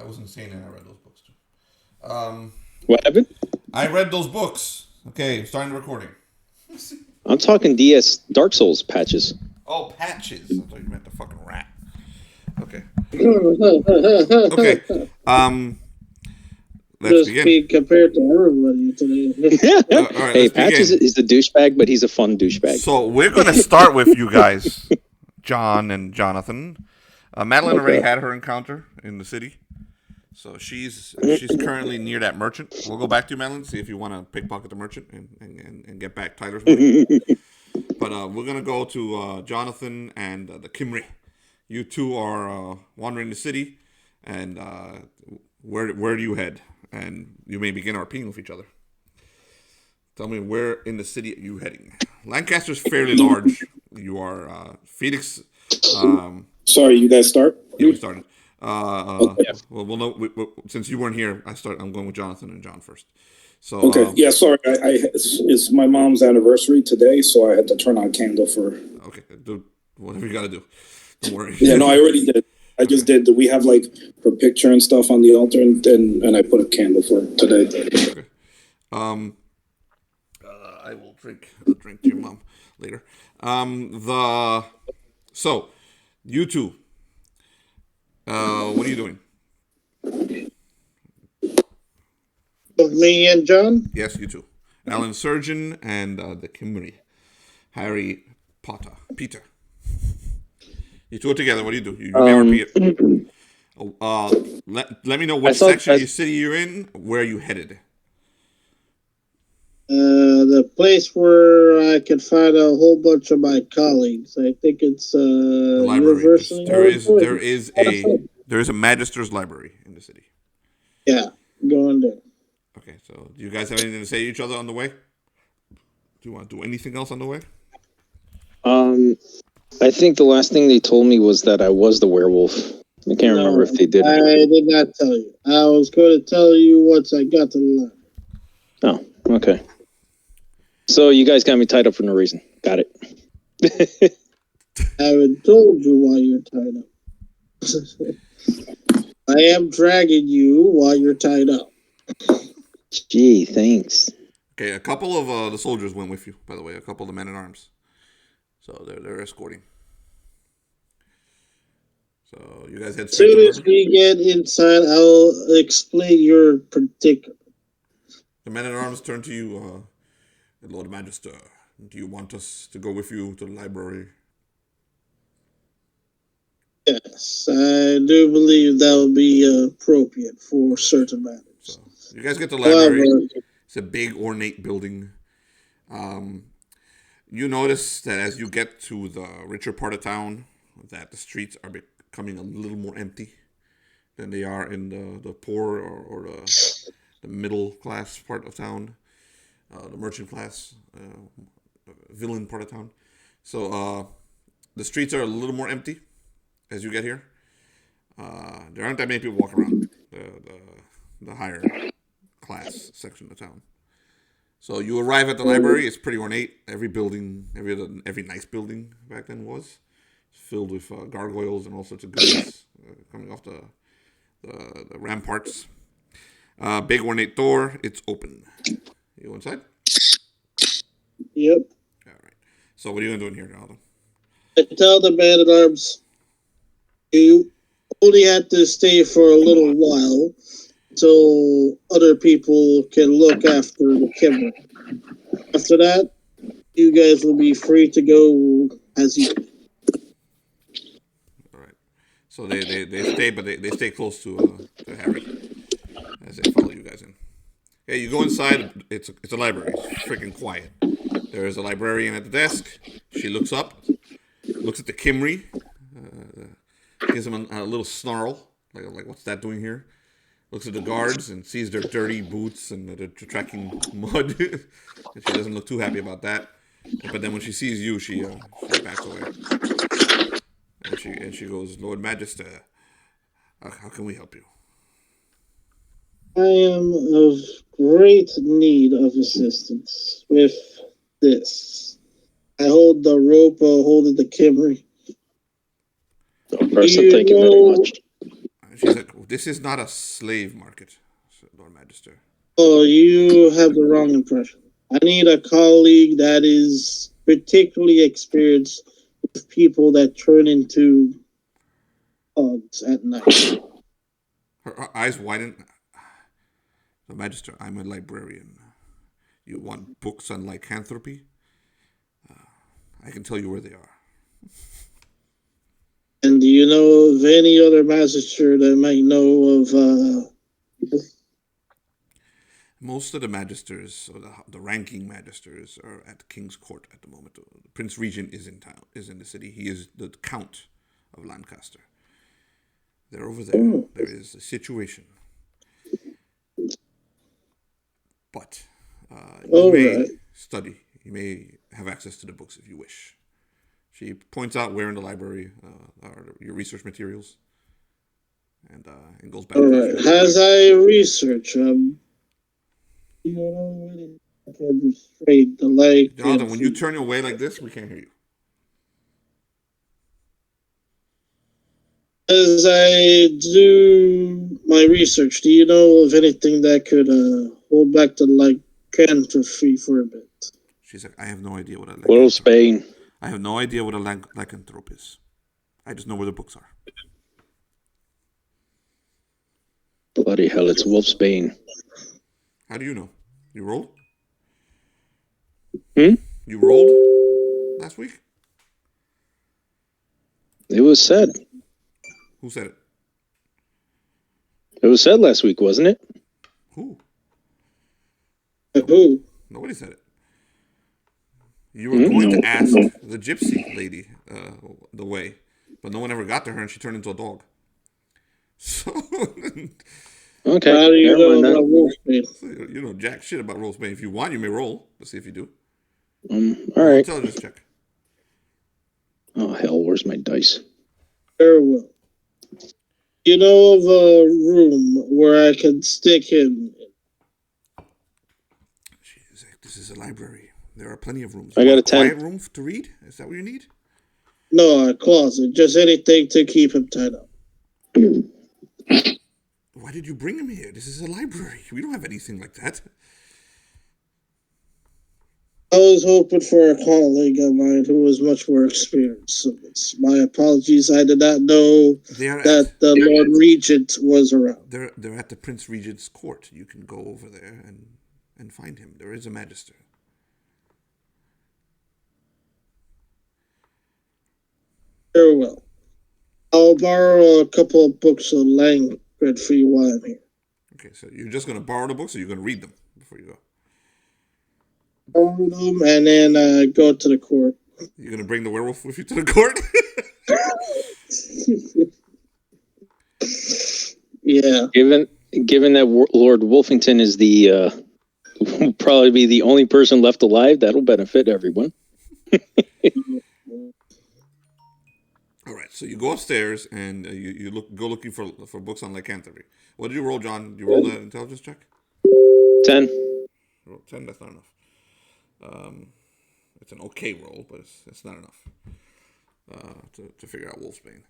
I was insane and I read those books too. What happened? I read those books. Okay, starting the recording. I'm talking DS Dark Souls patches. Oh, patches. I thought you meant the fucking rat. Okay. Okay. Let's Just begin. be compared to everybody today. All right, Hey, let's Patches begin. is the douchebag, but he's a fun douchebag. So we're gonna start with you guys, John and Jonathan. Madeline already had her encounter in the city, so she's currently near that merchant. We'll go back to you, Madeline, see if you want to pickpocket the merchant and get back Tyler's money. But we're gonna go to Jonathan and the Cymri. You two are wandering the city, and where do you head? And you may begin our ping with each other. Tell me, where in the city are you heading? Lancaster's fairly large. You are Phoenix. Sorry, you guys start? Yeah, we started. Okay. Well, we'll know. Since you weren't here, I'm going with Jonathan and John first. So Okay. Yeah, sorry. It's my mom's anniversary today, so I had to turn on candle for. Okay, do whatever you got to do. Don't worry. Yeah, no, I already did. I just did. We have like her picture and stuff on the altar, and I put a candle for today. Okay. I will drink. I'll drink to your mom later. So you two. What are you doing? Of me and John? Yes, you two. Allan Surgeon and the Cymri. Harry Potter. Peter. You two are together. What do? You may repeat it. Let me know which section of your city you're in. Where are you headed? The place where I could find a whole bunch of my colleagues. I think it's The library. University. There is a Magister's library in the city. Yeah, going there. Okay, so do you guys have anything to say to each other on the way? Do you want to do anything else on the way? I think the last thing they told me was that I was the werewolf. I can't remember if they did. I did not tell you. I was going to tell you once I got to the library. Oh, okay. So you guys got me tied up for no reason. Got it. I haven't told you why you're tied up. I am dragging you while you're tied up. Gee, thanks. Okay, a couple of the soldiers went with you, by the way. A couple of the men-at-arms. So they're escorting. So you guys head As soon as we get inside, I'll explain your particular. The men-at-arms turn to you, Lord Magister. Do you want us to go with you to the library? Yes, I do believe that would be appropriate for certain matters. So you guys get to the library. It's a big, ornate building. You notice that as you get to the richer part of town, that the streets are becoming a little more empty than they are in the poor or the middle class part of town, the merchant class, villain part of town. So the streets are a little more empty as you get here. There aren't that many people walking around the higher class section of town. So you arrive at the library. It's pretty ornate. Every building, every nice building back then was filled with gargoyles and all sorts of goodies coming off the ramparts. Big ornate door. It's open. You go inside? Yep. All right. So what are you gonna do in here, Allan? I tell the man-at-arms, you only have to stay for a little while until other people can look after the Cymri. After that, you guys will be free to go as you. All right. So they stay, but they stay close to Harry as they follow you guys in. Okay, you go inside. It's a library. It's freaking quiet. There is a librarian at the desk. She looks up, looks at the Cymri, gives them a little snarl, like what's that doing here? Looks at the guards and sees their dirty boots and they're tracking mud. And she doesn't look too happy about that. But then when she sees you, she backs away. And she goes, Lord Magister, how can we help you? I am of great need of assistance with this. I hold the rope holding the Cymri. Person, thank you very much. She's like, this is not a slave market, Lord Magister. Oh, you have the wrong impression. I need a colleague that is particularly experienced with people that turn into hogs at night. Her eyes widen. The Magister, I'm a librarian. You want books on lycanthropy? I can tell you where they are. And do you know of any other magister that might know of Most of the magisters, or the ranking magisters, are at King's Court at the moment. The Prince Regent is in town, is in the city. He is the Count of Lancaster. They're over there. There is a situation. But you may study. You may have access to the books if you wish. She points out where in the library are your research materials, and goes back. All right. As I research, you know, I can restrain the light. Jonathan, when you turn your way like this, we can't hear you. As I do my research, do you know of anything that could hold back the lycanthropy for a bit? She's like, I have no idea what a Wolfsbane. I have no idea what a lycanthrope is. I just know where the books are. Bloody hell, it's Wolfsbane. How do you know? You rolled? Hmm? You rolled last week? It was said. Who said it? It was said last week, wasn't it? Who? Who? Nobody said it. You were going to ask the gypsy lady the way, but no one ever got to her, and she turned into a dog. So, Okay. How do you never know mind about Wolfenden? so you know jack shit about Wolfenden. If you want, you may roll. Let's see if you do. that. All right. Intelligence check. Oh, hell, where's my dice? Very well. You know of a room where I can stick him? She's like, this is a library. There are plenty of rooms. I got a 10. Quiet room to read? Is that what you need? No, a closet. Just anything to keep him tied up. Why did you bring him here? This is a library. We don't have anything like that. I was hoping for a colleague of mine who was much more experienced. So it's my apologies. I did not know that the Lord Regent was around. They're at the Prince Regent's court. You can go over there and find him. There is a magister. Very well. I'll borrow a couple of books of Lackland for you while I'm here. Okay, so you're just going to borrow the books, or you're going to read them before you go? Borrow them and then go to the court. You're going to bring the werewolf with you to the court? Yeah. Given that Lord Wolfenden is the will probably be the only person left alive, that'll benefit everyone. All right, so you go upstairs and you go looking for books on lycanthropy. What did you roll, John? You rolled an intelligence check? 10. Roll 10, that's not enough. It's an okay roll, but it's not enough to figure out Wolfsbane.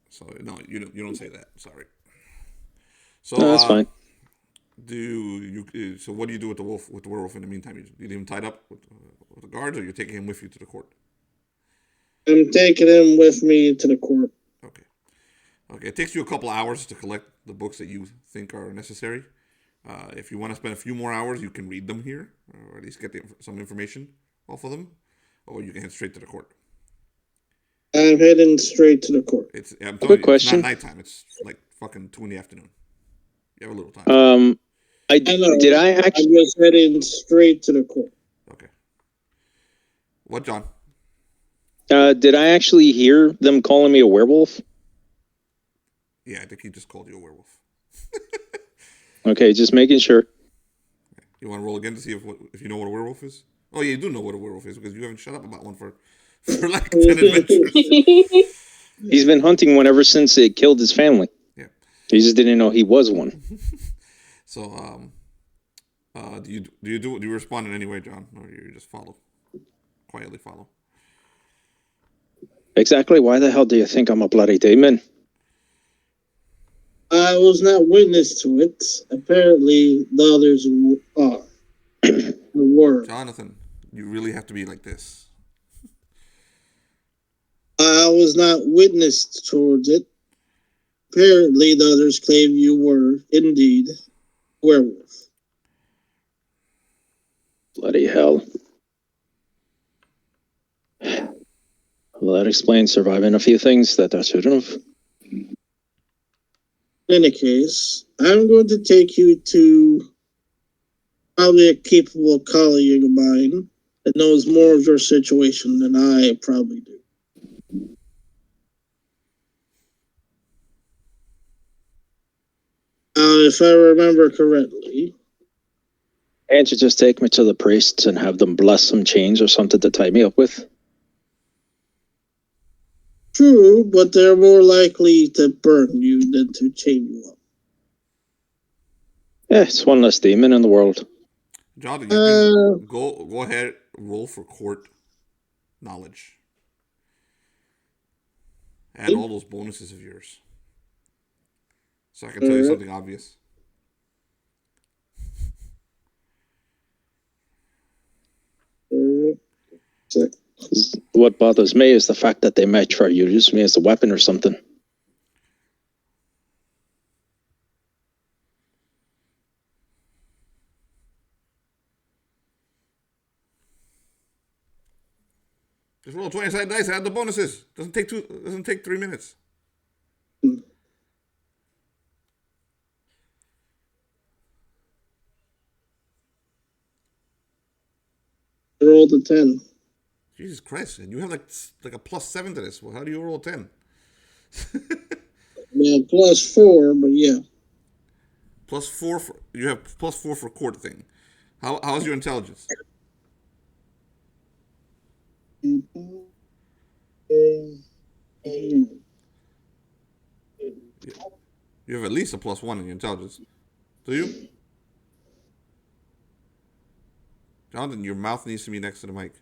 So no, you don't say that. Sorry. So No, that's fine. So what do you do with the werewolf in the meantime? You leave him tied up with the guards, or you're taking him with you to the court? I'm taking him with me to the court. Okay. It takes you a couple hours to collect the books that you think are necessary. If you want to spend a few more hours, you can read them here, or at least get some information off of them, or you can head straight to the court. I'm heading straight to the court. I'm telling Quick you, question. It's not nighttime. It's like fucking 2 p.m. You have a little time. I know. I'm just heading straight to the court. Okay. What, John? Did I actually hear them calling me a werewolf? Yeah, I think he just called you a werewolf. Okay, just making sure. You want to roll again to see if you know what a werewolf is? Oh, yeah, you do know what a werewolf is because you haven't shut up about one for like 10 adventures. He's been hunting one ever since it killed his family. Yeah. He just didn't know he was one. So, do you respond in any way, John, or you just quietly follow? Exactly. Why the hell do you think I'm a bloody demon? I was not witness to it. Apparently, the others are. Were. Jonathan, you really have to be like this. I was not witness towards it. Apparently, the others claim you were indeed werewolf. Bloody hell. Well, that explains surviving a few things that I shouldn't have. In any case, I'm going to take you to probably a capable colleague of mine that knows more of your situation than I probably do. If I remember correctly. Can't you just take me to the priests and have them bless some chains or something to tie me up with? True, but they're more likely to burn you than to chain you up. Yeah, it's one less demon in the world. Jonathan, you can go ahead, roll for court knowledge. Add all those bonuses of yours. So I can tell you something obvious. What bothers me is the fact that they might try to use me as a weapon or something. Just roll 20-sided dice, add the bonuses. Doesn't take 3 minutes. I rolled a 10. Jesus Christ, and you have like a +7 to this. Well, how do you roll a 10? Yeah, +4, but yeah. +4 you have +4 for court thing. How's your intelligence? You have at least a +1 in your intelligence. Do you? Jonathan, your mouth needs to be next to the mic.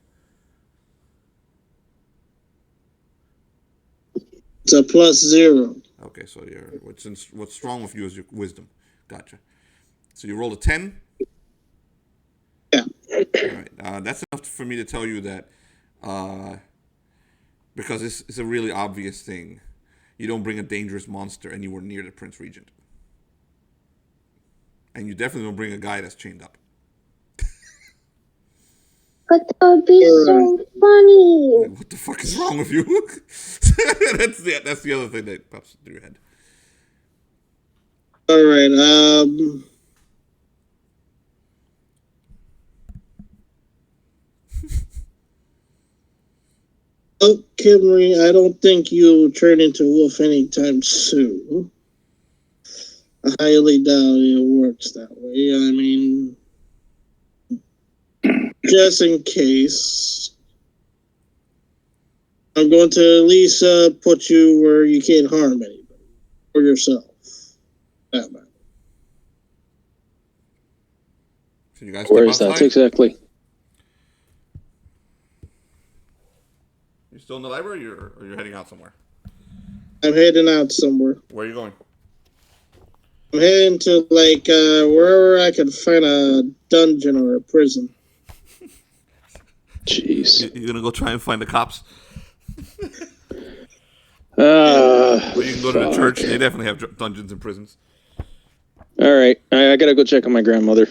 It's a +0. Okay, so what's strong with you is your wisdom. Gotcha. So you rolled a 10? Yeah. All right. That's enough for me to tell you that because it's a really obvious thing. You don't bring a dangerous monster anywhere near the Prince Regent. And you definitely don't bring a guy that's chained up. But that would be so funny. What the fuck is wrong with you? that's the other thing that pops through your head. All right. Oh, Cymri, I don't think you'll turn into a wolf anytime soon. I highly doubt it works that way. I mean, just in case, I'm going to at least put you where you can't harm anybody or yourself. That matter. So you guys Where step is that outside? exactly? You still in the library, or you're heading out somewhere? I'm heading out somewhere. Where are you going? I'm heading to wherever I can find a dungeon or a prison. Jeez. You're gonna go try and find the cops? Or Or you can go to the church. They definitely have dungeons and prisons. All right, I gotta go check on my grandmother.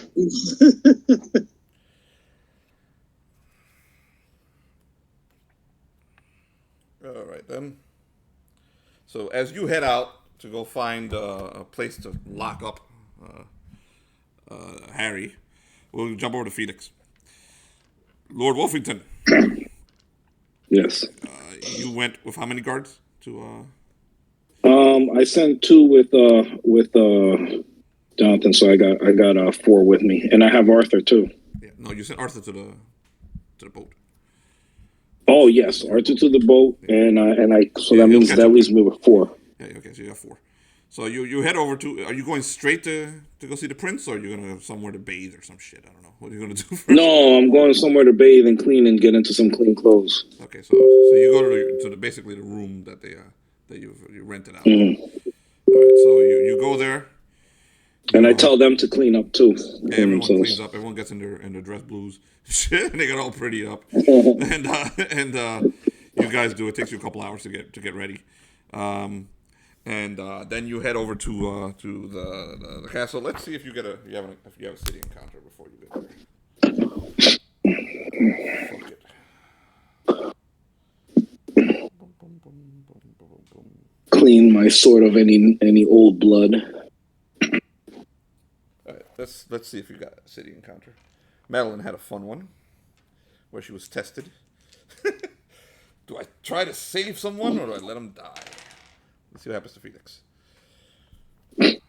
All right then. So as you head out to go find a place to lock up Harry, we'll jump over to Phoenix. Lord Wolfenden. Yes. You went with how many guards to? I sent 2 with Jonathan, so I got 4 with me, and I have Arthur too. Yeah, no, you sent Arthur to the boat. Oh yes, Arthur to the boat, and I. So that means that leaves me with 4. Yeah. Okay. So you have 4. So you head over to. Are you going straight to go see the prince, or are you gonna go somewhere to bathe or some shit? I don't know. What are you gonna do first? No, I'm going somewhere to bathe and clean and get into some clean clothes. Okay. So you go to basically the room that you rented out. Mm-hmm. All right. So you go there. And I tell them to clean up too. Everyone cleans up. Everyone gets in their dress blues. Shit, and they get all pretty up. and you guys do. It takes you a couple hours to get ready. And then you head over to the castle. Let's see if you have a city encounter before you get there. Fuck it. Clean my sword of any old blood. All right, let's see if you got a city encounter. Madeline had a fun one where she was tested. Do I try to save someone or do I let him die? Let's see what happens to Felix. Wait.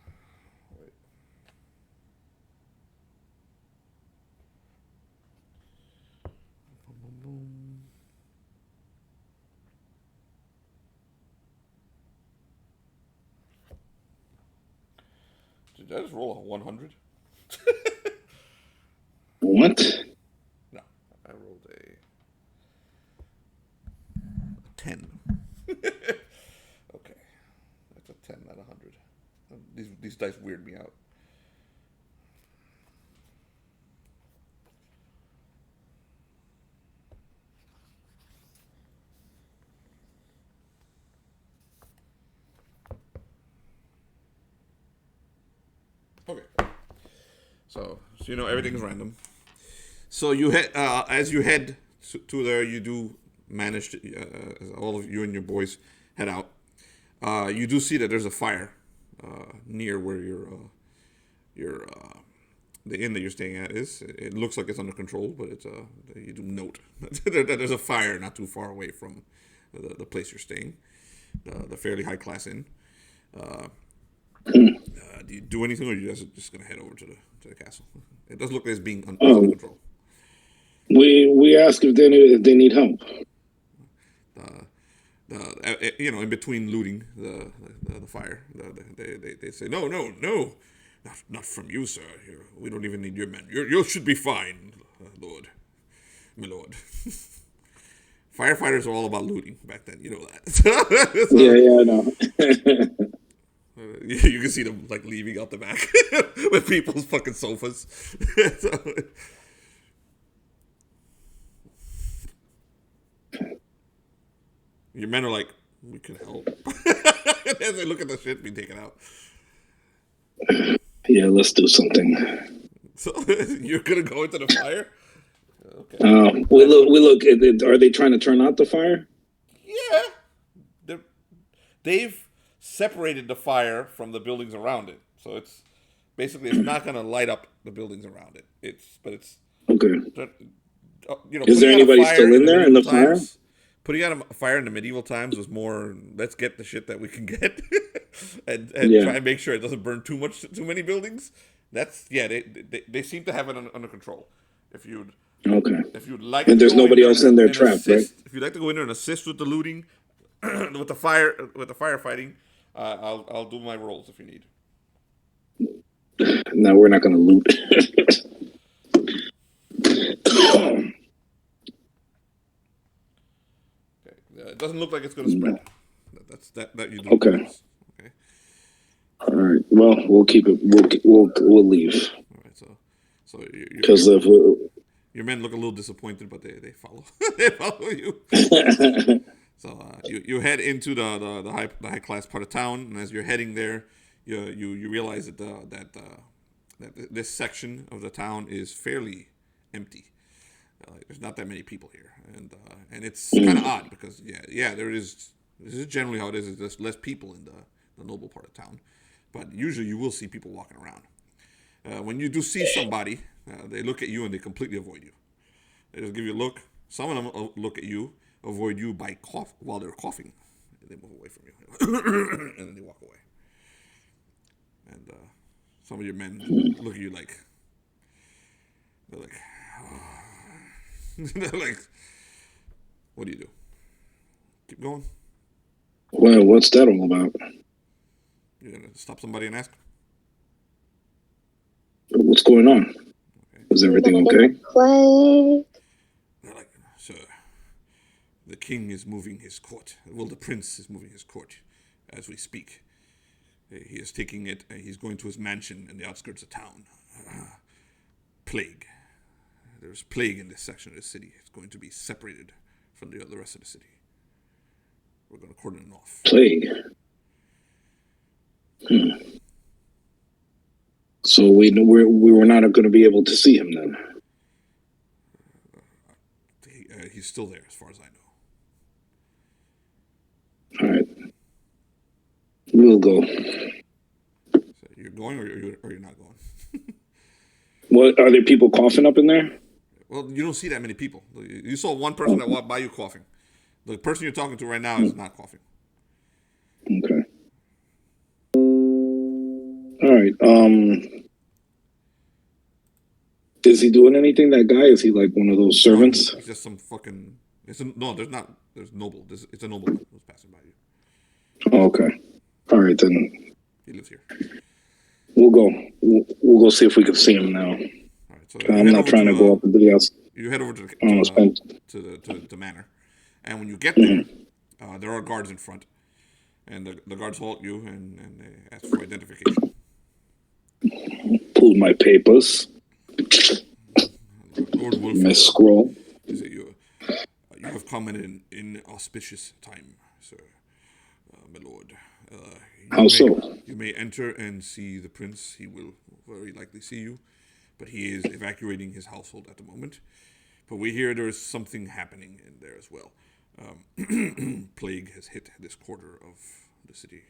Did I just roll a 100? What? No, I rolled a 10. Okay, that's a 10, not 100. These dice weird me out. Okay, so you know everything's random. So you head as you head to there, you do manage to, all of you and your boys head out. You do see that there's a fire near where your the inn that you're staying at is. It looks like it's under control, but it's you do note that there's a fire not too far away from the place you're staying, the fairly high class inn. Do you do anything, or are you guys just gonna head over to the castle? It does look like it's being under control. We ask if they need help. In between looting the fire, they say no, not from you, sir. We don't even need your men. You should be fine, my lord. Firefighters are all about looting back then. You know that. So, yeah, I know. You can see them like leaving out the back with people's fucking sofas. Your men are like, we can help. As they look at the shit being taken out. Yeah, let's do something. So you're gonna go into the fire? Okay. We look. Are they trying to turn out the fire? Yeah. They've separated the fire from the buildings around it, so it's not gonna light up the buildings around it. It's okay. Is there anybody still in there in the fire? Putting out a fire in the medieval times was more, let's get the shit that we can get and try and make sure it doesn't burn too many buildings. They seem to have it under control. If you'd like, and there's nobody else in there trapped, right? If you'd like to go in there and assist with the looting, with the firefighting, I'll do my rolls if you need. No, we're not going to loot. It doesn't look like it's going to spread. That's that you do. Okay. Okay. All right. Well, we'll keep it. We'll leave. All right. So because your men look a little disappointed, but they follow. They follow you. So you head into the high class part of town, and as you're heading there, you realize that that this section of the town is fairly empty. There's not that many people here, and it's kind of odd because there is. This is generally how it is. There's less people in the noble part of town, but usually you will see people walking around. When you do see somebody, they look at you and they completely avoid you. They just give you a look. Some of them look at you, avoid you by cough while they're coughing. And they move away from you, and then they walk away. And some of your men look at you like they're like. They're like, what do you do? Keep going? Well, what's that all about? You're going to stop somebody and ask? What's going on? Okay. Is everything okay? They're like, sir, the king is moving his court. Well, the prince is moving his court as we speak. He is taking it. He's going to his mansion in the outskirts of town. Plague. There's plague in this section of the city. It's going to be separated from the rest of the city. We're going to cordon it off. Plague. So we were not going to be able to see him then. He's still there, as far as I know. All right. We'll go. So you're going, or you're not going? What are there people coughing up in there? Well, you don't see that many people. You saw one person that walked by you coughing. The person you're talking to right now is not coughing. Okay. All right. Is he doing anything? That guy? Is he like one of those servants? It's just some fucking. No, there's not. There's noble. It's a nobleman who's passing by you. Oh, okay. All right then. He lives here. We'll go. We'll go see if we can see him now. All right. So I'm not trying to go up into the house. You head over to the manor, and when you get there, there are guards in front, and the guards halt you and they ask for identification. Pull my papers. Lord Wolfenden, My scroll. is it you have come in an inauspicious time, sir, my lord. How so? You may enter and see the prince. He will very likely see you, but he is evacuating his household at the moment. But we hear there is something happening in there as well. Plague has hit this quarter of the city.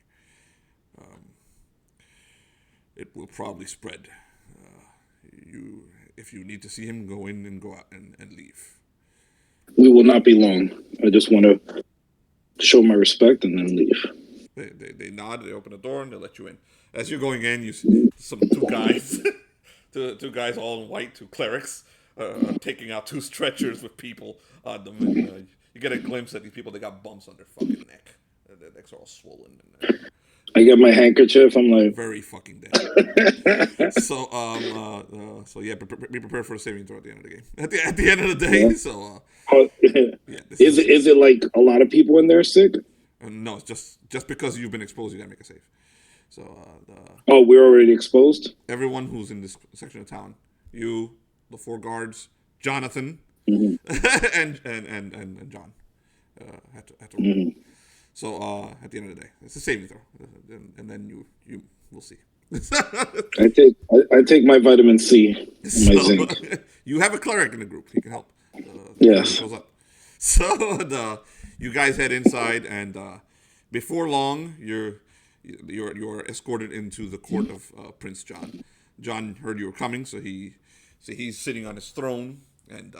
It will probably spread. If you need to see him, go in and go out and leave. We will not be long. I just want to show my respect and then leave. They nod, they open the door, and they let you in. As you're going in, you see two guys, two guys all in white, two clerics, taking out two stretchers with people on them. And, you get a glimpse at these people, they got bumps on their fucking neck. Their necks are all swollen. And, I get my handkerchief, I'm like... very fucking dead. So yeah, be prepared for a saving throw at the end of the game. At the end of the day, so... Is it like a lot of people in there sick? No, it's just because you've been exposed, you gotta make a save. So, we're already exposed? Everyone who's in this section of town, you, the four guards, Jonathan, and John, had to roll. Mm-hmm. So, at the end of the day, it's a saving throw, and then you will see. I take my vitamin C, and my zinc. You have a cleric in the group; he can help. Yes. Shows up. So you guys head inside, and before long, you're escorted into the court of Prince John. John heard you were coming, so he's sitting on his throne, and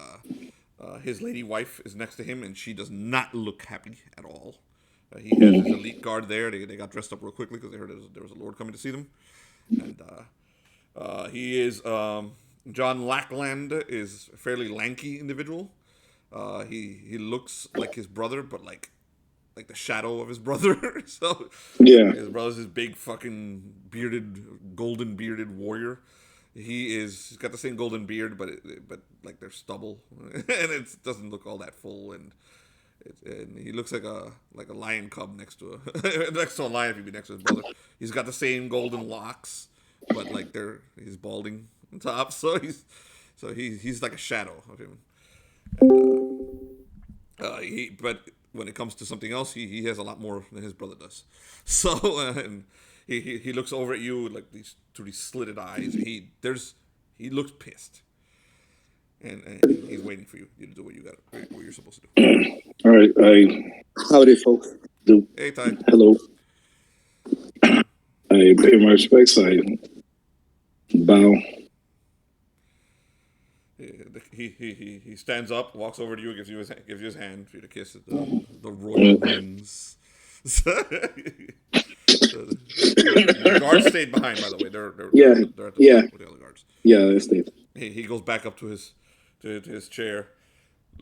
his lady wife is next to him, and she does not look happy at all. He has his elite guard there. They got dressed up real quickly because they heard there was a lord coming to see them, and he is John Lackland is a fairly lanky individual. He looks like his brother, but like the shadow of his brother. So yeah, his brother's this big fucking golden bearded warrior. He's got the same golden beard, but like there's stubble, and it doesn't look all that full, and he looks like a lion cub next to a lion if he'd be next to his brother. He's got the same golden locks, but like he's balding on top, so he's like a shadow of him. But when it comes to something else, he has a lot more than his brother does. So and he looks over at you like these slitted eyes. He looks pissed, and he's waiting for you to do what you're supposed to do. All right, howdy, folks. Hey, Ty. Hello. I pay my respects. I bow. He stands up, walks over to you, gives you his hand for you to kiss the royal rings. The guards stayed behind, by the way. They're with the other guards. Yeah, they stayed. He goes back up to his chair.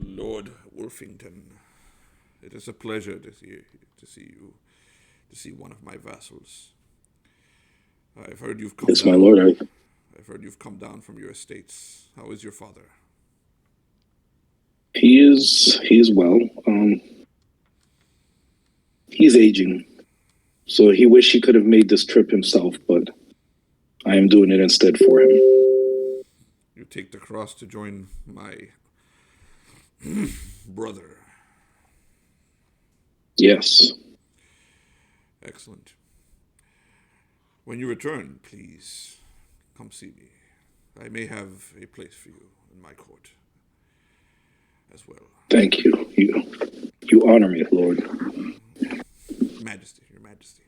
Lord Wolfenden, it is a pleasure to see one of my vassals. I've heard you've come. Yes, down. my lord. I've heard you've come down from your estates. How is your father? He is well. He's aging. So he wished he could have made this trip himself, but I am doing it instead for him. You take the cross to join my brother. Yes. Excellent. When you return, please come see me. I may have a place for you in my court as well. Thank you. You honor me, Lord. Majesty, Your Majesty.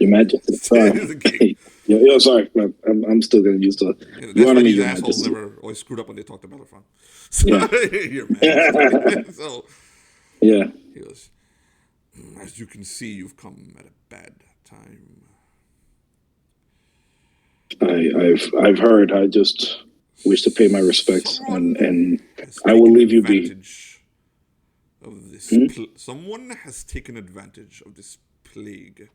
Your Majesty. Sorry. Yeah, sorry. I'm still going to use the. That's You honor why me, these Your assholes Majesty. never always screwed up when they talked to Bellerophon. So, Yeah. Your Majesty. So Yeah. he goes, as you can see, you've come at a bad time. I've heard. I just wish to pay my respects, and I will leave you be. Of this someone has taken advantage of this plague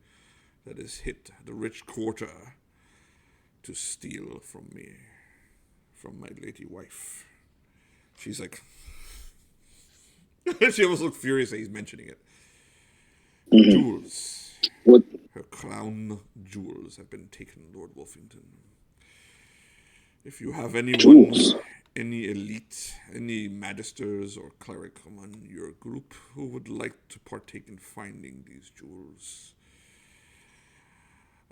that has hit the rich quarter to steal from me, from my lady wife. She's like, she almost looks furious that he's mentioning it. Jewels. What? Her crown jewels have been taken, Lord Wolfenden. If you have anyone, Jewels? any elite, any magisters or cleric among your group who would like to partake in finding these jewels,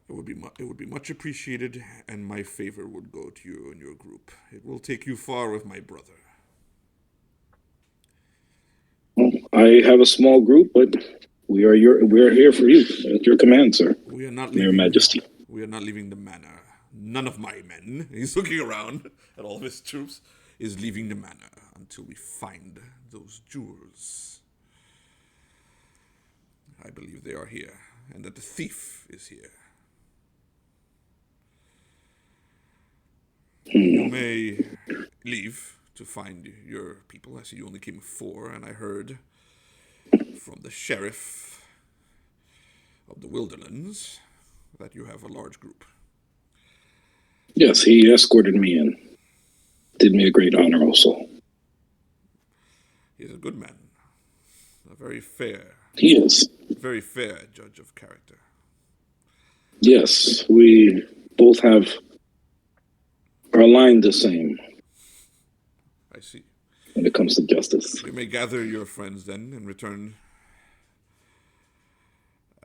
it would be much appreciated, and my favor would go to you and your group. It will take you far with my brother. I have a small group, but we are here for you. At your command, sir. We are not Your leaving. Majesty. We are not leaving the manor. None of my men, he's looking around at all of his troops, is leaving the manor until we find those jewels. I believe they are here, and that the thief is here. You may leave to find your people. I see you only came 4, and I heard from the sheriff of the Wilderlands that you have a large group. Yes, he escorted me in. Did me a great honor also. He's a good man. A very fair. He is. Very fair judge of character. Yes, we both are aligned the same. I see. When it comes to justice. You may gather your friends then and return,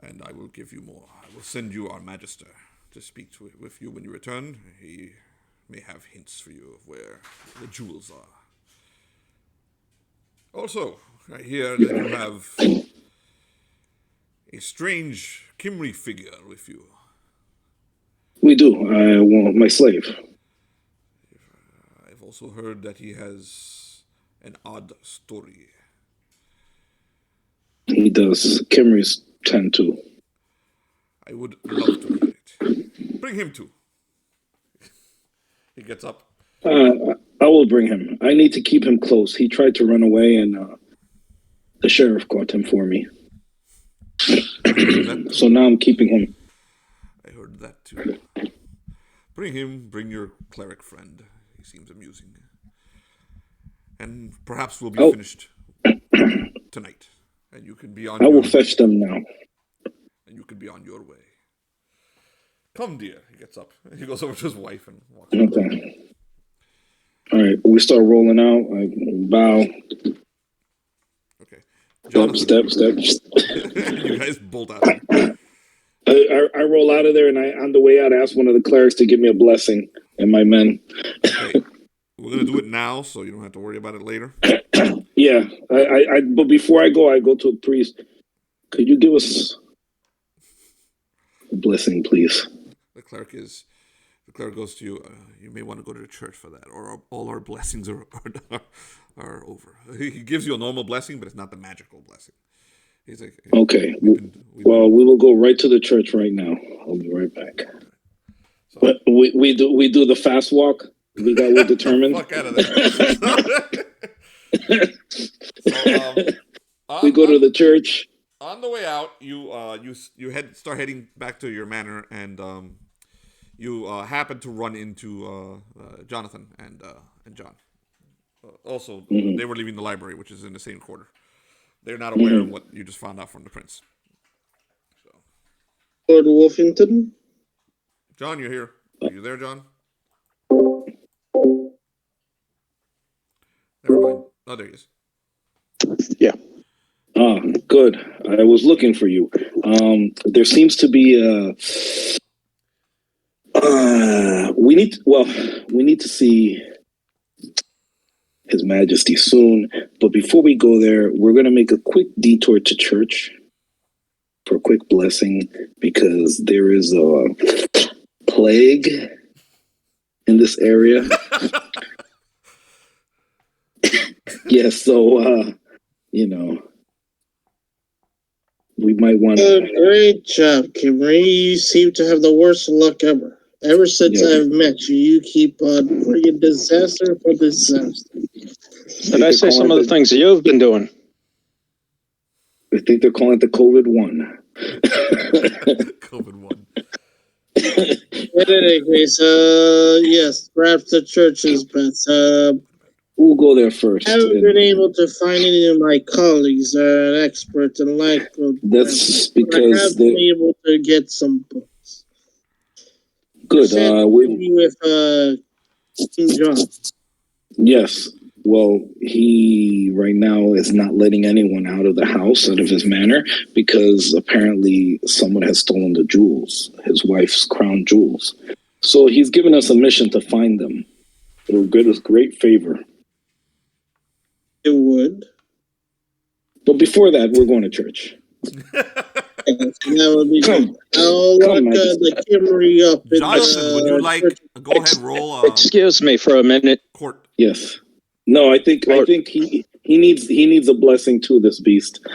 and I will give you more. I will send you our Magister to speak with you when you return. He may have hints for you of where the jewels are. Also, I hear that you have a strange Cymri figure with you. We do. I want my slave. I've also heard that he has an odd story. He does. Cymri's tend to. I would love to hear it. Bring him too. He gets up. I will bring him. I need to keep him close. He tried to run away, and the sheriff caught him for me. So now I'm keeping him. I heard that too. Bring your cleric friend. He seems amusing. And perhaps we'll be finished tonight. And you can be on I will fetch them now. And you can be on your way. Come, dear. He gets up. He goes over to his wife and walks over. Okay. All right. We start rolling out. I bow. Okay. Step. You guys bolt out there. I roll out of there, and on the way out, I ask one of the clerics to give me a blessing and my men. Okay. We're going to do it now, so you don't have to worry about it later. Yeah. But before I go to a priest. Could you give us a blessing, please? The cleric goes to you. You may want to go to the church for that, or all our blessings are over. He gives you a normal blessing, but it's not the magical blessing. He's like, okay. We will go right to the church right now. I'll be right back. So, but we do the fast walk. We're determined. Fuck out of there. We go to the church. On the way out, you start heading back to your manor, and you happen to run into Jonathan and John. Also, they were leaving the library, which is in the same quarter. They're not aware of what you just found out from the prince. So, Lord Wolfenden? John, you're here. Are you there, John? Never mind. Oh, there he is. Yeah. Good. I was looking for you. There seems to be we need to see His Majesty soon. But before we go there, we're going to make a quick detour to church for a quick blessing because there is a plague in this area. Yes, so we might want to. Great job, Cymri. You seem to have the worst luck ever. Ever since I've met you, you keep on bringing disaster for disaster. Did I say some of the things you've been doing? I think they're calling it the COVID-1. COVID-1. In any case, yes, perhaps the church is best. We'll go there first. I haven't been able to find any of my colleagues that are experts in Lackland. That's but I because have been able to get some books. good. With King John. Yes. Well, he right now is not letting anyone out of the house, out of his manor, because apparently someone has stolen the jewels, his wife's crown jewels. So he's given us a mission to find them. It'll get us great favor. It would. But before that, we're going to church. That would be good. I'll lock the Cymri up. Jonathan, would you like go ahead and roll? Excuse me for a minute. Court. Yes. No, I think he needs a blessing to this beast.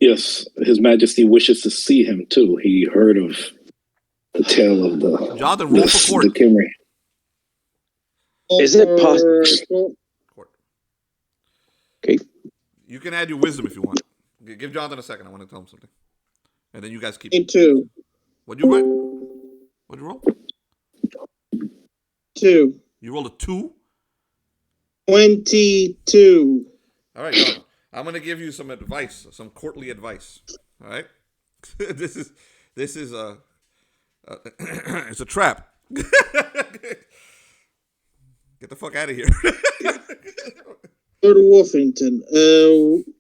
Yes, His Majesty wishes to see him too. He heard of the tale of the Jonathan, roll for court. The Cymri. Is it possible? Court. Okay. You can add your wisdom if you want. Okay, give Jonathan a second. I want to tell him something. And then you guys keep. Me too. What'd you write? What'd you roll? 2. You rolled a 2? 22. All right, Jonathan. I'm going to give you some advice, some courtly advice. All right? This is a it's a trap. Get the fuck out of here. Lord Wolfenden,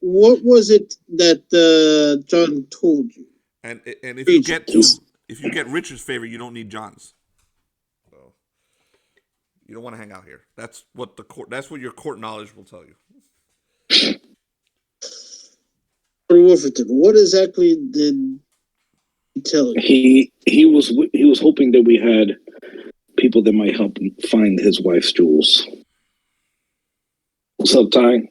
what was it that John told you? And if you get Richard's favor, you don't need John's. So you don't want to hang out here. That's what your court knowledge will tell you. Lord Wolfenden, what exactly did he tell you? He was hoping that we had people that might help him find his wife's jewels. What's up, Ty?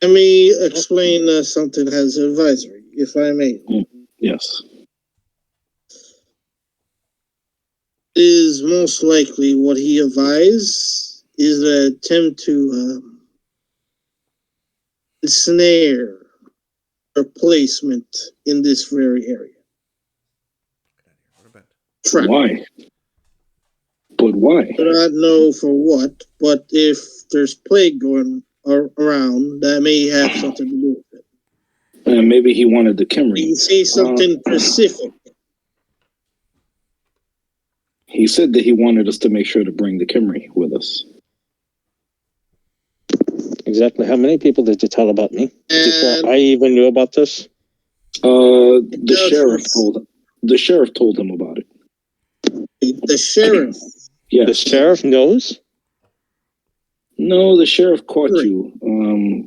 Let me explain something as advisory, if I may. Yes. Is most likely what he advised is an attempt to ensnare a placement in this very area. Trap. Why? But why? I do not know for what, but if there's plague going around, that may have something to do with it. And maybe he wanted the Cymri. You say something specific. He said that he wanted us to make sure to bring the Cymri with us. Exactly how many people did you tell about me before I even knew about this? The sheriff told him about it. The sheriff? Yes. The sheriff knows? No, the sheriff caught you.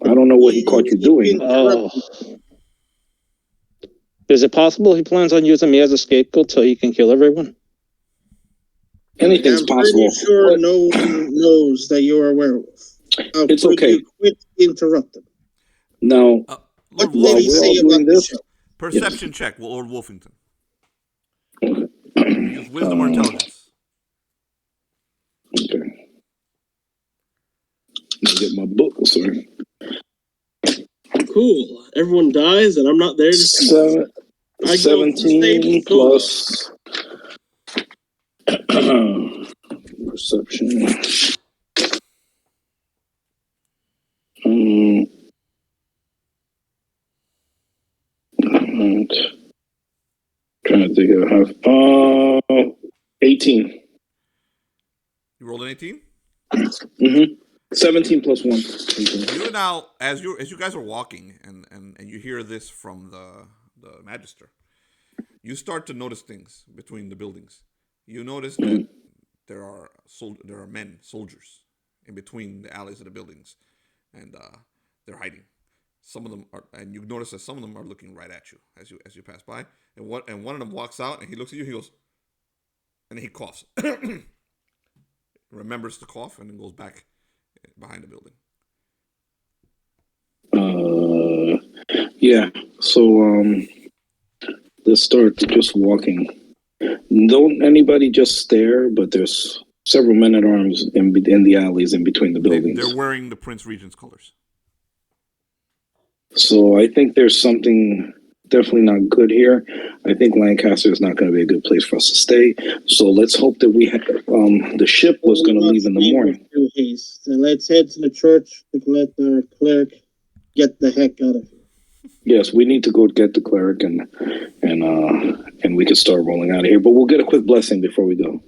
I don't know what he caught you doing. Oh. Is it possible he plans on using me as a scapegoat so he can kill everyone? Anything's possible. I'm pretty sure no one knows that you're a werewolf. It's okay. You quit interrupting. Now, what did he say about the show? Perception check, Lord Wolfenden. Use wisdom or intelligence. Okay. Let me get my book, sorry. Cool. Everyone dies and I'm not there to see. 17 plus perception. Trying to think of how. 18. You rolled an 18? 17 plus 1. 18. You now, as you guys are walking, and you hear this from the Magister, you start to notice things between the buildings. You notice that there are men, soldiers, in between the alleys of the buildings, and they're hiding. Some of them are, and you notice that some of them are looking right at you as you pass by. And one of them walks out, and he looks at you. He goes, and he coughs. Remembers to cough, and then goes back behind the building. Yeah. So let's start just walking. Don't anybody just stare, but there's several men at arms in the alleys in between the buildings. They're wearing the Prince Regent's colors. So I think there's something definitely not good here. I think Lancaster is not going to be a good place for us to stay. So let's hope that the ship was going to leave in the morning. Haste. So let's head to the church to let the cleric get the heck out of here. Yes, we need to go get the cleric and we can start rolling out of here. But we'll get a quick blessing before we go.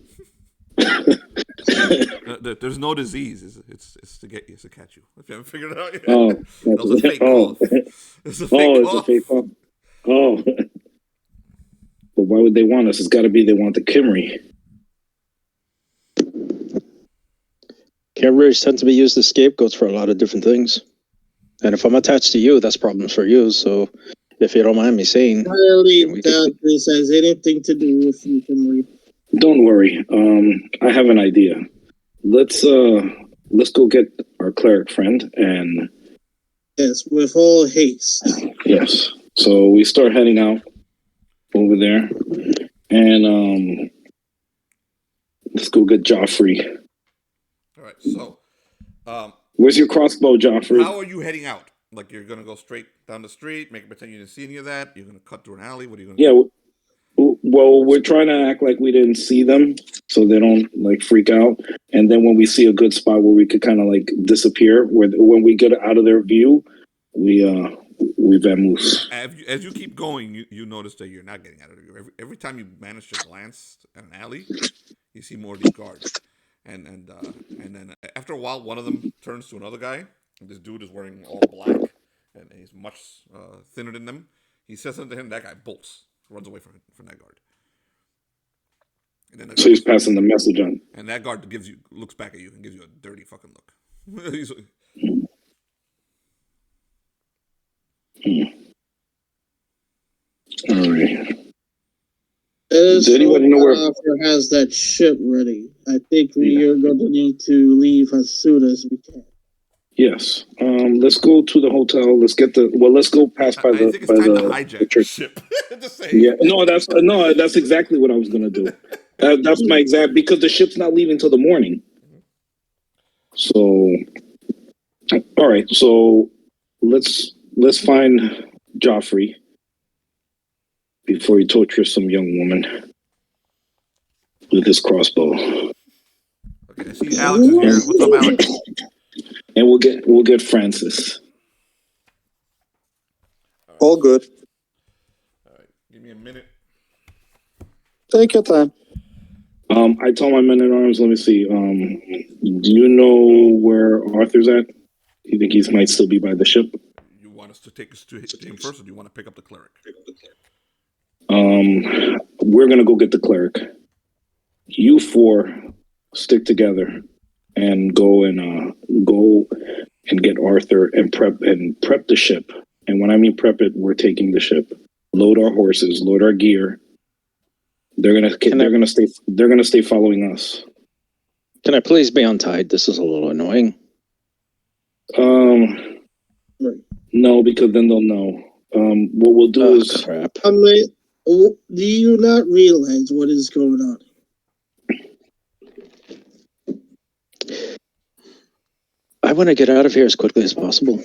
There's no disease. It's to get you, it's to catch you. If you haven't figured it out yet. Oh, that was a fake cough. It's a fake cough. Oh. But why would they want us? It's got to be they want the Cymri. Cymri tend to be used as scapegoats for a lot of different things. And if I'm attached to you, that's problems for you. So if you don't mind me saying... I really doubt this has anything to do with you, Cymri. Don't worry. I have an idea. Let's go get our cleric friend and... Yes, with all haste. Yes. So we start heading out over there. And let's go get Geoffrey. All right, so... where's your crossbow, Geoffrey? How are you heading out? Like, you're going to go straight down the street, make it pretend you didn't see any of that? You're going to cut through an alley? What are you going to do? Well, we're trying to act like we didn't see them so they don't, like, freak out. And then when we see a good spot where we could kind of, like, disappear, when we get out of their view, we vamoose. As you keep going, you notice that you're not getting out of there. Every time you manage to glance at an alley, you see more of these guards. And then after a while, one of them turns to another guy. This dude is wearing all black, and he's much thinner than them. He says something to him. That guy bolts, runs away from that guard. And then so he's passing the message on. And that guard looks back at you and gives you a dirty fucking look. He's like, All right. Does anybody know where has that ship ready? I think we are going to need to leave as soon as we can. Yes. Let's go to the hotel. Let's go past by the. I think it's time to hijack the ship. Yeah. That's exactly what I was gonna do. That's my exact, because the ship's not leaving till the morning. So, all right. So let's find Geoffrey before he tortures some young woman with his crossbow. Okay, I see Alex is here. What's up, Alex? And we'll get Francis. All good. All right, give me a minute. Take your time. I told my men at arms. Let me see. Do you know where Arthur's at? Do you think he might still be by the ship? You want us to take us to him first, or do you want to pick up the cleric? We're gonna go get the cleric. You four stick together and go and get Arthur and prep the ship. And when I mean prep it, we're taking the ship. Load our horses, load our gear. They're gonna stay following us. Can I please be untied? This is a little annoying. No, because then they'll know. What we'll do is crap. Do you not realize what is going on? I want to get out of here as quickly as possible.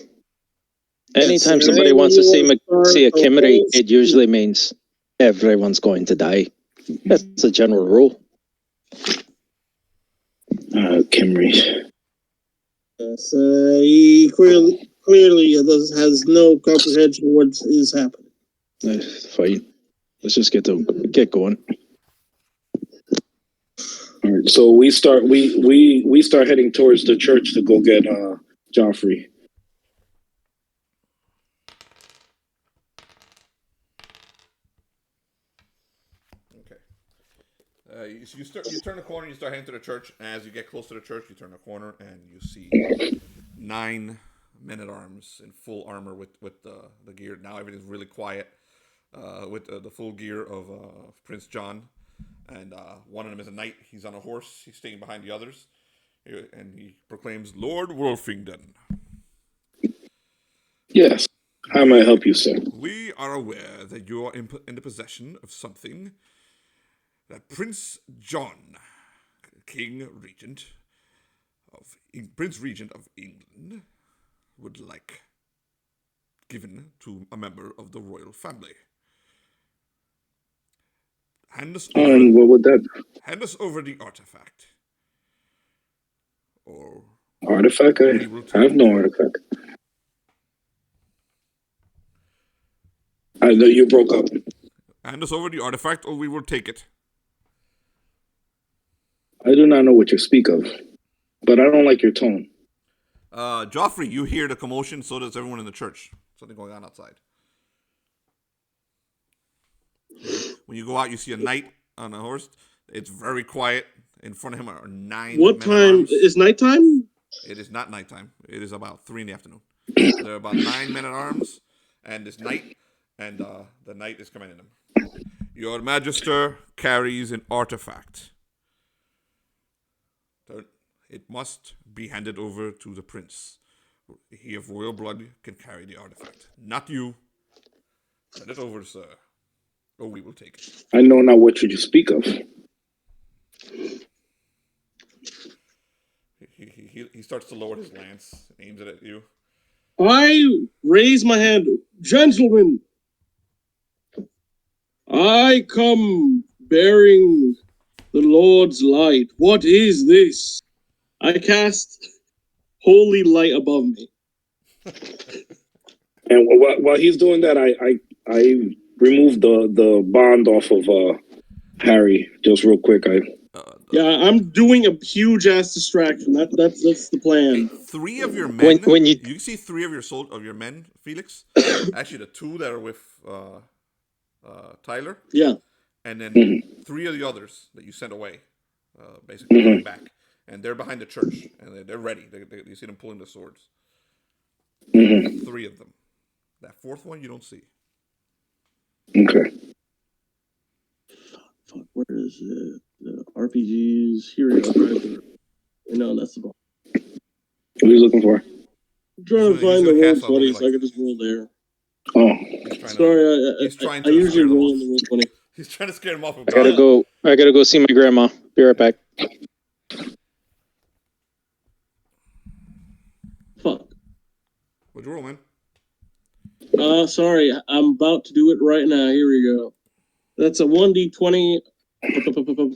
Anytime somebody wants to see a Cymri, it usually means everyone's going to die. That's a general rule. Cymri. Yes, he clearly has no comprehension of what is happening. Fine. Let's just get going. All right, so we start heading towards the church to go get Geoffrey. Okay. So you turn the corner, you start heading to the church. As you get close to the church, you turn the corner and you see 9 men-at-arms in full armor with the gear. Now everything's really quiet with the full gear of Prince John. And one of them is a knight. He's on a horse. He's staying behind the others. And he proclaims, Lord Wolfenden. Yes. How may I help you, sir? We are aware that you are in the possession of something that Prince John, Prince Regent of England, would like given to a member of the royal family. Hand us over, And what would that be? Hand us over the artifact. Or Artifact? I have no artifact. I know you broke up. Hand us over the artifact or we will take it. I do not know what you speak of, but I don't like your tone. Geoffrey, you hear the commotion, so does everyone in the church. Something going on outside. When you go out, you see a knight on a horse. It's very quiet. In front of him are 9 What time is nighttime? It is not nighttime. It is about 3 in the afternoon. There are about 9 men-at-arms and this knight, and the knight is commanding them. Your Magister carries an artifact. It must be handed over to the prince. He of royal blood can carry the artifact. Not you. Send it over, sir, or we will take it. I know not what you speak of. He starts to lower his lance, aims it at you. I raise my hand. Gentlemen, I come bearing the Lord's light. What is this? I cast holy light above me. And while he's doing that, I removed the bond off of Harry just real quick. Yeah, I'm doing a huge ass distraction. That's the plan. 3 of your men. When you see 3 of your men, Felix. Actually, the 2 that are with Tyler. Yeah. And then 3 of the others that you sent away, basically coming back, and they're behind the church and they're ready. You see them pulling the swords. 3 of them. That 4th one you don't see. Okay. Fuck, where is it? The RPGs. Here we go. No, that's the ball. What are you looking for? I'm trying to find the roll 20 so I can just roll there. Oh. Sorry, I usually roll in the roll 20. He's trying to scare him off. I gotta go see my grandma. Be right back. Fuck. What'd you roll, man? Sorry, I'm about to do it right now. Here we go. That's a 1d20.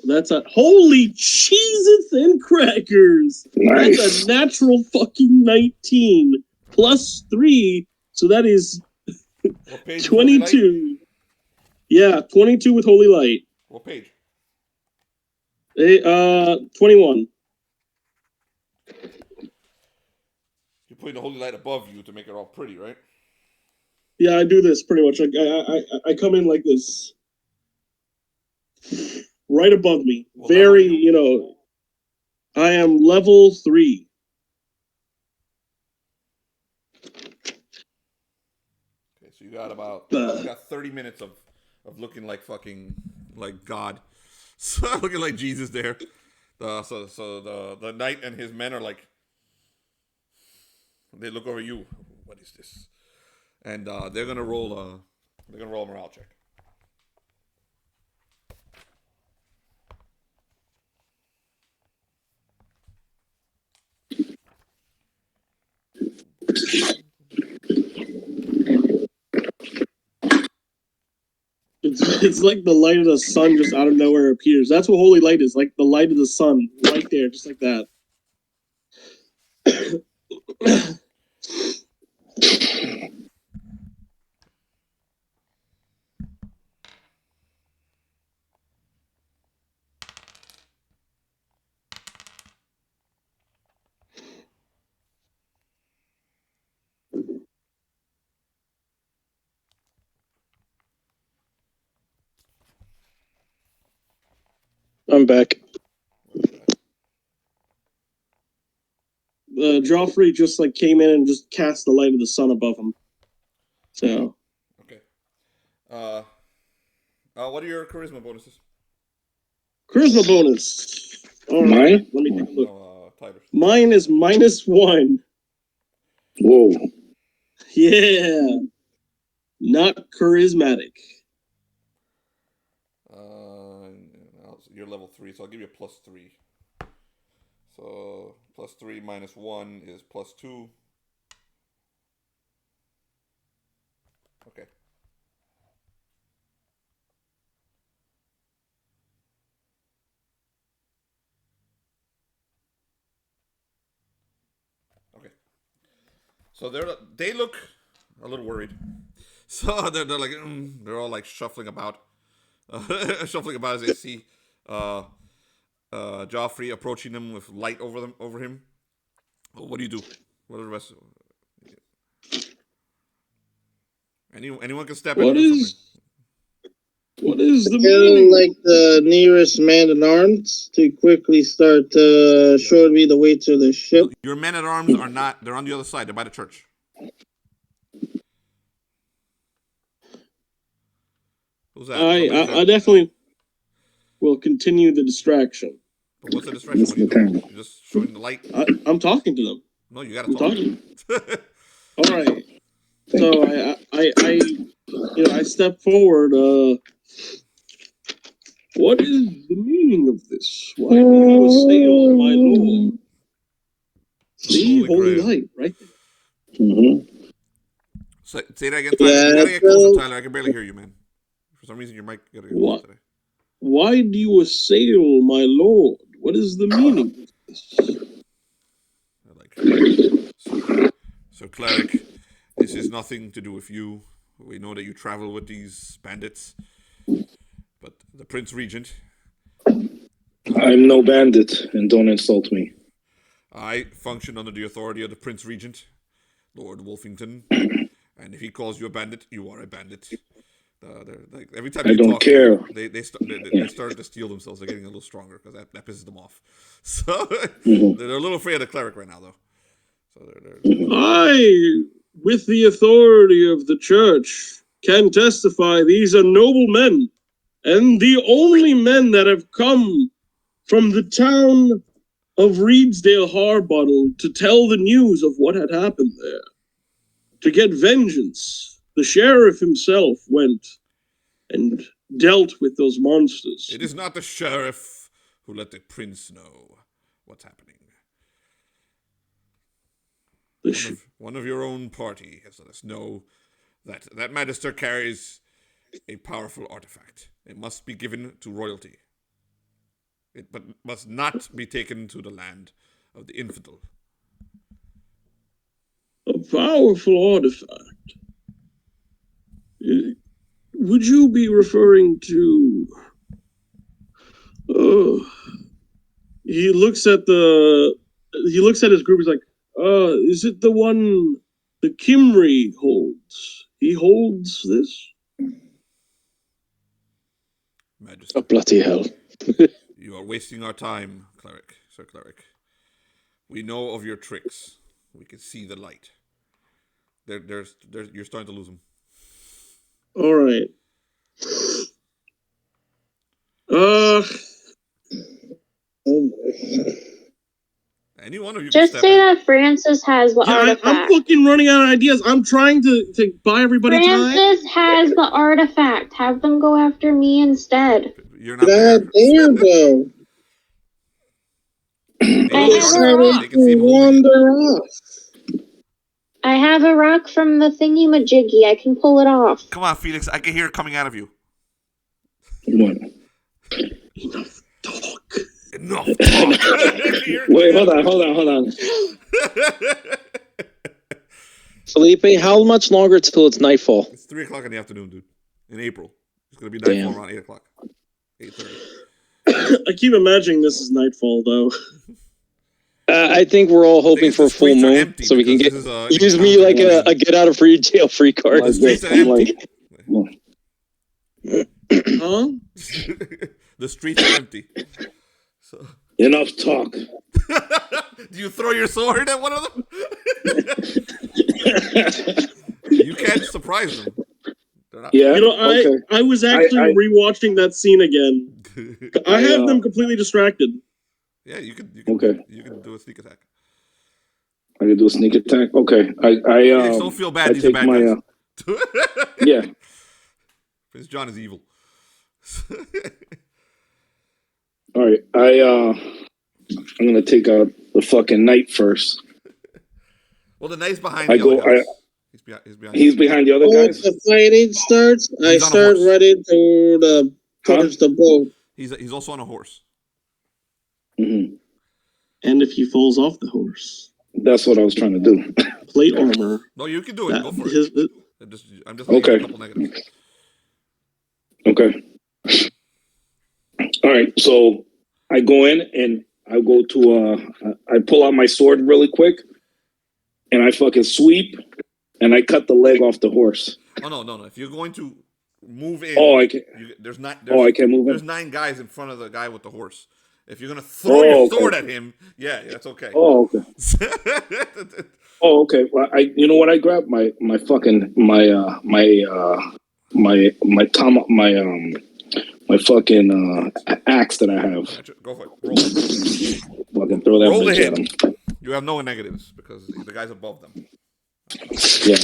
That's a holy cheeses and crackers. Nice. That's a natural fucking 19 plus 3, so that is 22. Yeah, 22 with holy light. What page? 21. You're putting the holy light above you to make it all pretty, right? Yeah, I do this pretty much. I come in like this, right above me. Very, I am level 3. Okay, so you got you got 30 minutes of looking like fucking like God, so looking like Jesus there. So the knight and his men are like, they look over you. What is this? And they're gonna roll a morale check. It's like the light of the sun just out of nowhere appears. That's what holy light is, like the light of the sun, right there, just like that. I'm back. Geoffrey just like came in and just cast the light of the sun above him. So. Okay. What are your charisma bonuses? Charisma bonus. All right, Mine? let me take a look. No, Tyler's. Mine is -1. Whoa. Yeah. Not charismatic. You're level 3, so I'll give you a +3. So +3 minus 1 is +2. Okay. Okay. So they look a little worried. So they're like they're all like shuffling about, as they see Geoffrey approaching them with light over him. What do you do? What are the rest? Anyone can step in and do something. What is the Kill meaning? like the nearest man at arms to quickly start showing me the way to the ship. Your men at arms are not. They're on the other side. They're by the church. Who's that? I definitely will continue the distraction. But what's the distraction? What are you doing? You're just showing the light. I'm talking to them. No, you gotta I'm talk. talking. All right. So I step forward. What is the meaning of this? Why do you assail my lord? See, holy light, right there. Mm-hmm. Say that again, Tyler. You gotta get closer, Tyler. I can barely hear you, man. For some reason, your mic gotta get closer today. Why do you assail my lord? What is the meaning of this? So, Cleric, this is nothing to do with you. We know that you travel with these bandits. But the Prince Regent... I'm no bandit, and don't insult me. I function under the authority of the Prince Regent, Lord Wolfenden. And if he calls you a bandit, you are a bandit. Like every time you don't talk care. To them, they start to steel themselves. They're getting a little stronger because that pisses them off. So they're a little afraid of the Cleric right now, though. So I, with the authority of the church, can testify these are noble men, and the only men that have come from the town of Reedsdale Harbottle to tell the news of what had happened there, to get vengeance. The sheriff himself went and dealt with those monsters. it is not the sheriff who let the prince know what's happening. One of your own party has let us know that Magister carries a powerful artifact. It must be given to royalty. It must not be taken to the land of the infidel. A powerful artifact. Would you be referring to... He looks at his group, he's like, is it the one the Cymri holds? He holds this? Magister. Oh, bloody hell. You are wasting our time, Sir Cleric. We know of your tricks. We can see the light. You're starting to lose them. All right. Any one of you Just can say that Francis has the artifact. I'm fucking running out of ideas. I'm trying to buy everybody time. Francis has the artifact. Have them go after me instead. You're not there. God damn, though. I Wander off. I have a rock from the thingy-majiggy. I can pull it off. Come on, Felix. I can hear it coming out of you. What? Enough talk. Enough talk. Wait, hold on. Felipe, how much longer till it's nightfall? It's 3 o'clock in the afternoon, dude. In April. It's going to be nightfall around 8 o'clock. 8:30. I keep imagining this is nightfall, though. I think we're all hoping for a full moon, so we can use me like a get out of jail free card. The streets are empty. Huh? The streets are empty. So. Enough talk. Do you throw your sword at one of them? You can't surprise them. Yeah. You know, I was actually rewatching that scene again. I have them completely distracted. Yeah, you can do a sneak attack. I can do a sneak attack. Okay. I don't feel bad. These are bad guys. Yeah. Prince John is evil. All right. I'm gonna take out the fucking knight first. Well, the knight's behind the other guys. He's behind the other guys. The fighting starts. I start running towards the boat. He's also on a horse. Mm-hmm. And if he falls off the horse, that's what I was trying to do. Plate armor. No, you can do it. Go for it. I'm just okay. A couple negatives. Okay. All right. So I go in and I go to I pull out my sword really quick, and I fucking sweep, and I cut the leg off the horse. Oh no! If you're going to move in, I can. I can't move in. There's 9 guys in front of the guy with the horse. If you're gonna throw your sword at him, that's okay. Oh, okay. Okay. Well, you know what? I grabbed my fucking fucking axe that I have. Go for it. Roll it. Fucking throw that Roll bitch at him. You have no negatives because the guy's above them. Yeah.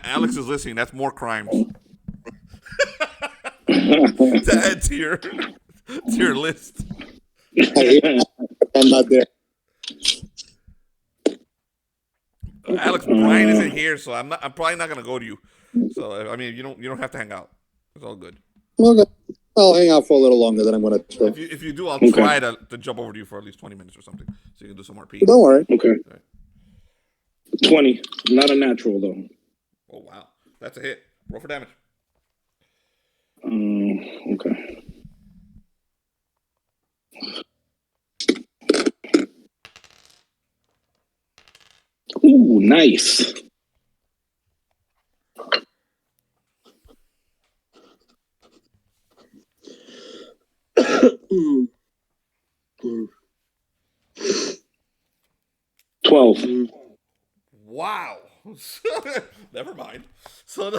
Alex is listening. That's more crimes to add to your list. I'm not there. Alex, Brian isn't here, so I'm probably not gonna go to you. So I mean, you don't have to hang out. It's all good. Okay. I'll hang out for a little longer, then I'm gonna chill. If you do, I'll try to jump over to you for at least 20 minutes or something, so you can do some RP. Don't worry. Okay. Right. 20, not a natural though. Oh wow, that's a hit. Roll for damage. Okay. Ooh, nice. Mm. 12. Wow. Never mind. So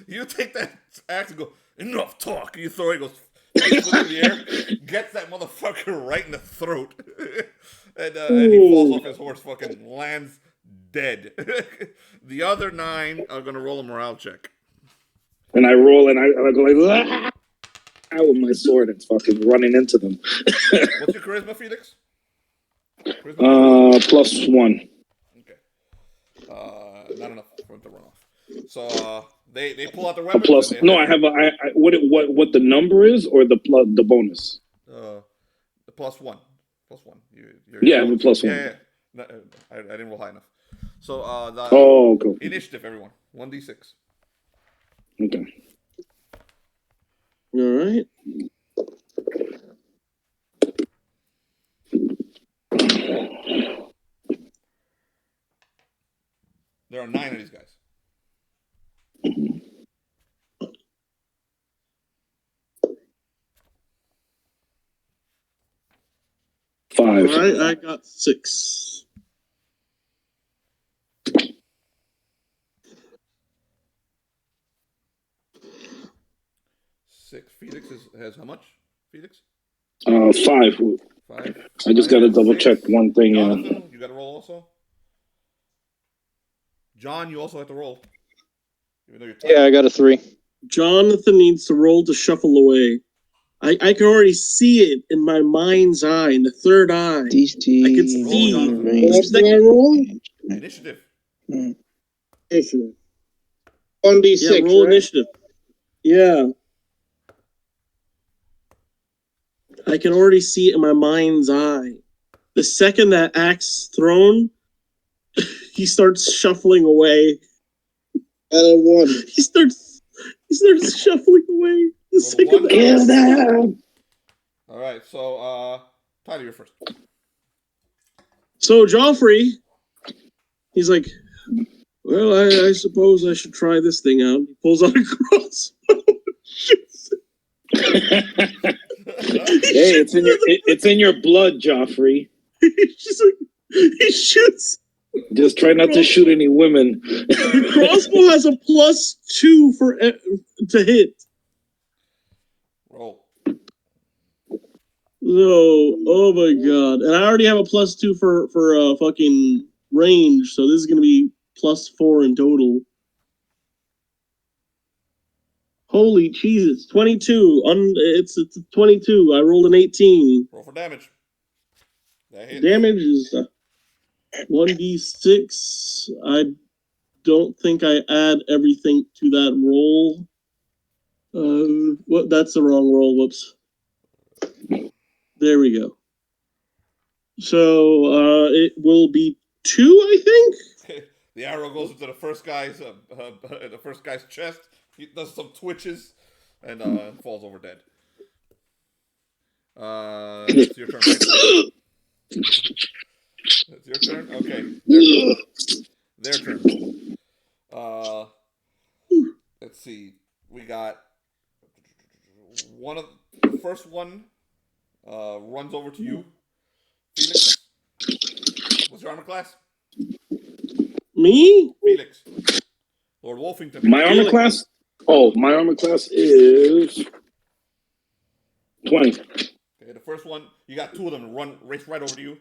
you take that axe and go, enough talk. You throw it, goes in the air, gets that motherfucker right in the throat, and he falls off his horse, fucking lands dead. The other 9 are gonna roll a morale check. And I roll and I go like, ah! With my sword and fucking running into them. What's your charisma, Felix? Charisma? +1. Okay. Not enough for him to run off. So they pull out the weapons. No, I have what the number is or the bonus. The +1. +1. I have a +1. Yeah. No, I didn't roll high enough. So okay. Initiative, everyone. 1d6. Okay. All right. There are 9 of these guys. Five. All right, I got 6. Felix has how much? Felix? 5. 5. I just got to double check one thing. Jonathan, you got to roll also. John, you also have to roll. Even though you're tired. Yeah, I got a 3. Jonathan needs to roll to shuffle away. I can already see it in my mind's eye, in the third eye. I can see. What's my roll? Initiative. Initiative. 1d6. Yeah, roll right? initiative. Yeah. I can already see it in my mind's eye. The second that axe thrown, he starts shuffling away. And a 1. He starts shuffling away. The second Kill them. All right, so Tyler, you're first. So Geoffrey He's like, well, I suppose I should try this thing out. He pulls out a crossbow. Hey, it's in your blood, Geoffrey. He shoots. Just try not to shoot any women. The crossbow has a +2 to hit. Roll. So, oh my god, and I already have a +2 for fucking range, so this is gonna be +4 in total. Holy Jesus, 22. It's 22. I rolled an 18. Roll for damage. That hits. Damage is 1d6. I don't think I add everything to that roll. What? That's the wrong roll. Whoops. There we go. So it will be 2, I think. The arrow goes into the first guy's chest. He does some twitches and falls over dead. It's your turn, right? It's your turn? Okay. Their turn. Let's see. We got the first one runs over to you. Felix. What's your armor class? Me? Felix. Lord Wolfenden. My armor class? Oh, my armor class is 20. Okay, the first one, you got 2 of them race right over to you.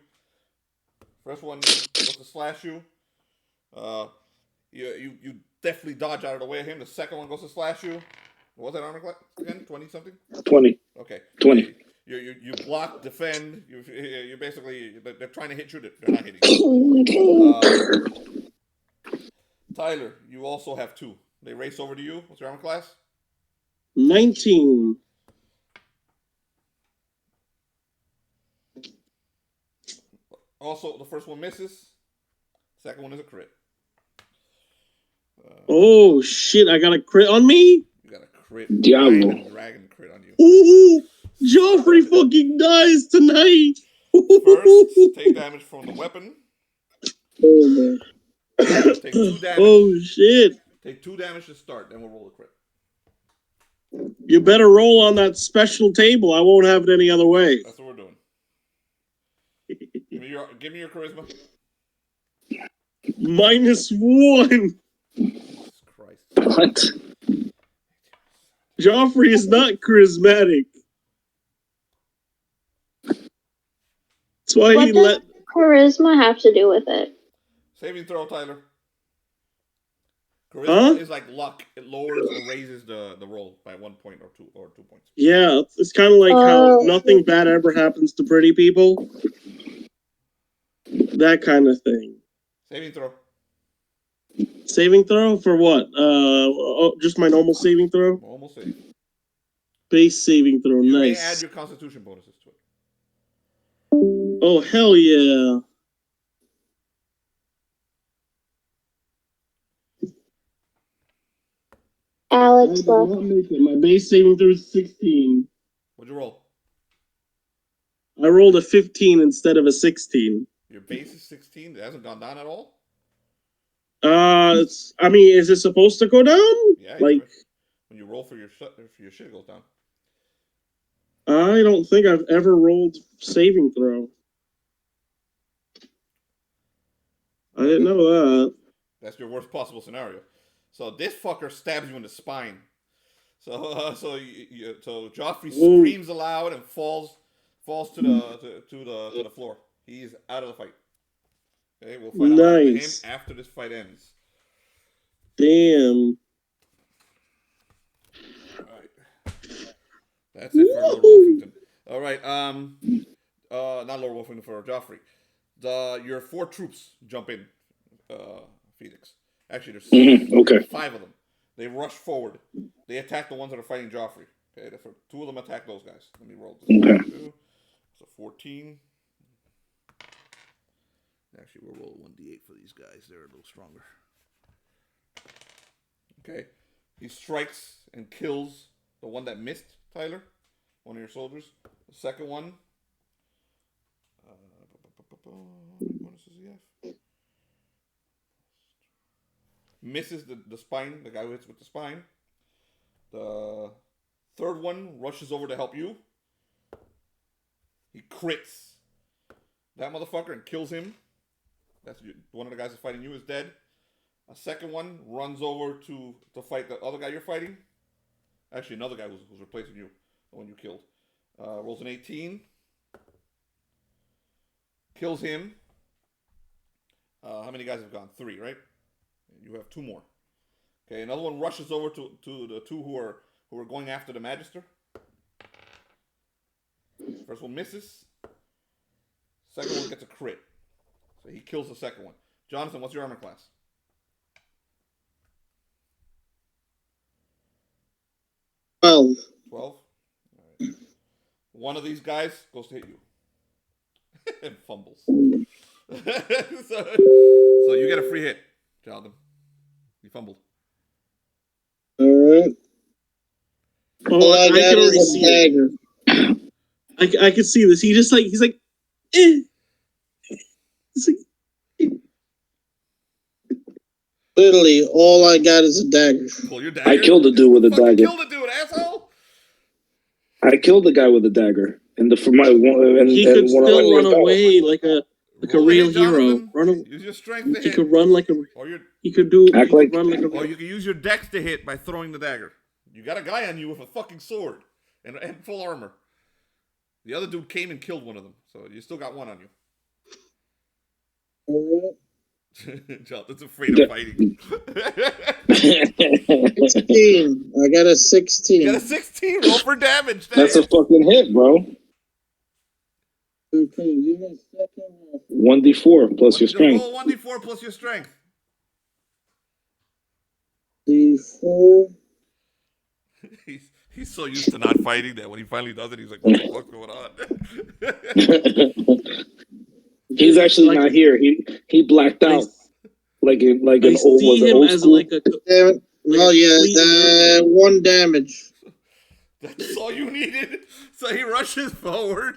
First one goes to slash you. You definitely dodge out of the way of him. The second one goes to slash you. What was that armor class again? 20 something? 20. Okay. 20. You block, defend. You basically, they're trying to hit you. They're not hitting you. Tyler, you also have 2. They race over to you. What's your armor class? 19. Also, the first one misses. Second one is a crit. Oh shit! I got a crit on me. You got a crit. Diablo. Dragon crit on you. Ooh, Geoffrey fucking dies tonight. First, take damage from the weapon. Oh man. Take 2 damage. Oh shit! Take 2 damage to start, then we'll roll a crit. You better roll on that special table. I won't have it any other way. That's what we're doing. Give me your charisma. -1. Jesus Christ. What? Geoffrey is not charismatic. That's why What he does let. charisma have to do with it? Saving throw, Tyler. Charisma is like luck. It lowers or raises the roll by 1 point or 2 points. Yeah, it's kind of like how nothing bad ever happens to pretty people. That kind of thing. Saving throw. Saving throw for what? Just my normal saving throw. Normal save. Base saving throw. You Nice. may add your Constitution bonuses to it. Oh hell yeah! Alex I left. did not make it. My base saving throw is 16. What'd you roll? I rolled a 15 instead of a 16. Your base is 16. It hasn't gone down at all? I mean, is it supposed to go down? Yeah. Like, when you roll for your shit, it goes down. I don't think I've ever rolled saving throw. I didn't know that. That's your worst possible scenario. So this fucker stabs you in the spine. So Geoffrey screams aloud and falls to the floor. He's out of the fight. Okay, we'll find out what happened to him after this fight ends. Damn. All right. That's it for Lord Wolfenden. All right. Not Lord Wolfenden, for Geoffrey. Your 4 troops jump in. Felix. Actually, there's 5 of them. They rush forward. They attack the ones that are fighting Geoffrey. Okay, 2 of them attack those guys. Let me roll this. Okay. So 14. Actually, we'll roll 1d8 for these guys. They're a little stronger. Okay. He strikes and kills the one that missed, Tyler. One of your soldiers. The second one. What bonuses does he have? misses the spine, the guy who hits with the spine. The third one rushes over to help you. He crits that motherfucker and kills him. That's one of the guys that's fighting you is dead. A second one runs over to fight the other guy you're fighting. Actually, another guy who's replacing you, the one you killed. Rolls an 18. Kills him. How many guys have gone? 3, right? You have 2 more. Okay, another one rushes over to the 2 who are going after the Magister. First one misses. Second one gets a crit. So he kills the second one. Jonathan, what's your armor class? 12. 12? All right. One of these guys goes to hit you. And fumbles. So you get a free hit, Jonathan. You fumbled. Alright. Oh, I can already see dagger. it. I can see this. He's like, eh. It's like, Literally, all I got is a dagger. Pull your dagger. I killed the dude with a dagger. Kill the dude, asshole. I killed the guy with the dagger. And for my one, he and could one of still my run fellow. away like a real hero. Use your strength to He hit. could run like a. Or your, He could do. Act He like- could run like a. or you can use your dex to hit by throwing the dagger. You got a guy on you with a fucking sword and full armor. The other dude came and killed one of them, so you still got one on you. Jonathan's afraid of fighting. 16. I got a 16. You got a 16. Roll for damage. That's a fucking hit, bro. Okay, give me a second. 1d4 plus your Just strength. roll 1d4 plus your strength. D4. He's so used to not fighting that when he finally does it, he's like, what the fuck's going on? He's actually not here. He blacked out like an old school. Like a. Damn it. Oh, yeah, complete 1 damage. That's all you needed. So he rushes forward.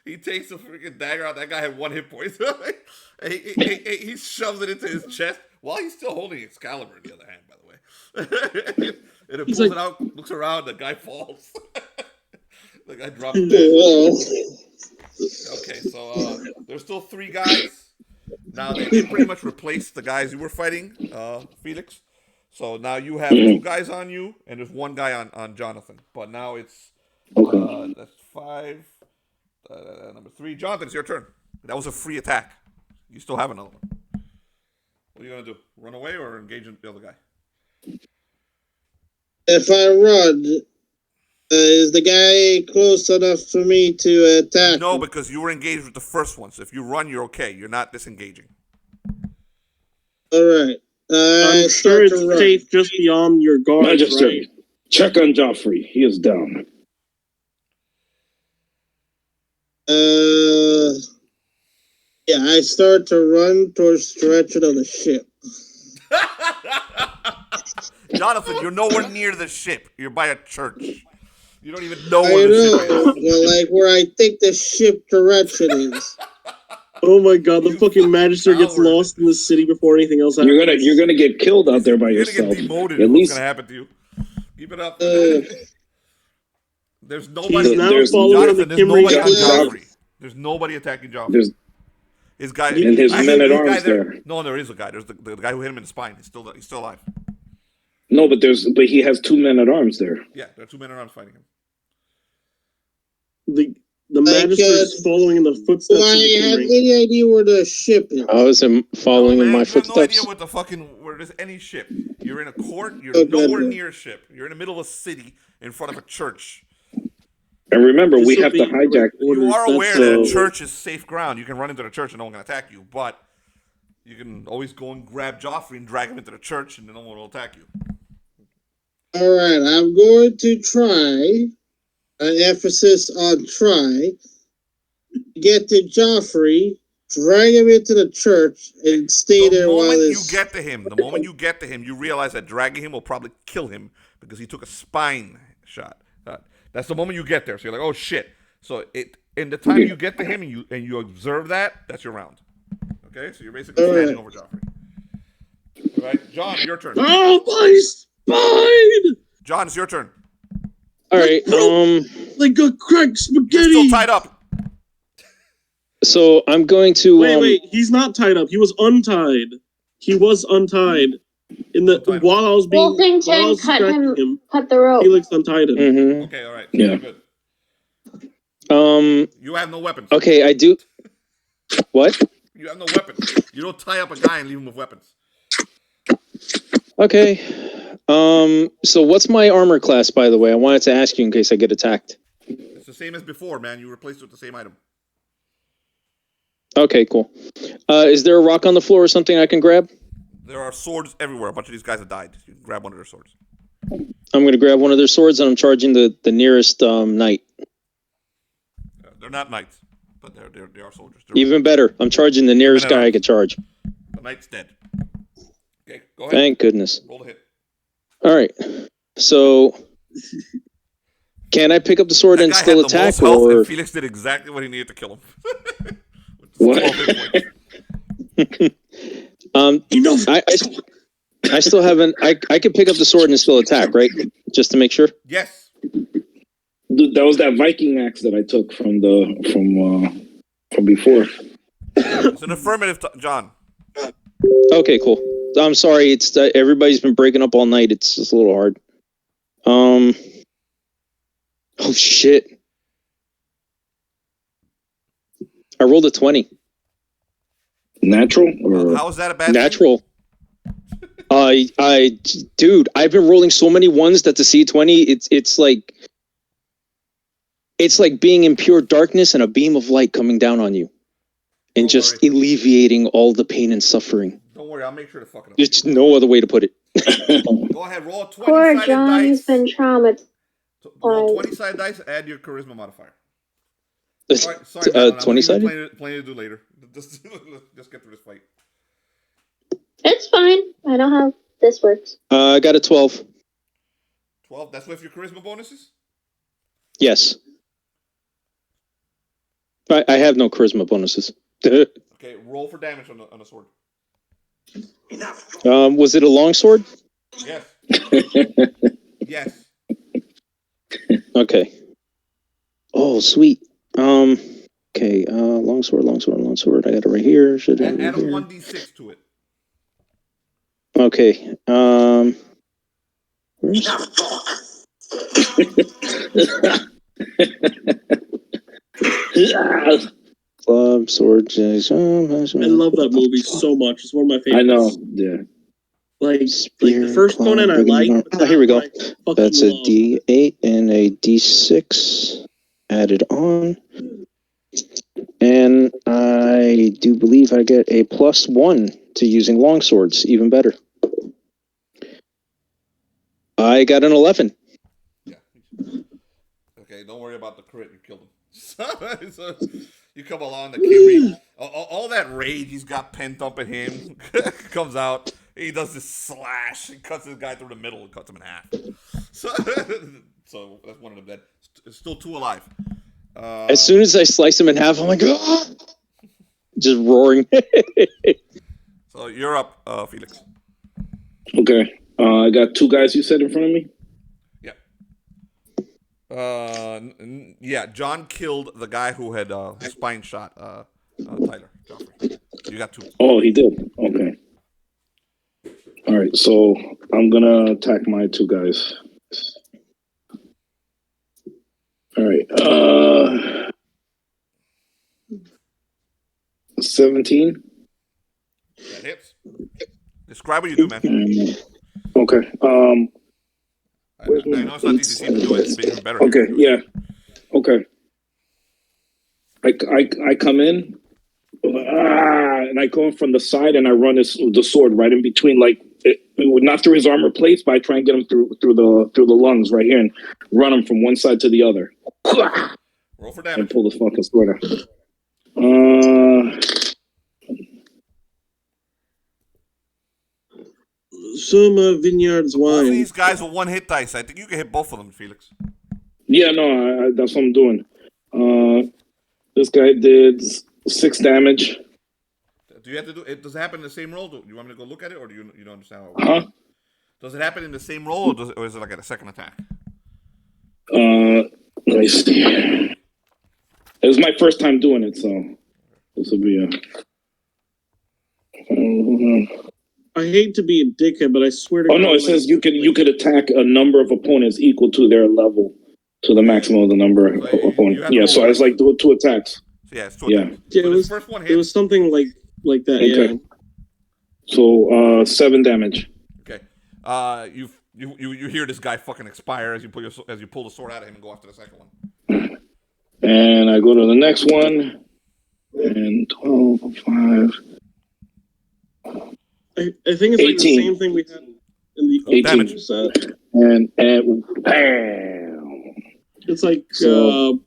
He takes the freaking dagger out. That guy had 1 hit point. he shoves it into his chest while he's still holding Excalibur in the other hand, by the way. And it pulls it out, looks around, the guy falls. The guy drops dead. Okay, so there's still 3 guys. Now they pretty much replaced the guys you were fighting, Felix. So now you have 2 guys on you, and there's 1 guy on Jonathan. But now it's that's 5. Number 3. Jonathan, it's your turn. That was a free attack. You still have another one. What are you gonna do? Run away or engage the other guy? If I run, is the guy close enough for me to attack? No, because you were engaged with the first one. So if you run, you're okay. You're not disengaging. Alright. I'm sure it's safe just beyond your guard. Magister, right? check on Geoffrey. He is down. Yeah, I start to run towards the direction of the ship. Jonathan, you're nowhere near the ship. You're by a church. You don't even know I where the know, ship is. well, like where I think the ship direction is. Oh my god, the You fucking Magister gets coward. lost in the city before anything else happens. You're gonna get killed out there by You're yourself. gonna get demoted. At What's least gonna happen to you? Keep it up. There's He's nobody. now there's- following Jonathan, the there's nobody Cymri. on Yeah. Joffrey. There's nobody attacking Joffrey. there's His guy And his actually, men at his guy arms there. No, there is a guy. There's the guy who hit him in the spine. He's still alive. no, but he has 2 men at arms there. Yeah, there are 2 men around fighting him. The Magister is following in the footsteps Do of I the have Cymri. any idea where the ship is? I was following in Man, my you have no idea footsteps. where there's any ship. You're in a court. You're Okay. nowhere near a ship. You're in the middle of a city in front of a church. And remember, we have to Disobeying hijack. You are aware That's, that a church is safe ground. You can run into the church and no one can attack you, but you can always go and grab Geoffrey and drag him into the church and then no one will attack you. Alright, I'm going to try, an emphasis on try, get to Geoffrey, drag him into the church, and stay there while The this... moment you get to him, you realize that dragging him will probably kill him because he took a spine shot. That's the moment you get there. So you're like, oh shit. So in the time you get to him and you observe that, that's your round. Okay, so you're basically standing over Geoffrey. All right, John, your turn. Oh, my spine! John, it's your turn. All right. Like a cracked You're spaghetti. still tied up. So I'm going to. Wait. He's not tied up. He was untied. He was untied. Untied. While I was Wolfenden cut the rope. Felix untied him. Mm-hmm. Okay, all right. Yeah. Good. You have no weapons. Okay, I do. What? You have no weapons. You don't tie up a guy and leave him with weapons. Okay. So what's my armor class, by the way? I wanted to ask you in case I get attacked. It's the same as before, man. You replaced it with the same item. Okay, cool. Is there a rock on the floor or something I can grab? There are swords everywhere. A bunch of these guys have died. You can grab one of their swords. I'm going to grab one of their swords and I'm charging the nearest knight. They're not knights, but they are soldiers. Even better. I'm charging the nearest guy I could charge. The knight's dead. Okay, go ahead. Thank goodness. Roll the hit. All right. So, can I pick up the sword and still attack? Or Felix did exactly what he needed to kill him. What? I still haven't. I could pick up the sword and still attack, right? Just to make sure. Yes. Dude, that was that Viking axe that I took from before. It's an affirmative, John. Okay, cool. I'm sorry. It's everybody's been breaking up all night. It's just a little hard. Oh shit! I rolled a 20. Natural? Or? How is that a bad Natural. Dude, I've been rolling so many ones that the C20, it's like being in pure darkness and a beam of light coming down on you, and just alleviating all the pain and suffering. Don't worry, I'll make sure to fuck it up. There's no other way to put it. Go ahead, roll a 20-sided Poor dice. John's been traumatized. Roll 20-sided dice, add your charisma modifier. Sorry, 20-sided? Plenty to do later. Just get through this fight. It's fine. I know how this works. I got a 12. 12, that's with your charisma bonuses? Yes. I have no charisma bonuses. Okay, roll for damage on the sword. Was it a long sword? Yes. Yes. Okay. Oh, sweet. Okay. Long sword. I got it right here. Should Add have a it here. 1d6 to it. Okay. Club, sword, I love that movie so much. It's one of my favorites. I know. Yeah. Like Spear, the first club, Conan I liked. Oh, here we go. I That's a love. D8 and a D6 added on. And I do believe I get a +1 to using long swords. Even better. I got an 11. Yeah. Okay, don't worry about the crit. You killed him. So you come along, the Cymri, all that rage he's got pent up in him comes out. He does this slash and cuts this guy through the middle and cuts him in half. So that's one of them dead. Still 2 alive. As soon as I slice him in half, I'm like, ah! Just roaring. So you're up, Felix. Okay. I got 2 guys you said in front of me? Yeah, John killed the guy who had his spine shot, Tyler, Geoffrey. You got 2. Oh, he did? Okay. All right, so I'm going to attack my 2 guys. All right. 17. That hits. Describe what you do, man. Okay. I know it's not easy to do it. It's even better. Okay, yeah. Okay. I come in, and I go in from the side, and I run the sword right in between, like not through his armor plates, but I try and get him through the lungs right here, and run him from one side to the other. Roll for damage. And pull the fucking sword out. Some vineyards Both of wine. these guys with 1 hit dice. I think you can hit both of them, Felix. Yeah, no, that's what I'm doing. This guy did 6 damage. Do you have to do it? Does it happen in the same roll? Do you want me to go look at it, or do you don't understand how it Huh? works? Does it happen in the same roll, or is it like at a second attack? Let me see. It was my first time doing it, so this will be a. I hate to be a dickhead, but I swear to God. Oh no! It says you could attack a number of opponents equal to their level, to the maximum of the number of opponents. Yeah, so I was like, do 2 attacks. So, yeah, it's 2 Yeah. attacks. Yeah, So this first one hits. It was something like that. Okay. Yeah. So 7 damage. Okay. You hear this guy fucking expire as you pull the sword out of him and go after the second one. And I go to the next one. And 12, 5. I think it's like 18. the same thing we had in the 18. damage set. And bam. It's like So, you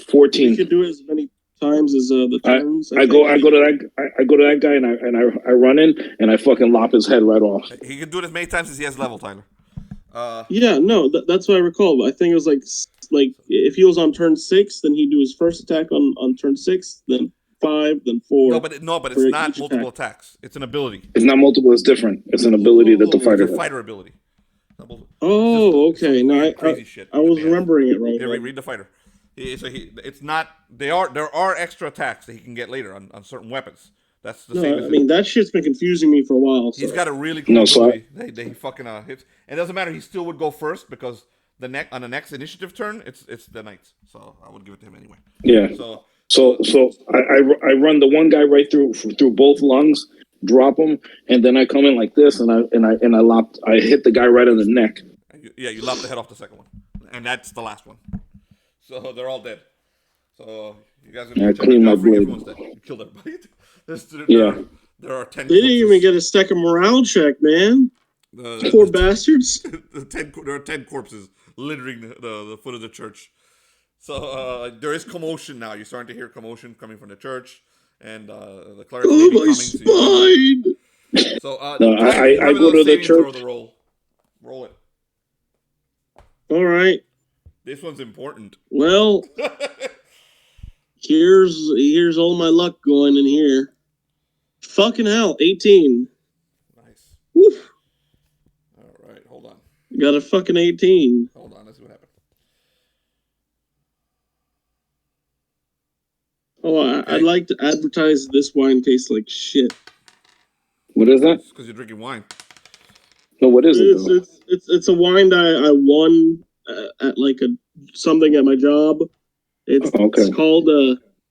14. could do it as many times as the turns. I go to that guy and I run in and I fucking lop his head right off. He can do it as many times as he has level, Tyler. Yeah, no, that's what I recall. But I think it was like if he was on turn 6, then he'd do his first attack on turn 6, then 5, then 4. No, but it's not multiple attacks. It's an ability. It's not multiple. It's different. It's an ability that the fighter It's a has. fighter ability. Oh, okay. No, crazy shit. I was remembering it wrong. Yeah, read the fighter. It's not. There are extra attacks that he can get later on certain weapons. That's the same. I mean, that shit's been confusing me for a while. So. He's got a really cool ability. They fucking hits. And it doesn't matter. He still would go first because on the next initiative turn, it's the knights. So I would give it to him anyway. Yeah. So I run the one guy right through both lungs, drop him, and then I come in like this, and I hit the guy right in the neck. You lop the head off the second one, and that's the last one. So they're all dead. So you guys are clean my blade. Everyone's dead. You killed everybody. There are 10. They didn't even get a second morale check, man. Poor bastards. There are 10 corpses littering the foot of the church. So there is commotion now. You're starting to hear commotion coming from the church, and the cleric may be coming. So I go to the church. Roll it. All right. This one's important. Well, here's all my luck going in here. Fucking hell, 18. Nice. Woof. All right, hold on. Got a fucking 18. Hold on, let's see what happened. Oh, I'd like to advertise this wine tastes like shit. What is that? It's because you're drinking wine. No, what is it? It's a wine that I won at like something at my job. It's called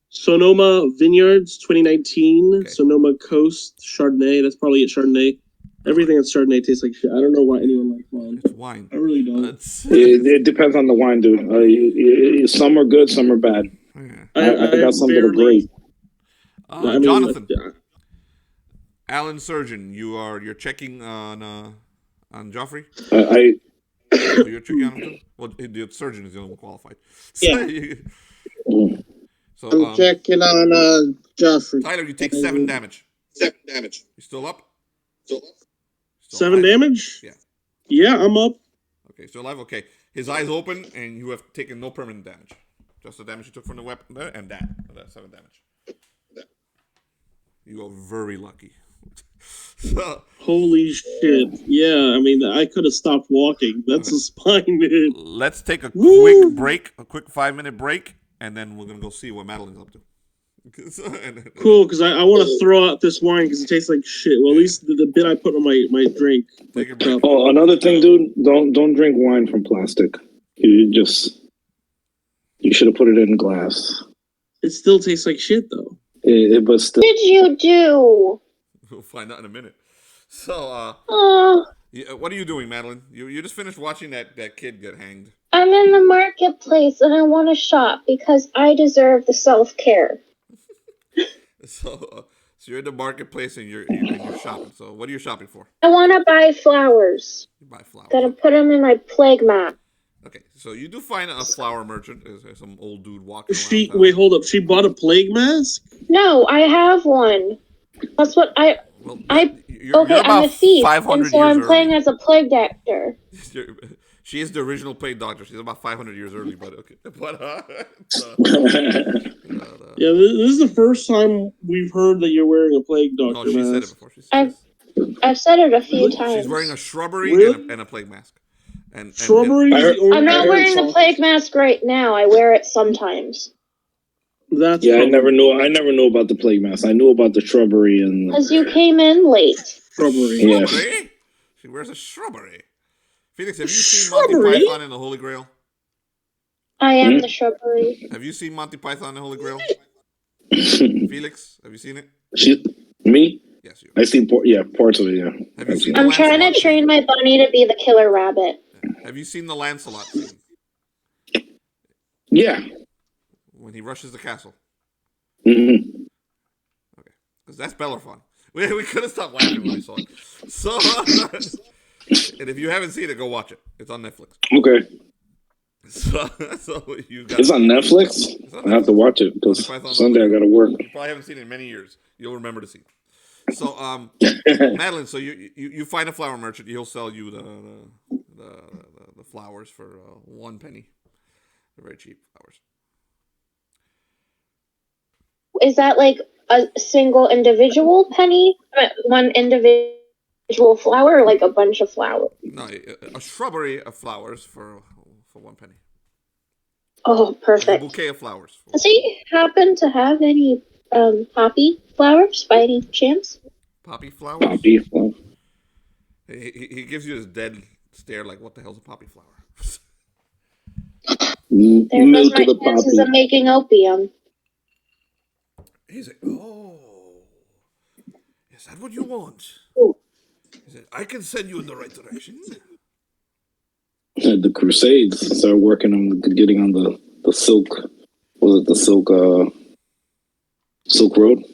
Sonoma Vineyards 2019 Sonoma Coast Chardonnay. That's probably it, Chardonnay. Everything at Chardonnay tastes like shit. I don't know why anyone likes wine. It's wine. I really don't. It depends on the wine, dude. Some are good, some are bad. Yeah. I got some that are great. Jonathan, Allan Surgeon, you're checking on Geoffrey. You're checking on him too. Well, the surgeon is the only one qualified. Yeah. So I'm checking on Geoffrey. Tyler, you take 7 damage. 7 damage. You still up? Still 7 damage? Yeah. Yeah, I'm up. Okay, still alive. Okay, his eyes open, and you have taken no permanent damage. Just the damage you took from the weapon, and that 7 damage. You are very lucky. Holy shit. Yeah, I mean, I could have stopped walking. That's a spine, dude. Let's take a quick break, a quick 5-minute break, and then we're going to go see what Madeline's up to. Cool, because I want to throw out this wine because it tastes like shit. Well, at least the bit I put on my drink. Take a break. Oh, another thing, dude, don't drink wine from plastic. You should have put it in glass. It still tastes like shit, though. But still. What did you do? We'll find out in a minute. So, what are you doing, Madeline? You just finished watching that kid get hanged. I'm in the marketplace and I want to shop because I deserve the self-care. So you're in the marketplace and you're shopping. So what are you shopping for? I want to buy flowers. You buy flowers. Gotta put them in my plague map. Okay, so you do find a flower merchant. There's some old dude walking around. Wait, hold up. She bought a plague mask? No, I have one. That's what I... Well, I'm a thief, and so I'm playing as a plague actor. She is the original plague doctor. She's about 500 years early, but okay. But Yeah, this is the first time we've heard that you're wearing a plague doctor no, she said it mask. before. I've said it a few times. She's wearing a shrubbery Really? and a plague mask. And Shrubbery is the only I'm not wearing the song. plague mask right now. I wear it sometimes. That's Yeah, I probably never knew about the plague mask. I knew about the shrubbery and Because you came in late. shrubbery. Yeah. Shrubbery? She wears a shrubbery. Felix, have you seen Shrubbery? Monty Python and the Holy Grail? I am the shrubbery. Have you seen Monty Python and the Holy Grail? Felix, have you seen it? Me? Yes, you. I seen parts of it. Yeah. Have you seen the I'm trying Lancelot to train scene? my bunny to be the killer rabbit. Have you seen the Lancelot scene Yeah. when he rushes the castle? hmm Because that's Bellerophon. We could have stopped laughing when we saw it. So, and if you haven't seen it, go watch it. It's on Netflix. Okay. So you got. It's on Netflix. I have to watch it because Sunday I got to work. You probably haven't seen it in many years. You'll remember to see it. So, Madeline, so you find a flower merchant. He'll sell you the flowers for 1 penny. They're very cheap flowers. Is that like a single individual penny? One individual flower, or like a bunch of flowers? No, a shrubbery of flowers for 1 penny. Oh, Like a perfect. bouquet of flowers. Does he happen to have any poppy flowers by any chance? Poppy flowers? Poppy. Well, He gives you this dead stare like, what the hell's a poppy flower? There goes milk my of the chances poppy. of making opium. He's like, oh, is that what you want? Ooh. He said, I can send you in the right direction. The Crusades started working on getting on the silk. Was it the Silk Road?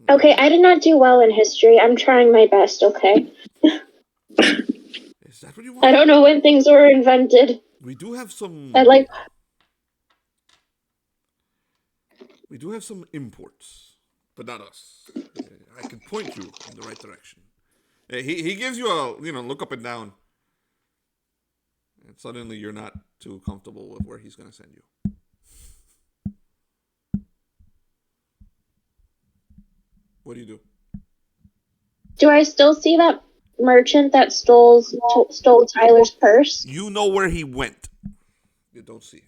Okay, I did not do well in history. I'm trying my best, okay? Is that what you want? I don't know when things were invented. We do have some. We do have some imports, but not us. I can point you in the right direction. He gives you a look up and down, and suddenly you're not too comfortable with where he's going to send you. What do you do? Do I still see that merchant that stole Tyler's purse? You know where he went. You don't see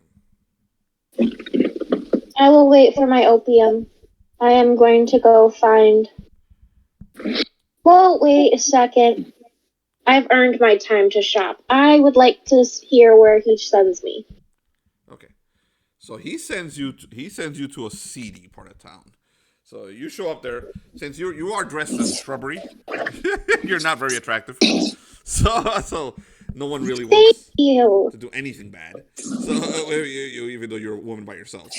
him. I will wait for my opium. I am going to go find... Well, wait a second. I've earned my time to shop. I would like to hear where he sends me. Okay, so he sends you to a seedy part of town. So you show up there. Since you are dressed as shrubbery, you're not very attractive. So no one really wants You. to do anything bad. So you even though you're a woman by yourself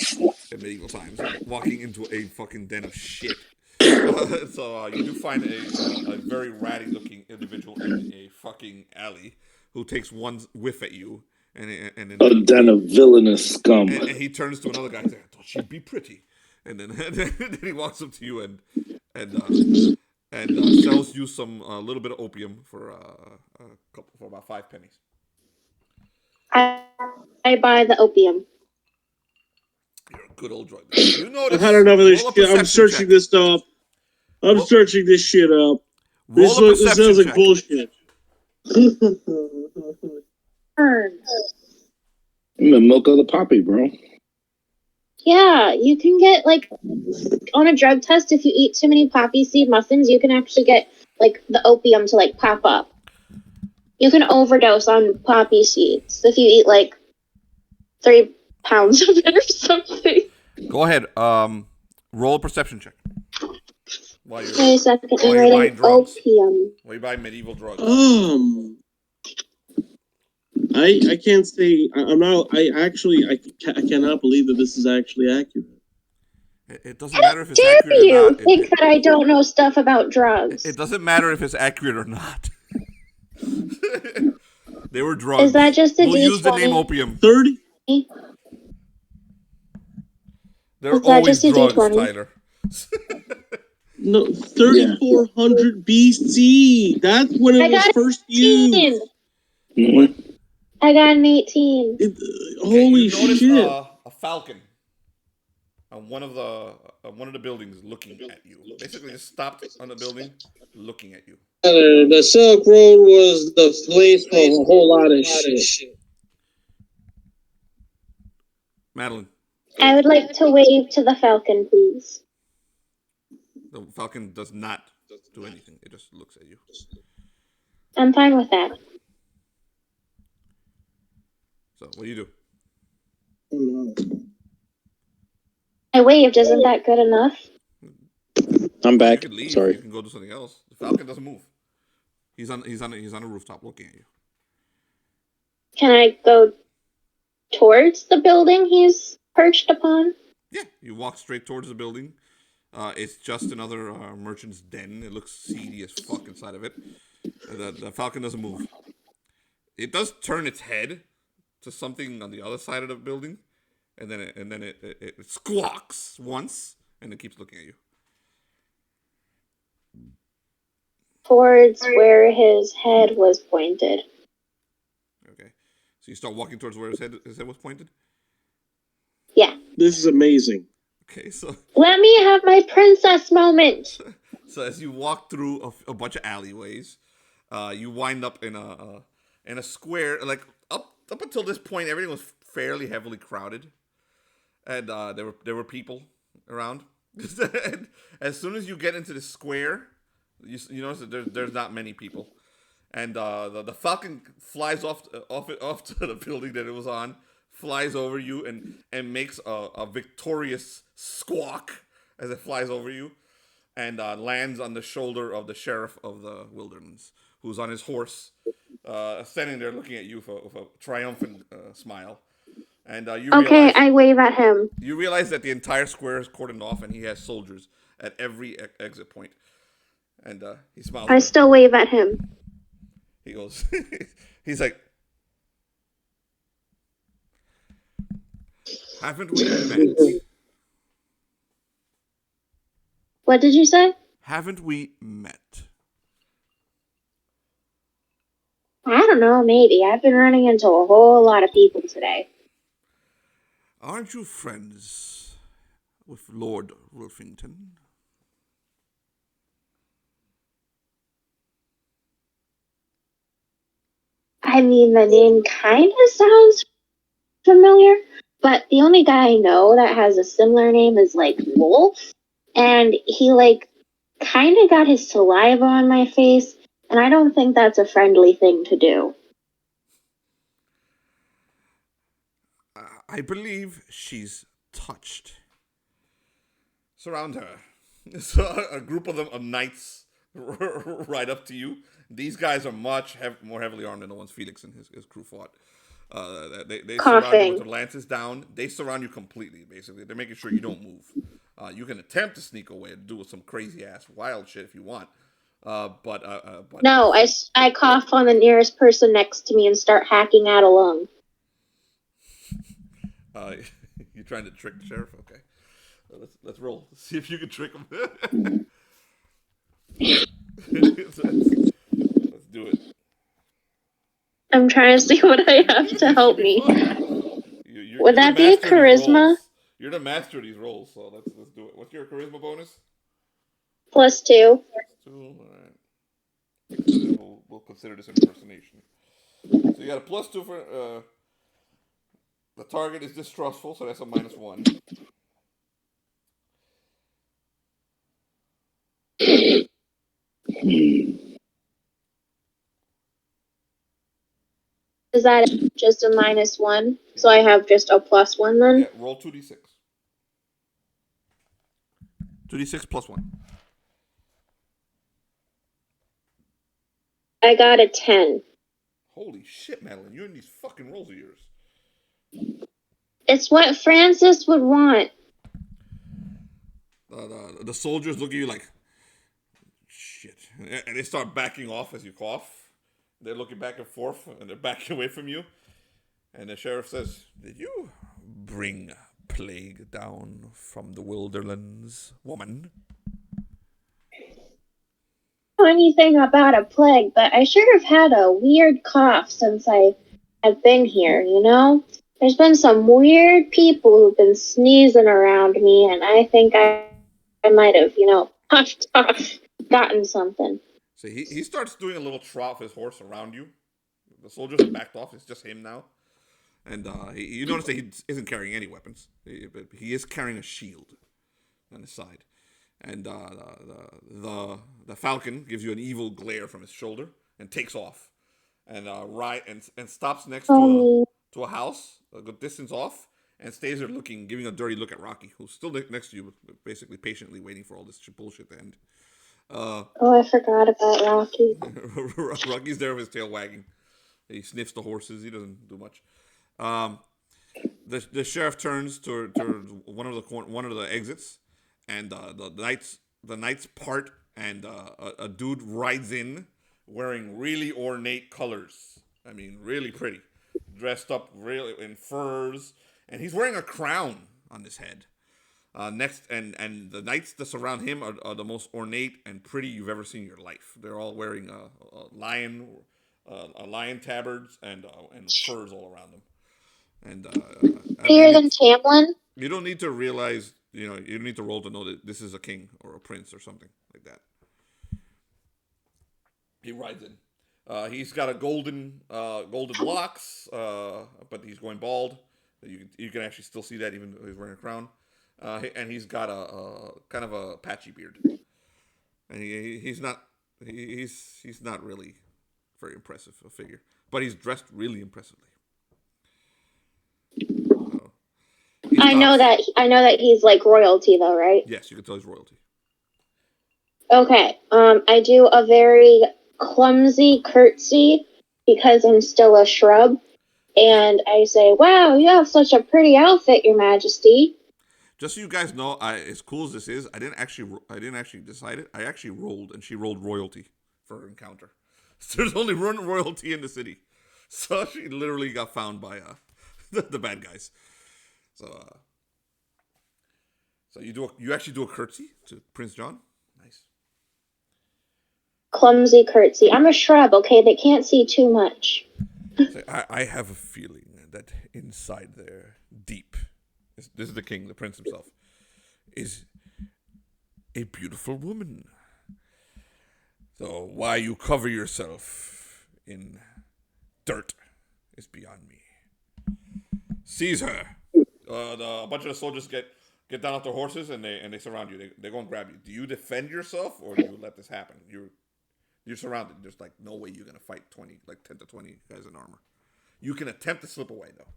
in medieval times, walking into a fucking den of shit. So you do find a very ratty looking individual in a fucking alley who takes one whiff at you and then A den of villainous scum. and he turns to another guy and says, I thought she'd be pretty. And then, then he walks up to you and sells you some little bit of opium for about 5 pennies. I buy the opium. You're a good old drug dealer. You know I've had enough of this Roll a shit. I'm perception searching check. this stuff. I'm searching this shit up. This Roll a sounds perception like check. bullshit. The milk of the poppy, bro. Yeah, you can get, like, on a drug test, if you eat too many poppy seed muffins, you can actually get, like, the opium to, like, pop up. You can overdose on poppy seeds if you eat, like, 3 pounds of it or something. Go ahead. Roll a perception check. While Wait a second, I'm you're buying writing drugs. opium. While you buy medieval drugs. I can't say I'm not. I cannot believe that this is actually accurate. It doesn't matter if it's Dare accurate or you not. think that I don't know stuff about drugs? It doesn't matter if it's accurate or not. They were drugs. Is that just a We'll use the D20? name opium. 30. They're Is that always just a drugs, D20? Tyler. No, 3400 BC. That's when I it was got first used. I I got an 18. Holy you notice, shit! a falcon on one of the buildings looking at you. Basically, just stopped on the building, looking at you. The Silk Road was the place for a whole lot of shit. Madeline, I would like to wave to the falcon, please. the falcon does not do anything. It just looks at you. I'm fine with that. So, what do you do? I waved. Isn't that good enough? I'm You back. can leave. Sorry. You can go do something else. The falcon doesn't move. He's on a rooftop looking at you. Can I go towards the building he's perched upon? Yeah, you walk straight towards the building. It's just another merchant's den. It looks seedy as fuck inside of it. The falcon doesn't move. It does turn its head to something on the other side of the building, and then it squawks once, and it keeps looking at you. Towards where his head was pointed. Okay, so you start walking towards where his head was pointed. Yeah. This is amazing. Okay, so Let me have my princess moment. so as you walk through a bunch of alleyways, you wind up in a square. Like up until this point, everything was fairly heavily crowded, and there were people around. And as soon as you get into the square, you notice that there's not many people, and the falcon flies off to the building that it was on, flies over you, and makes a victorious squawk as it flies over you, and lands on the shoulder of the sheriff of the Wilderness, who's on his horse, standing there looking at you with a triumphant smile. And you Okay, realize, I wave at him. you realize that the entire square is cordoned off, and he has soldiers at every exit point. And he smiles. I still wave at him. He goes, he's like, haven't we met? What did you say? Haven't we met? I don't know, maybe. I've been running into a whole lot of people today. Aren't you friends with Lord Wolfenden? I mean, the name kind of sounds familiar, but the only guy I know that has a similar name is, like, Wolf, and he, like, kind of got his saliva on my face, and I don't think that's a friendly thing to do. I believe she's touched. Surround her. So a group of them of knights right up to you. These guys are much more heavily armed than the ones Felix and his crew fought. They surround you with their lances down. They surround you completely, basically. They're making sure you don't move. You can attempt to sneak away and do some crazy ass wild shit if you want. But No, I cough on the nearest person next to me and start hacking out a lung. You're trying to trick the sheriff? Okay. Let's roll. See if you can trick him. Let's do it. I'm trying to see what I have to help me. Would that be a charisma? You're the master of these rolls, so let's do it. What's your charisma bonus? +2. +2. All right. We'll consider this impersonation. So you got a +2 for the target is distrustful, so that's a -1. Is that just a -1? So I have just a +1 then? Yeah, roll 2d6. 2d6 +1. I got a 10. Holy shit, Madeline, you're in these fucking rolls of yours. It's what Francis would want. The soldiers look at you like, shit. And they start backing off as you cough. They're looking back and forth, and they're backing away from you. And the sheriff says, did you bring plague down from the Wilderness, woman? I don't know anything about a plague, but I sure have had a weird cough since I have been here, you know? There's been some weird people who've been sneezing around me, and I think I might have, puffed off, gotten something. So he starts doing a little trot of his horse around you. The soldiers have backed off. It's just him now. And you notice that he isn't carrying any weapons. But he is carrying a shield on his side. And the falcon gives you an evil glare from his shoulder and takes off. And and stops next to a house a good distance off and stays there giving a dirty look at Rocky, who's still next to you, basically patiently waiting for all this bullshit to end. I forgot about Rocky. Rocky's there with his tail wagging. He sniffs the horses. He doesn't do much. The sheriff turns to one of the exits, and the knights part, and a dude rides in wearing really ornate colors. I mean, really pretty, dressed up really in furs, and he's wearing a crown on his head. Next, and the knights that surround him are the most ornate and pretty you've ever seen in your life. They're all wearing lion tabards and furs all around them. And Bigger than Tamlin? You don't need to realize, you don't need to roll to know that this is a king or a prince or something like that. He rides in. He's got a golden locks, but he's going bald. You can actually still see that even though he's wearing a crown. And he's got a kind of a patchy beard, and he's not really very impressive a figure, but he's dressed really impressively. I know that he's like royalty though, right? Yes, you can tell he's royalty. Okay. I do a very clumsy curtsy because I'm still a shrub, and I say, "Wow, you have such a pretty outfit, Your Majesty." Just so you guys know, as cool as this is, I didn't actually decide it. I actually rolled, and she rolled royalty for her encounter. So there's only one royalty in the city, so she literally got found by the bad guys. So you actually do a curtsy to Prince John. Nice. Clumsy curtsy. I'm a shrub. Okay, they can't see too much. So I have a feeling that inside there, deep. This is the king, the prince himself, is a beautiful woman. So why you cover yourself in dirt is beyond me. Seize her. A bunch of the soldiers get down off their horses and they surround you. They go and grab you. Do you defend yourself or do you let this happen? You're surrounded. There's like no way you're gonna fight 10 to 20 guys in armor. You can attempt to slip away though.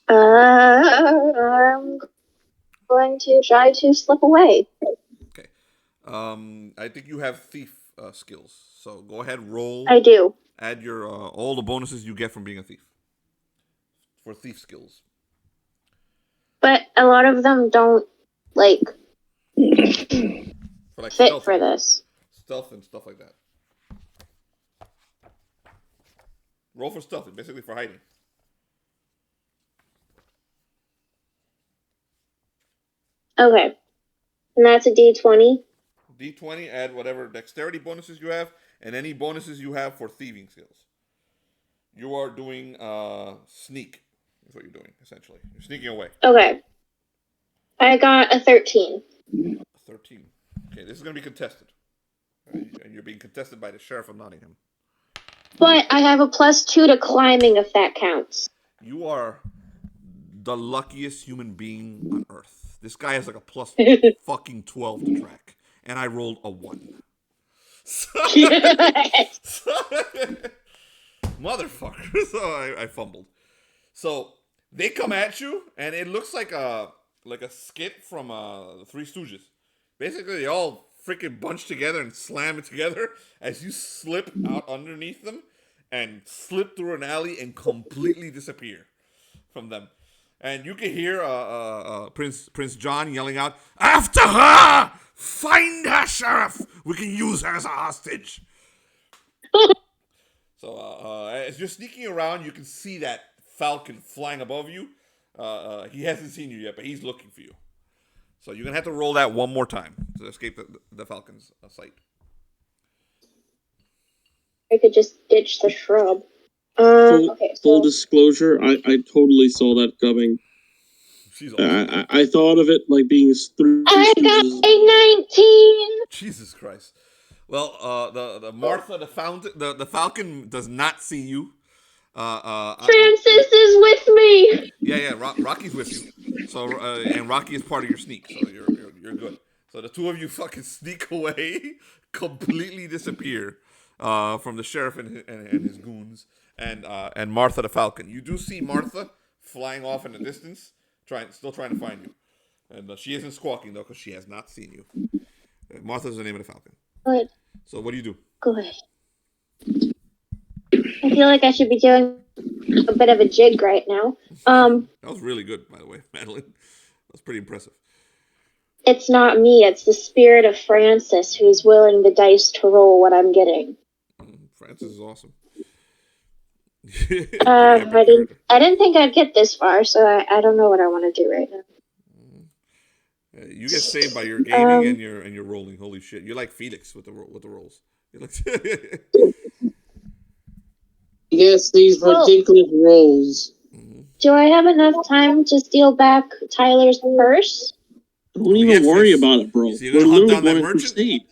I'm going to try to slip away. Okay. I think you have thief skills. So go ahead, roll. I do. Add your all the bonuses you get from being a thief for thief skills. But a lot of them don't For fit for this. Stealth and stuff like that. Roll for stealth, basically for hiding. Okay. And that's a D20? D20, add whatever dexterity bonuses you have, and any bonuses you have for thieving skills. You are doing sneak, is what you're doing, essentially. You're sneaking away. Okay. I got a 13. 13. Okay, this is going to be contested. And you're being contested by the Sheriff of Nottingham. But I have a +2 to climbing if that counts. You are the luckiest human being on Earth. This guy has like a plus fucking 12 to track. And I rolled a 1. Motherfucker. So I fumbled. So they come at you, and it looks like a skit from the Three Stooges. Basically, they all freaking bunch together and slam it together as you slip out underneath them and slip through an alley and completely disappear from them. And you can hear Prince John yelling out, "After her! Find her, Sheriff! We can use her as a hostage." So as you're sneaking around, you can see that falcon flying above you. He hasn't seen you yet, but he's looking for you. So you're going to have to roll that one more time to escape the falcon's sight. I could just ditch the shrub. Okay, Full so disclosure, I totally saw that coming. She's awesome. I thought of it like being 3 I got a 19. Jesus Christ. Well, the Martha, the Falcon does not see you. Francis is with me. Yeah. Rocky's with you. So and Rocky is part of your sneak, so you're good. So the two of you fucking sneak away, completely disappear from the sheriff and his goons, and Martha the Falcon. You do see Martha flying off in the distance, still trying to find you, and she isn't squawking though because she has not seen you. Martha's the name of the Falcon. Good. So what do you do? Good. I feel like I should be doing a bit of a jig right now. That was really good, by the way, Madeline. That was pretty impressive. It's not me, it's the spirit of Francis who's willing the dice to roll what I'm getting. Francis is awesome. I didn't think I'd get this far, so I don't know what I want to do right now. You get saved by your gaming and your rolling. Holy shit! You're like Felix with the rolls. You're like Yes, these ridiculous rolls. Do I have enough time to steal back Tyler's purse? Don't even worry about it, bro. So We're literally going on crusade.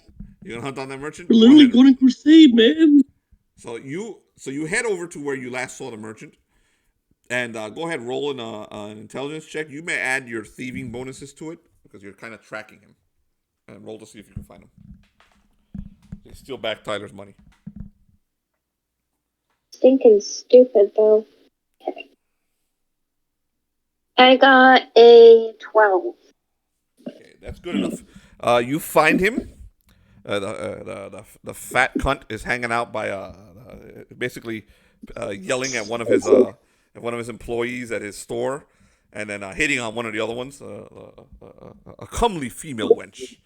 You're gonna hunt down that merchant? We're literally going on crusade, man. So you head over to where you last saw the merchant, and go ahead, roll an intelligence check. You may add your thieving bonuses to it because you're kind of tracking him, and roll to see if you can find him. You steal back Tyler's money. Stinking stupid though. Okay. I got a 12. Okay, that's good enough. You find him. The fat cunt is hanging out by basically yelling at one of his employees at his store, and then hitting on one of the other ones, a comely female wench.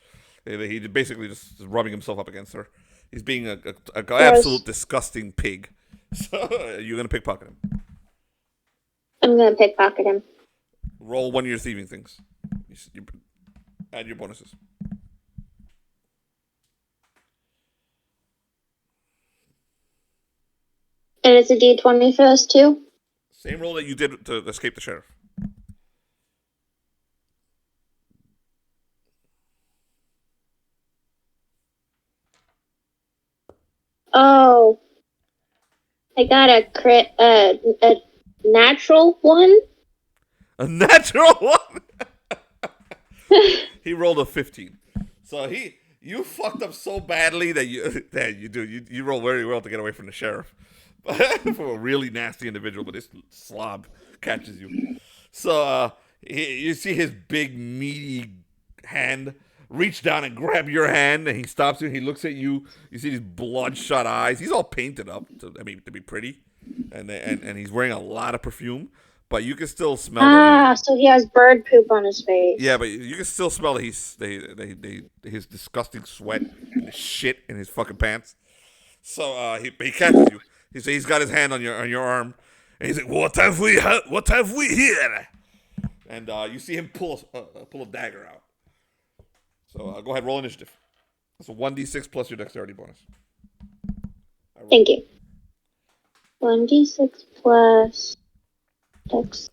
He basically just rubbing himself up against her. He's being an absolute disgusting pig. So you're gonna pickpocket him. I'm gonna pickpocket him. Roll one of your thieving things. You add your bonuses. And it's a D20 for us too? Same roll that you did to escape the sheriff. Oh. I got a natural one. A natural one? He rolled a 15. So you fucked up so badly that you roll very well to get away from the sheriff. From a really nasty individual, but this slob catches you. So you see his big meaty hand reach down and grab your hand, and he stops you and he looks at you. You see these bloodshot eyes. He's all painted up to be pretty, and he's wearing a lot of perfume, but you can still smell so he has bird poop on his face. Yeah, but you can still smell that his disgusting sweat and the shit in his fucking pants. So he catches you. He's got his hand on your arm, and he's like, "What have we here?" And you see him pull a dagger out. So go ahead, roll initiative. That's a 1d6 plus your dexterity bonus. Thank you. 1d6 plus dex.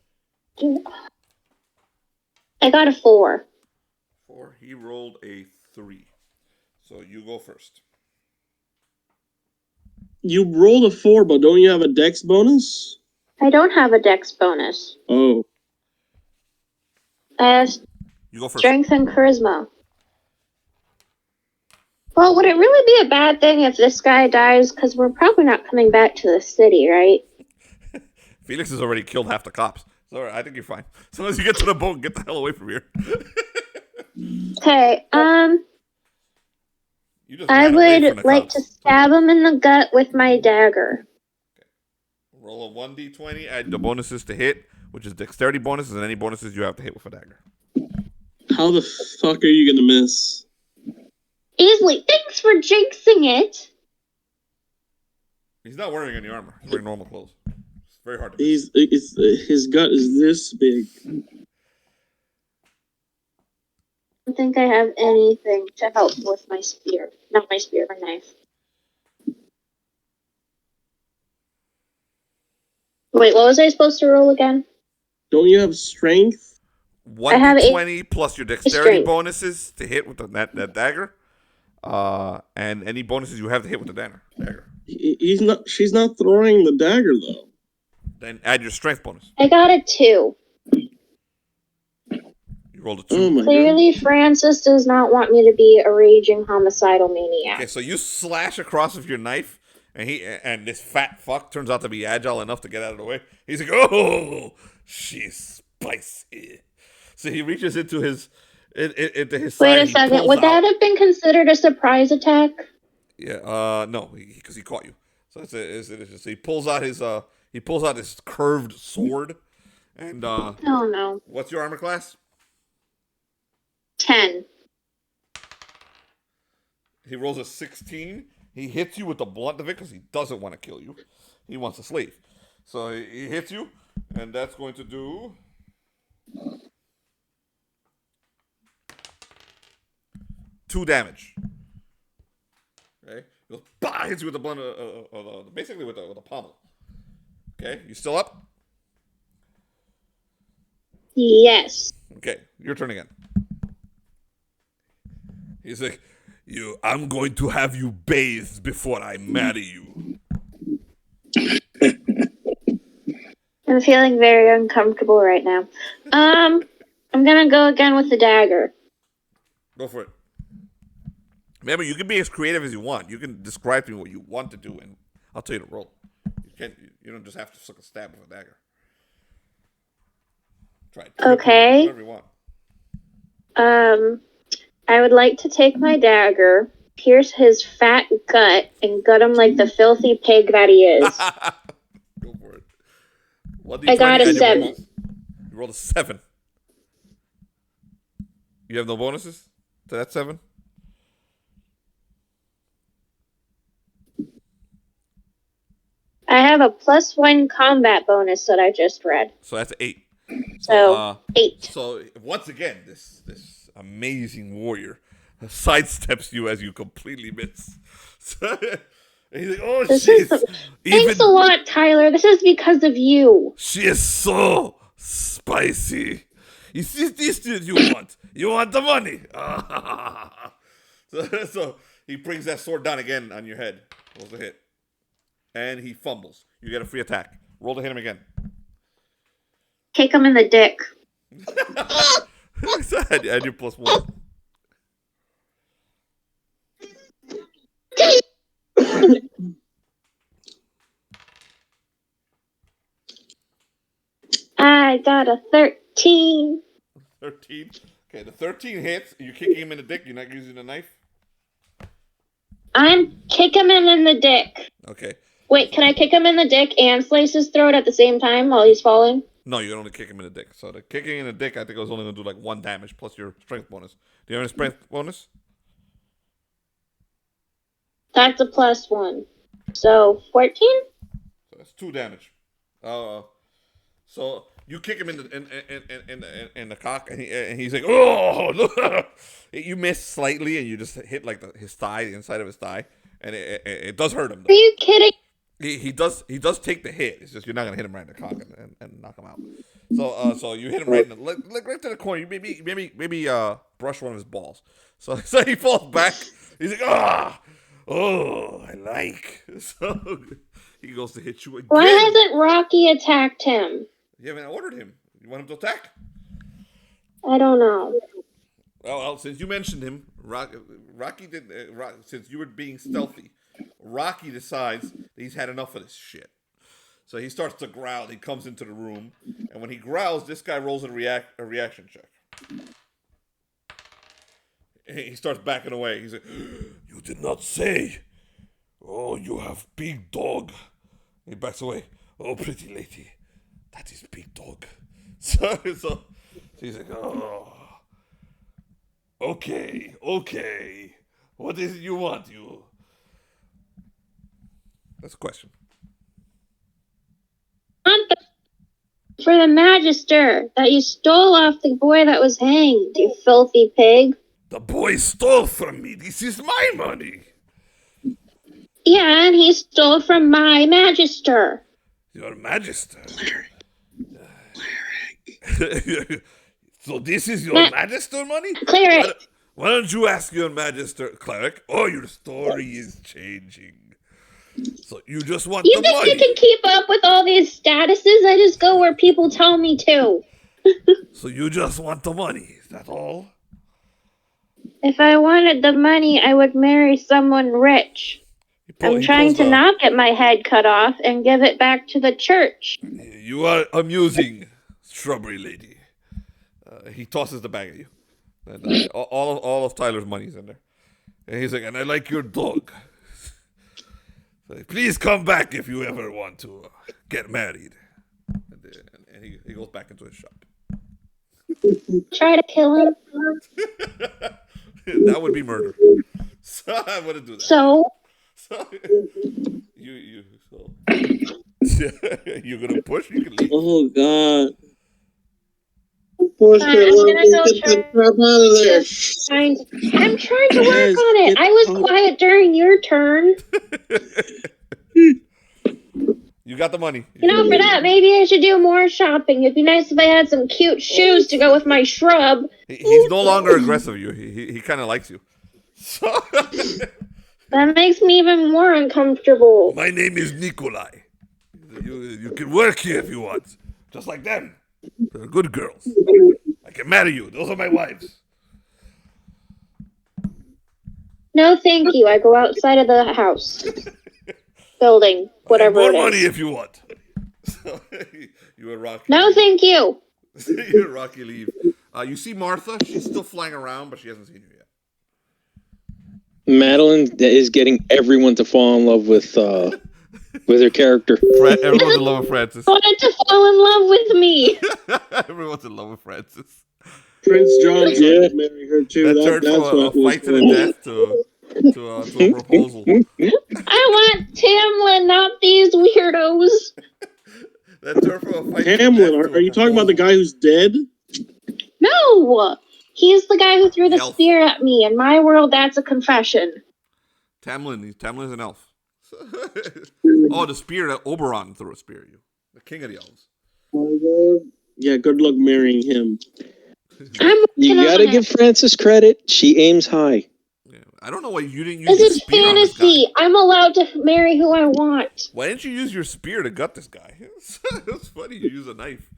I got a 4. 4. He rolled a 3. So you go first. You rolled a 4, but don't you have a dex bonus? I don't have a dex bonus. Oh. I have you go first. Strength and charisma. Well, would it really be a bad thing if this guy dies? Because we're probably not coming back to the city, right? Felix has already killed half the cops. So I think you're fine. As soon as you get to the boat, get the hell away from here. Okay, I would like to stab him in the gut with my dagger. Okay. Roll a 1d20, add the bonuses to hit, which is dexterity bonuses, and any bonuses you have to hit with a dagger. How the fuck are you gonna miss? Easily. Thanks for jinxing it. He's not wearing any armor. He's wearing normal clothes. It's very hard to miss. His gut is this big. I don't think I have anything to help with my spear. Not my spear, my knife. Wait, what was I supposed to roll again? Don't you have strength? 1d20 plus your dexterity strength. bonuses to hit with that dagger. And any bonuses you have to hit with the dagger. He's not. She's not throwing the dagger though. Then add your strength bonus. I got a 2. You rolled a 2. Oh my Clearly, Francis does not want me to be a raging homicidal maniac. Okay, so you slash across with your knife, and this fat fuck turns out to be agile enough to get out of the way. He's like, "Oh, she's spicy." So he reaches into his side. Wait a second. Would that have been considered a surprise attack? Yeah. No, because he caught you. So so he pulls out his curved sword, and Oh no. what's your armor class? 10. He rolls a 16. He hits you with the blunt of it because he doesn't want to kill you. He wants a slave. So he hits you, and that's going to do 2 damage. Okay? He goes, bah! Hits you with the blunt, basically with the pommel. Okay? You still up? Yes. Okay, your turn again. He's like, I'm going to have you bathed before I marry you. I'm feeling very uncomfortable right now. I'm gonna go again with the dagger. Go for it. Remember, you can be as creative as you want. You can describe to me what you want to do, and I'll tell you to roll. You don't just have to suck a stab with a dagger. Try it. Okay. Whatever you want. I would like to take my dagger, pierce his fat gut, and gut him like the filthy pig that he is. Go for it. I got a 7. You rolled a 7. You have no bonuses to that 7? I have a +1 combat bonus that I just read. So that's 8. So 8. So once again, this amazing warrior sidesteps you as you completely miss. And he's like, "Oh, Thanks a lot, Tyler. This is because of you. She is so spicy. Is this you want? You want the money?" So he brings that sword down again on your head. Rolls a hit. And he fumbles. You get a free attack. Roll to hit him again. Kick him in the dick. Add your +1. I got a 13. 13. Okay, the 13 hits. You're kicking him in the dick. You're not using a knife. I'm kicking him in the dick. Okay. Wait, can I kick him in the dick and slice his throat at the same time while he's falling? No, you can only kick him in the dick. So the kicking in the dick, I think I was only going to do like 1 damage plus your strength bonus. Do you have any strength bonus? That's a +1. So 14? So that's 2 damage. So you kick him in the cock, and he's like, "Oh!" No. You miss slightly, and you just hit like his thigh, the inside of his thigh, and it does hurt him. Though. Are you kidding? He does take the hit. It's just you're not gonna hit him right in the cock and knock him out. So you hit him right in the right to the corner. You maybe brush one of his balls. So he falls back. He's like, oh, I like. So he goes to hit you again. Why hasn't Rocky attacked him? You haven't ordered him. You want him to attack? I don't know. Well, since you mentioned him, Rocky did. Since you were being stealthy, Rocky decides that he's had enough of this shit. So he starts to growl. He comes into the room, and when he growls, this guy rolls a reaction check. And he starts backing away. He's like, "You did not say. Oh, you have big dog." He backs away. "Oh, pretty lady, that is big dog." So he's like, "Oh, okay. What is it you want, you?" That's a question. For the Magister that you stole off the boy that was hanged, you filthy pig. The boy stole from me. This is my money. Yeah, and he stole from my Magister. Your Magister. Cleric. So this is your Ma- Magister money? Cleric. Why don't you ask your Magister, Cleric? Oh, your story is changing. So you just want You the think money. you can keep up with all these statuses? I just go where people tell me to. So you just want the money. Is that all? If I wanted the money, I would marry someone rich. I'm trying to not get my head cut off and give it back to the church. You are amusing, shrubbery lady. He tosses the bag at you. And all of Tyler's money's in there. And he's like, and I like your dog. So, please come back if you ever want to get married. And he goes back into his shop. Try to kill him. That would be murder. So I wouldn't do that. So, You're gonna push? You can leave. Oh God. Push I'm it, gonna go get try- the crap out of there. I'm trying to work Yes, on it. get I was out. quiet during your turn. You got the money. You know, for that, maybe I should do more shopping. It'd be nice if I had some cute shoes to go with my shrub. He's no longer aggressive. He kind of likes you. So That makes me even more uncomfortable. my name is Nikolai. You can work here if you want, just like them. They're good girls. I can marry you. Those are my wives. No, thank you. I go outside of the house. Building. Whatever More it is. money if you want. So, you and Rocky. No, thank you. You and Rocky leave. You see Martha. She's still flying around, but she hasn't seen you yet. Madeline is getting everyone to fall in love with her character. Everyone's in love with Francis. Wanted to fall in love with me. Everyone's in love with Francis. Prince John tried to marry her too. That turned That's from a what was fight to the death to a proposal. I want Tamlin, not these weirdos. That turned from a fight to the Hamlin, death to are you talking about the guy who's dead? No! He's the guy who threw the Elf. spear at me. In my world, that's a confession. Tamlin's an elf. Oh, the spear that Oberon threw a spear at you. The king of the elves. Oh my God. Yeah, good luck marrying him. I'm You working gotta on give it. Frances credit. She aims high. Yeah. I don't know why you didn't use This your is spear on this guy. fantasy. I'm allowed to marry who I want. Why didn't you use your spear to gut this guy? It's funny. You use a knife.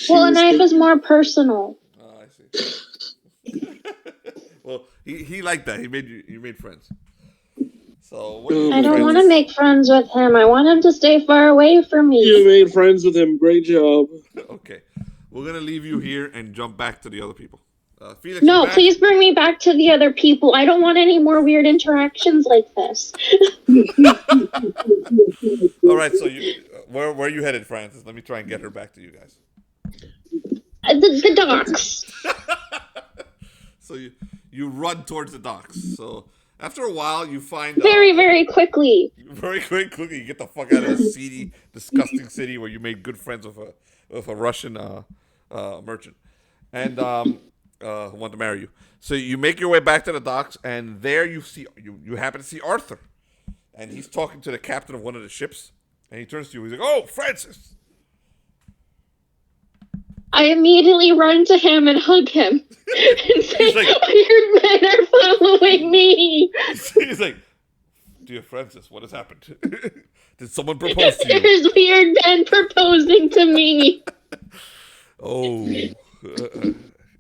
Well, a knife is more personal. Oh, I see. Well, he liked that. You made friends. So what do you I do, don't want to Francis? make friends with him. I want him to stay far away from You me. made friends with him. Great job. Okay, we're gonna leave you here and jump back to the other people. Felix, No, you back? please bring me back to the other people. I don't want any more weird interactions like this. All right, so where are you headed, Francis? Let me try and get her back to you guys. The docks. So you run towards the docks. So after a while, you find Very, very quickly. very quickly you get the fuck out of this seedy, disgusting city where you made good friends with a Russian merchant, and who wanted to marry you. So you make your way back to the docks, and there you happen to see Arthur, and he's talking to the captain of one of the ships, and he turns to you. He's like, "Oh, Francis." I immediately run to him and hug him and say, like- weird men are following me. He's like, "Dear Francis, what has happened? Did someone propose to you?" There's weird men proposing to me.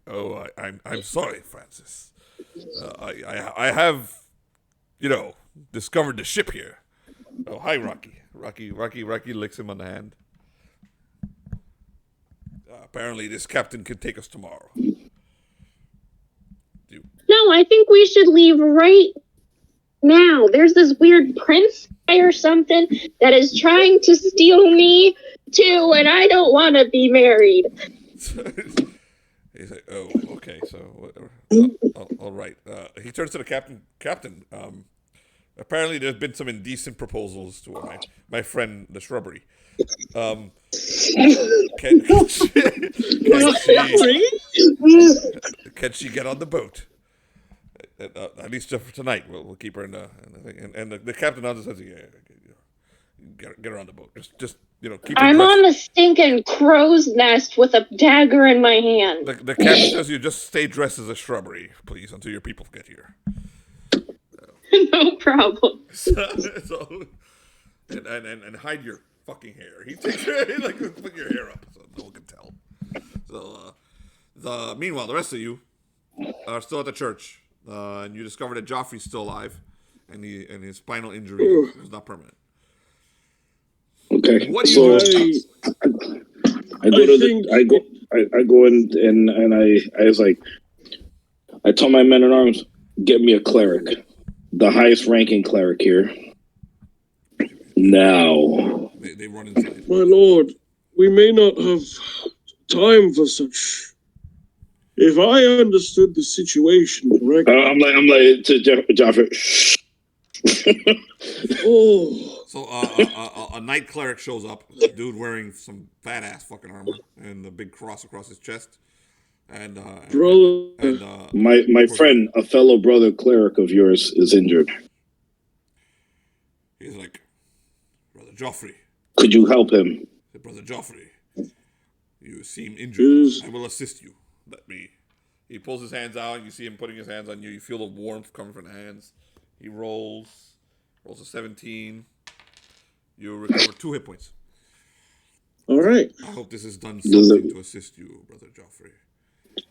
I'm sorry, Francis. I have, discovered the ship here. Oh, hi, Rocky. Rocky licks him on the hand. Apparently, this captain can take us tomorrow. No, I think we should leave right now. There's this weird prince guy or something that is trying to steal me too, and I don't want to be married. He's like, "Oh, okay, so whatever. All right." He turns to the captain. Captain, apparently there's been some indecent proposals to my friend, the shrubbery. Can she get on the boat? At least just for tonight. We'll keep her in the thing. And the captain also says, "Yeah, get her on the boat. Just keep. I'm on the stinking crow's nest with a dagger in my hand. The captain tells you just stay dressed as a shrubbery, please, until your people get here. No problem. And hide your fucking hair. He takes put your hair up so no one can tell. So meanwhile, the rest of you are still at the church, and you discover that Geoffrey's still alive, and his spinal injury was not permanent. Okay. What do you do? I go in and I was like, I told my men at arms, get me a cleric, the highest ranking cleric here. Now. They run inside. My lord, we may not have time for such. If I understood the situation correctly, I'm like to Geoffrey. oh, So a knight cleric shows up, a dude wearing some fat ass fucking armor and a big cross across his chest, and brother, my friend, a fellow brother cleric of yours, is injured. He's like, Brother Geoffrey. Could you help him? Brother Geoffrey, you seem injured. I will assist you. Let me. He pulls his hands out. You see him putting his hands on you. You feel the warmth coming from the hands. He rolls a 17. You recover 2 hit points. all right. I hope this has done something to assist you, Brother Geoffrey.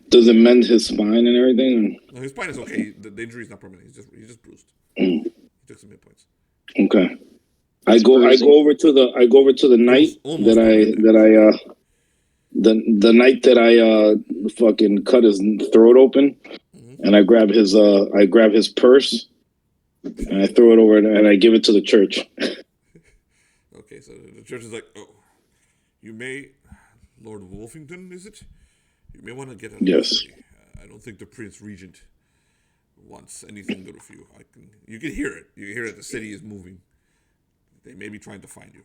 Does it mend his spine and everything? No, his spine is okay. The injury is not permanent. He's just bruised. Mm. He took some hit points. Okay. I go over to the knight the night that I fucking cut his throat open, and I grab his purse, and I throw it over and I give it to the church. Okay, so the church is like, oh, you may, Lord Wolfenden, is it? You may want to get a Yes. I don't think the Prince Regent wants anything good with you. You can hear it. You hear it. The city is moving. They may be trying to find you.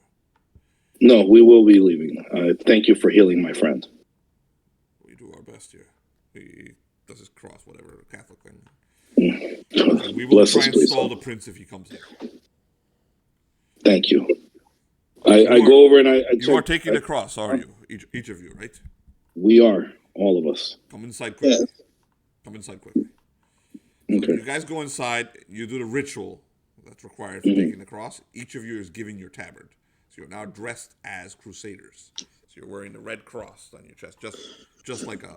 No, we will be leaving. Thank you for healing my friend. We do our best here. He does his cross, whatever, Catholic thing. We will Bless try us, and please. stall the prince if he comes here. Thank you. I go over and I You are taking the cross, are you? Each of you, right? We are, all of us. Come inside quickly. Yeah. Come inside quickly. Okay. You guys go inside. You do the ritual that's required for taking the cross. Each of you is giving your tabard. So you're now dressed as crusaders. So you're wearing the red cross on your chest, just like a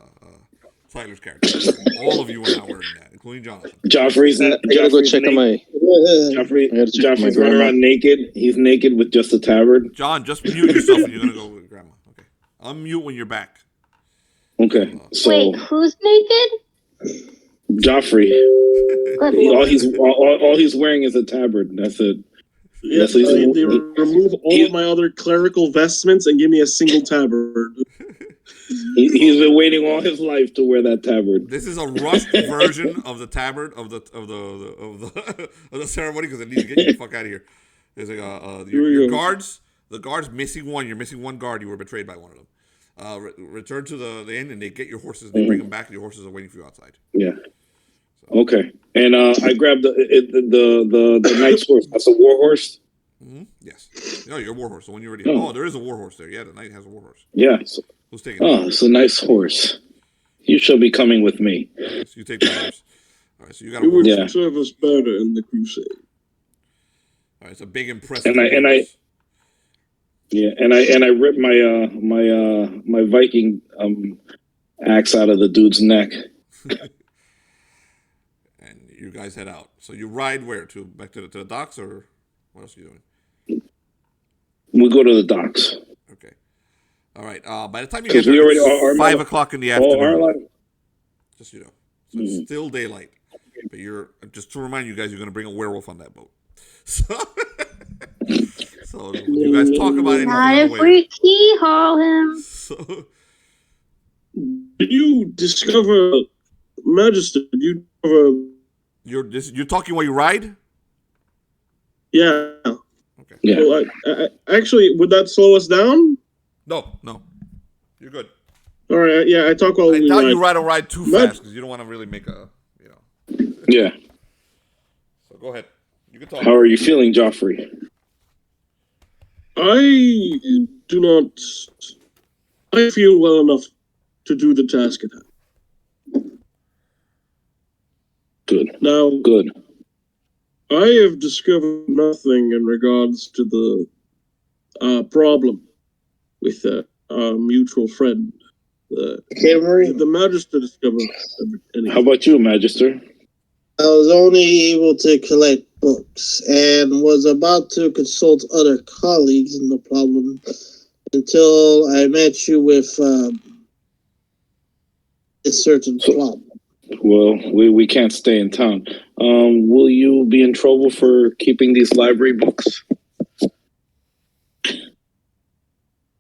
Tyler's character. All of you are now wearing that, including Jonathan. Joffrey's I gotta go check on my. Joffrey's running around naked. He's naked with just a tabard. John, just mute yourself and you're going to go with Grandma. Okay. Unmute when you're back. Okay. So Wait, who's naked? Joffrey, Good all he's wearing is a tabard. That's it. Yeah, Yes, they remove all of my other clerical vestments and give me a single tabard. He's been waiting all his life to wear that tabard. This is a rushed version of the tabard of the ceremony because it needs to get you the fuck out of here. There's like your guards. The guards missing one. You're missing one guard. You were betrayed by one of them. Return to the inn and they get your horses. They bring them back. Your horses are waiting for you outside. Yeah. Okay. And I grabbed the knight's horse. That's a war horse. Mm-hmm. Yes. No, your war horse. The one you already. Oh, there is a war horse there. Yeah, the knight has a war horse. Yeah. Who's taking? Oh, it's a nice horse. You shall be coming with me. Right, so you take the horse. All right. So you got a You war would horse. serve us better in the crusade. All right. It's a big, impressive. And I ripped my Viking axe out of the dude's neck. And you guys head out. So you ride where to? Back to the docks, or what else are you doing? We go to the docks. Okay. All right. By the time you get we there, already it's 5 o'clock in the afternoon. Just so you know, so it's still daylight. But just to remind you guys, you're going to bring a werewolf on that boat. So you guys talk about it. Not if we keyhole him. So Did you discover, Magister? Did you discover? you're talking while you ride. Yeah. Okay. Yeah. Well, actually, would that slow us down? No, you're good. All right. Yeah, I talk while I we doubt ride. you ride too fast because you don't want to really make a. Yeah. So go ahead. You can talk. How are you feeling, Geoffrey? I do not. I feel well enough to do the task at hand. Good. Now, Good. I have discovered nothing in regards to the problem with our mutual friend. Cymri? Did the Magister discover anything? How about you, Magister? I was only able to collect books and was about to consult other colleagues in the problem until I met you with a certain problem. Well, we can't stay in town. Will you be in trouble for keeping these library books?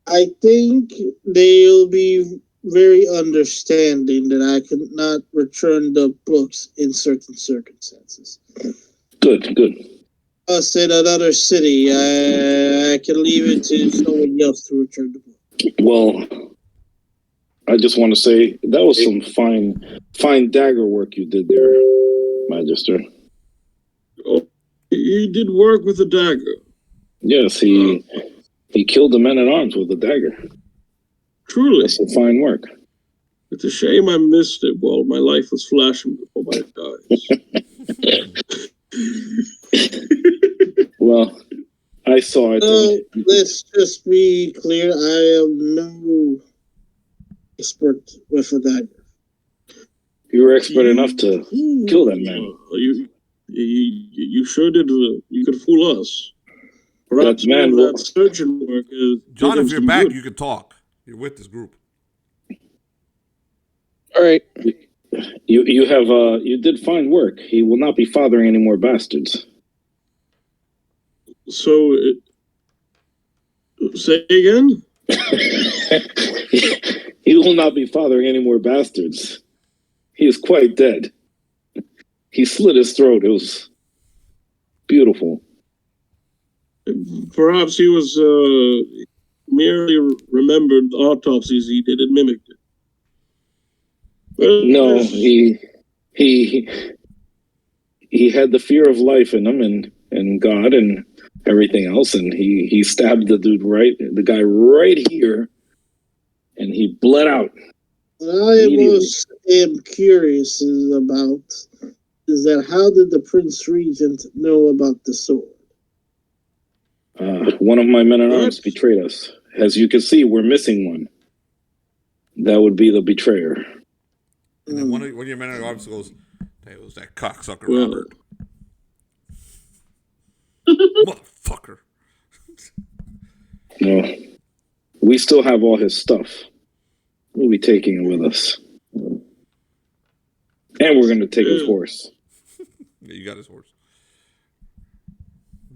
I think they'll be very understanding that I could not return the books in certain circumstances. Good, good. Us in another city, I can leave it to someone else to return the book. Well, I just want to say that was some fine dagger work you did there, Magister. Oh, he did work with a dagger. Yes, he killed the men-at-arms with a dagger. Truly. That's some fine work. It's a shame I missed it while my life was flashing before my eyes. Well, I saw it. Let's just be clear. I am no expert with a dagger. You were expert enough to kill that man. You sure did. You could fool us. Perhaps That man that surgeon work is. John, if you're back, you can talk. You're with this group. All right. You did fine work. He will not be fathering any more bastards. So, say again? He will not be fathering any more bastards. He is quite dead. He slit his throat. It was beautiful. Perhaps he was merely remembered the autopsies he did and mimicked it. No, he had the fear of life in him and God and everything else, and he stabbed the guy right here, and he bled out. What I most am curious about is that how did the Prince Regent know about the sword? One of my men-at-arms betrayed us. As you can see, we're missing one. That would be the betrayer. And then one of your men-at-arms goes, "Hey, it was that cocksucker Robert." Motherfucker. No. We still have all his stuff. We'll be taking it with us. And we're going to take his horse. Yeah, you got his horse.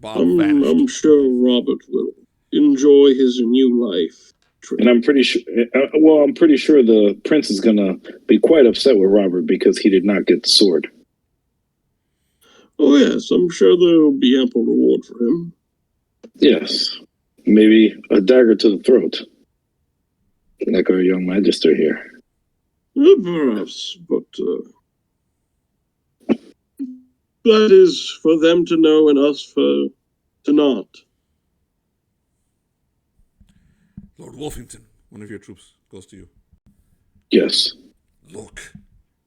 I'm sure Robert will enjoy his new life. And I'm pretty sure, the prince is going to be quite upset with Robert because he did not get the sword. Oh, yes, I'm sure there will be ample reward for him. Yes. Maybe a dagger to the throat. Like our young Magister here. Perhaps, but that is for them to know and us to not. Lord Wolfenden, one of your troops goes to you. Yes. Look.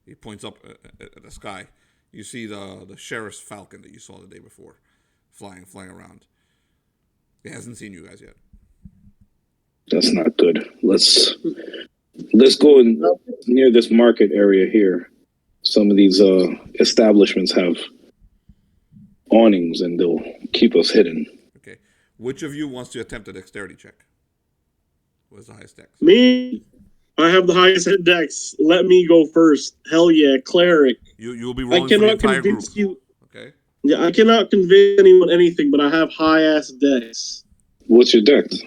He points up at the sky. You see the sheriff's falcon that you saw the day before, flying around. He hasn't seen you guys yet. That's not good. Let's go in near this market area here. Some of these establishments have awnings, and they'll keep us hidden. Okay. Which of you wants to attempt a dexterity check? What's the highest dex? Me. I have the highest hit dex. Let me go first. Hell yeah, cleric. You'll be rolling for the entire group. Okay. Yeah, I cannot convince anyone anything, but I have high ass dex. What's your dex?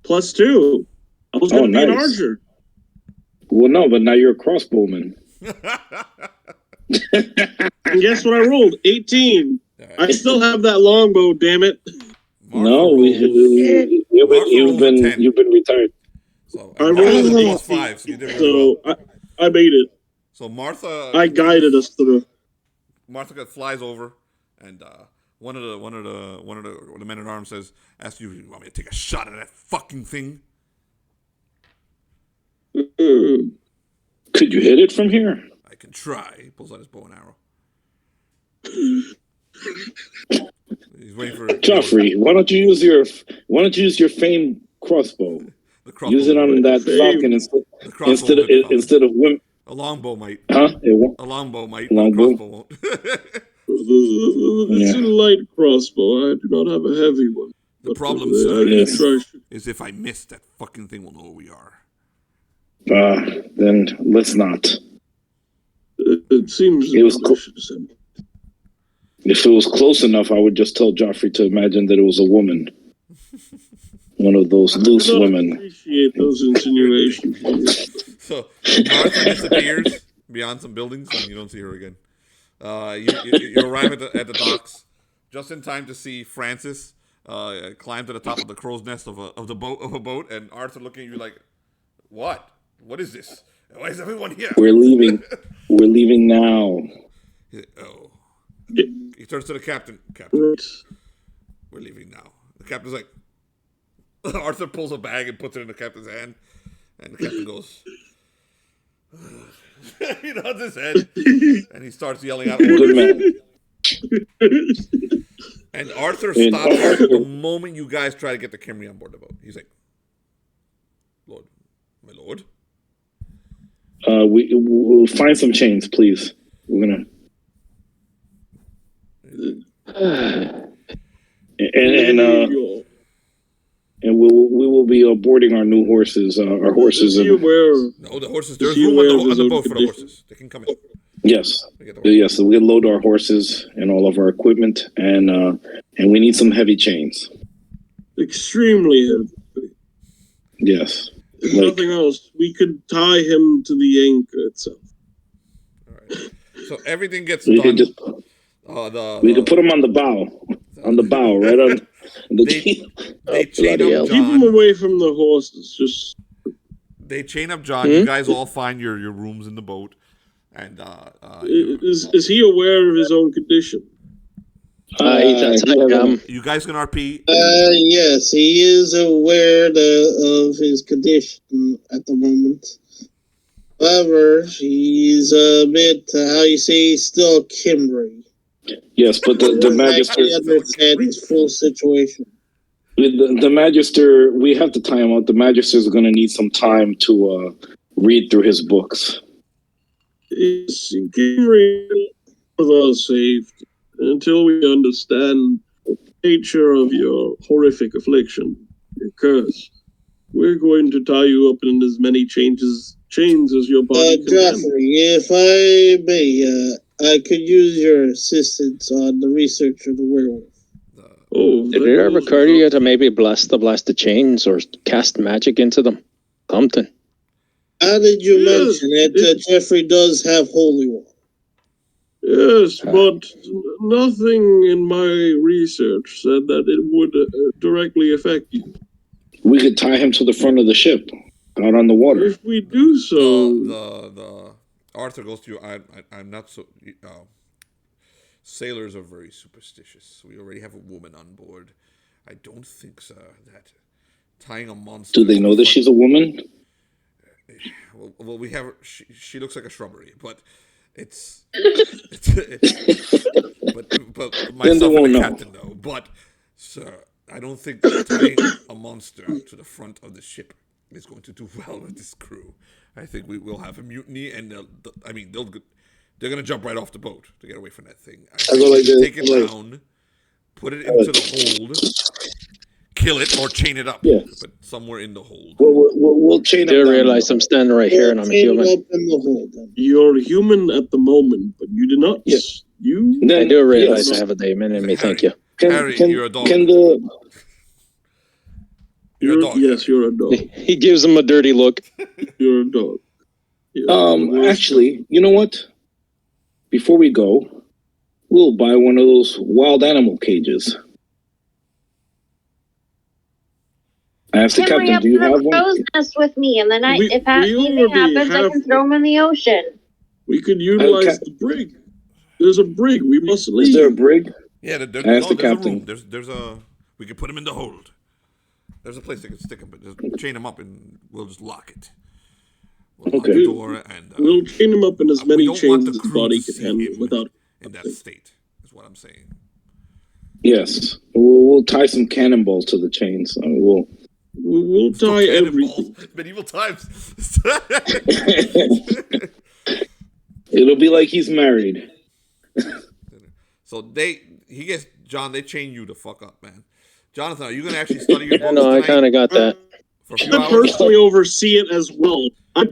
+2. I was going to be an archer. Well, no, but now you're a crossbowman. And guess what I rolled? 18. Right. I still have that longbow. Damn it! You've been retired. So I rolled +5, so you did really well. I made it. So Martha, I guided us through. Martha flies over and one of the men at arms asks you want me to take a shot at that fucking thing? Could you hit it from here? I can try. He pulls out his bow and arrow. He's waiting for Geoffrey. Why don't you use your famed crossbow? the crossbow. Use it on that falcon instead of women. A longbow might. Huh? A longbow might. Longbow? A crossbow won't. It's a light crossbow. I do not have a heavy one. The problem is if I miss, that fucking thing will know where we are. Then let's not. It seems it was if it was close enough, I would just tell Geoffrey to imagine that it was a woman. One of those loose women. I appreciate those insinuations. So Martha disappears beyond some buildings, and you don't see her again. You arrive at the docks just in time to see Francis climb to the top of the crow's nest of a boat, and Arthur looking at you like, "What? What is this? Why is everyone here?" We're leaving. We're leaving now. Oh. He turns to the captain. Captain, we're leaving now. The captain's like, Arthur pulls a bag and puts it in the captain's hand, and the captain goes, he nods his head, and he starts yelling out orders. Good man. And Arthur stops the moment you guys try to get the Cymri on board the boat. He's like, "Lord, my lord." We'll find some chains, please. We're gonna. And we will be boarding our new horses. Our horses. No, the horses. There's room on the boat for the horses. They can come in. Yes. Yes. So we can load our horses and all of our equipment, and we need some heavy chains. Extremely heavy. Yes. If nothing else, we could tie him to the anchor itself. All right. So everything gets we done. Could just, we could put him on the bow. On the bow, right on the They chain up John. Keep him away from the horses. They chain up John. You guys all find your rooms in the boat. And is he aware of his own condition? You guys can RP? Yes, he is aware of his condition at the moment. However, he's a bit, still Cymri. Yes, but the Magister... I understand his full situation. The Magister, we have to tie him out. The Magister is going to need some time to read through his books. Is Cymri of our safety until we understand the nature of your horrific affliction? Because we're going to tie you up in as many chains as your body can handle. Geoffrey, if I may, I could use your assistance on the research of the werewolf. Did it ever occur to you to maybe bless the chains or cast magic into them? Something. How did you mention it that Geoffrey does have holy water? Yes, but nothing in my research said that it would directly affect you. We could tie him to the front of the ship, out on the water. If we do so... The Arthur goes to you, I'm not so... sailors are very superstitious. We already have a woman on board. I don't think, sir, that tying a monster... Do they know that she's a woman? Well, we have... She looks like a shrubbery, but... It's but myself and the captain though. But sir, I don't think tying a monster to the front of the ship is going to do well with this crew. I think we will have a mutiny, and they're going to jump right off the boat to get away from that thing. Take it down, put it into the hold, kill it, or chain it up. Yes. But somewhere in the hold. We'll chain it. I do realize I'm standing right here and I'm a human. You're human at the moment, but you do not. Yes. I do realize I have a demon in me. Thank you. Harry, you're a dog. You're a dog. Yes, you're a dog. He gives him a dirty look. You're a dog. Actually, you know what? Before we go, we'll buy one of those wild animal cages. I asked the captain, do you have one? Crow's nest with me, and then if anything happens, I can throw him in the ocean. We could utilize the brig. There's a brig. We must leave. Is there a brig? Yeah, there's Ask the a captain. room. We can put him in the hold. There's a place they can stick him, but just chain him up and we'll just lock it. We'll lock Okay. the door and We'll chain him up in as we many don't want chains the as the crew body to can see handle him without. in that state. Is what I'm saying. Yes, we'll tie some cannonballs to the chains. I mean, We'll Still tie cannonballs. everything. Medieval times. It'll be like he's married. So he gets John. They chain you the fuck up, man. Jonathan, are you gonna actually study your I books know, I tonight kind of got that. for a few I hours? personally oversee it as well. I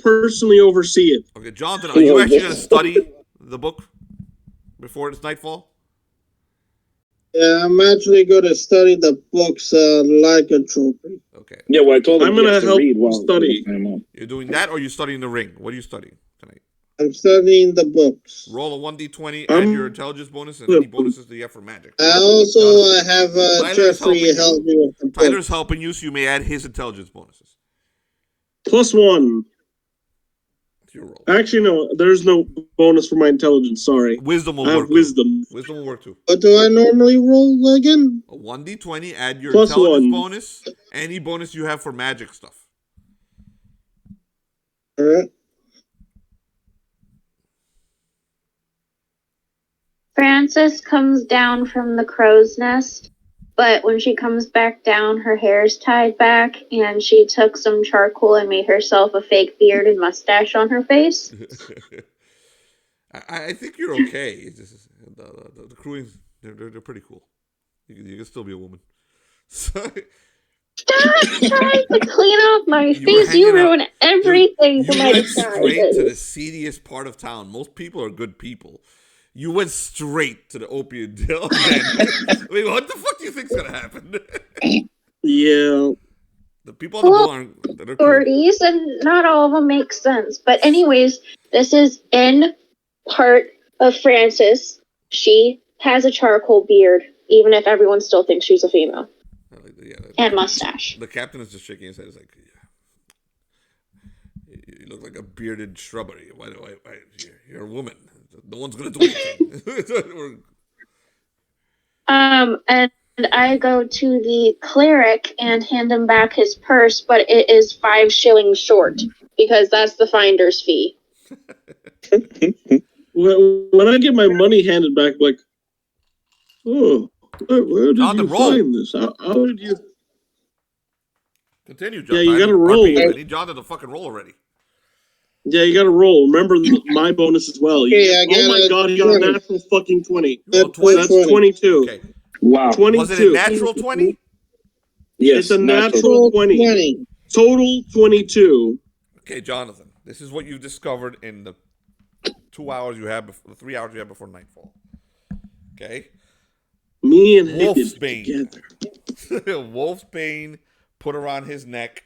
personally oversee it. Okay, Jonathan, are you actually gonna study the book before it's nightfall? Yeah, I'm actually going to study the books like a trophy. Okay, Yeah, well, I told him I'm he gonna has to help read him while study. you're doing that, or are you studying the ring? What are you studying tonight? I'm studying the books. Roll a 1d20, add your intelligence bonus, and Yeah. any bonuses that you have for magic. Also, I have Tyler's helping Geoffrey you. help me with the Tyler's books. helping you, so you may add his intelligence bonuses +1. to your roll. Actually, no. There's no bonus for my intelligence. Sorry. Wisdom will I work. have wisdom. Wisdom will work too. What do I normally roll again? A 1d20, add your +1. intelligence bonus, any bonus you have for magic stuff. All right. Frances comes down from the crow's nest, but when she comes back down, her hair's tied back, and she took some charcoal and made herself a fake beard and mustache on her face. I think you're okay. It's just, the crewing, they're pretty cool. You can still be a woman. So, Stop trying to clean off my were face. You hanging out- ruin everything you for my went straight to the disguises. seediest part of town. Most people are good people. You went straight to the opiate deal. I mean, what the fuck do you think's gonna happen? Yeah. The people on the boat aren't. They're cool. Stories, and not all of them make sense. But anyways, this is in part of Frances. She has a charcoal beard, even if everyone still thinks she's a female. Yeah, And mustache. the captain is just shaking his head. He's like, yeah. You look like a bearded shrubbery. Why you're a woman. No one's gonna do anything. And I go to the cleric and hand him back his purse, but it is 5 shillings short because that's the finder's fee. When I get my money handed back, like, oh, where did you find this? How did you? Continue, John. Yeah, you gotta roll. I need John to fucking roll already. Yeah, you gotta roll. Remember my bonus as well. Okay, Oh my god, he got a natural fucking 20. Roll 20. That's 22. Okay. Wow. 22. Was it a natural 20? Yes, It's a natural 20. Total 22. Okay, Jonathan. This is what you discovered in the 2 hours you had before, the 3 hours you had before nightfall. Okay. Me and him Wolfsbane. together. Wolfsbane put around his neck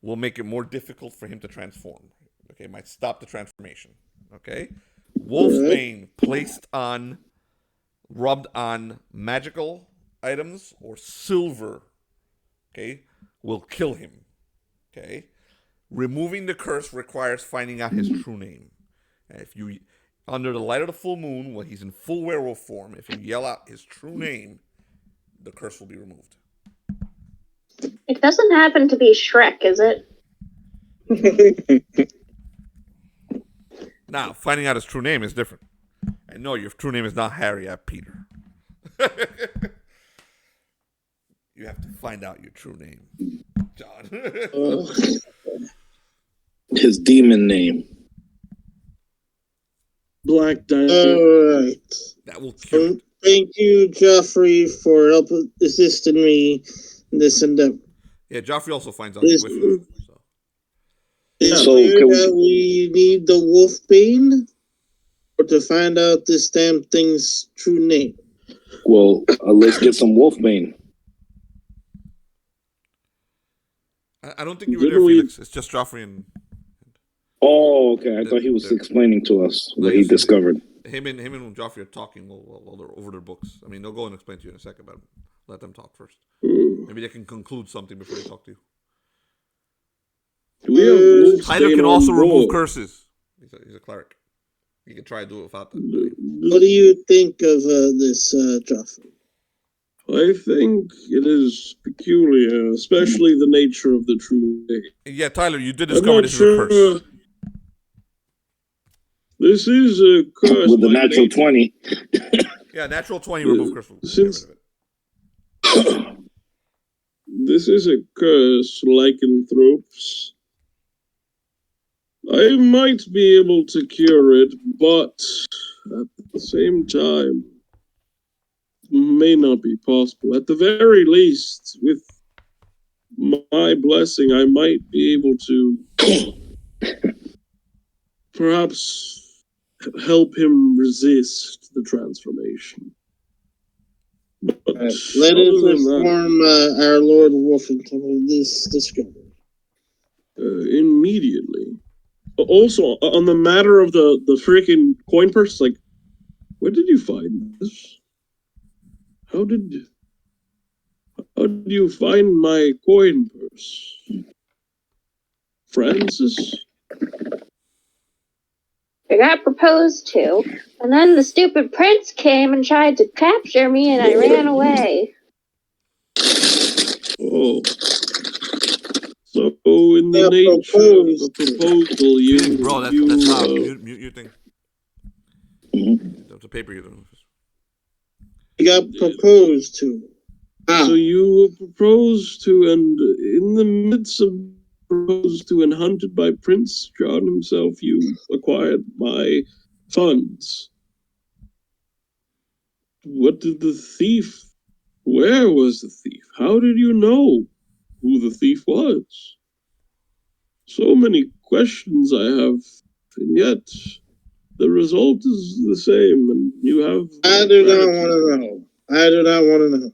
will make it more difficult for him to transform. Okay, might stop the transformation. Okay, Wolfsbane rubbed on magical items or silver. Okay, will kill him. Okay, removing the curse requires finding out his true name. If you, under the light of the full moon, when he's in full werewolf form, if you yell out his true name, the curse will be removed. It doesn't happen to be Shrek, is it? Now, finding out his true name is different. And no, your true name is not Harry, I'm Peter. You have to find out your true name, John. His demon name. Black Diamond. All right. That will kill it. Thank you, Geoffrey, for assisting me in this endeavor. Yeah, Geoffrey also finds out Yes. with you. So. It's So clear can that we need the Wolfbane or to find out this damn thing's true name. Well, let's get some Wolfbane. I don't think you were there, Literally- Felix. It's just Geoffrey and Oh, okay. I thought he was explaining to us what he he's- discovered. him and Geoffrey are talking while they're over their books. I mean, they'll go and explain to you in a second, but let them talk first. Maybe they can conclude something before they talk to you. Do we have Wolfsbane Tyler can on also remove board? curses. He's a cleric. He can try to do it without that. What do you think of this, Geoffrey? I think it is peculiar, especially the nature of the true name. Yeah, Tyler, you did I'm discover not this is a sure. curse. This is a curse. With the by natural nature. 20. Yeah, natural 20, remove curse. Since this is a curse, lycanthropes, I might be able to cure it, but at the same time, may not be possible. At the very least, with my blessing, I might be able to perhaps help him resist the transformation. But Let us other than that, inform our Lord Wolfenden of this discovery. immediately. Also, on the matter of the freaking coin purse, like, where did you find this? How did you find my coin purse? Francis? I got proposed to, and then the stupid prince came and tried to capture me, and I ran away. Oh. So, in the nature of the proposal, Bro, that's loud. Mute your thing. That's the paper you're doing. You got proposed to. So you were proposed to, and in the midst of proposed to and hunted by Prince John himself, you acquired my funds. What did the thief? Where was the thief? How did you know who the thief was? So many questions I have, and yet the result is the same, and you have... I do not want to know. I do not want to know.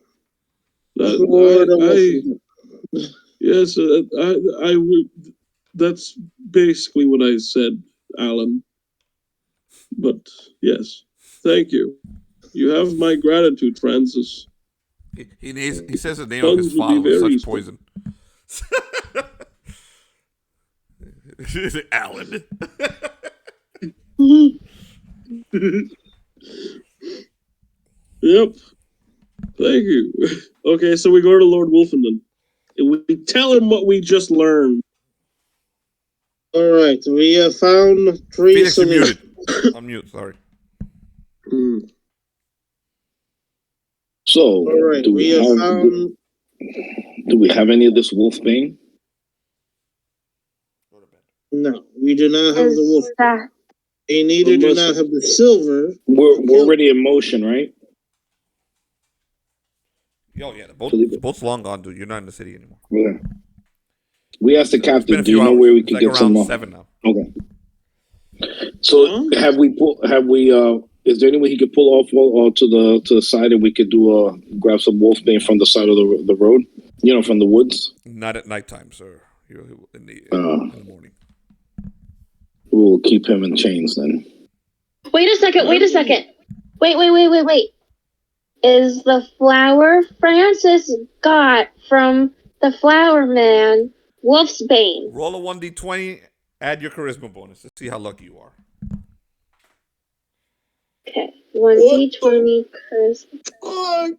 Yes, I would. That's basically what I said, Allan. But yes, thank you. You have my gratitude, Francis. He says the name of his father with such poison. Allan. Yep. Thank you. Okay, so we go to Lord Wolfenden. We tell him what we just learned. All right, we have found three Phoenix, solutions. you're muted. On mute, sorry. So, All right, do we have any of this wolfbane? No, we do not have the wolf. We neither do not have the silver. We're already in motion, right? Oh yeah, the boat's long gone, dude. You're not in the city anymore. Yeah. We asked the captain, do you know hours. where we It's can like get some around more? 7 now. Okay. So is there any way he could pull off to the side and we could grab some wolfbane from the side of the road? You know, from the woods? Not at nighttime, sir. You're in the morning. We'll keep him in chains then. Wait a second. Wait. Is the flower Francis got from the flower man Wolf's Bane? Roll a 1d20, add your charisma bonus to see how lucky you are. Okay, 1d20 charisma.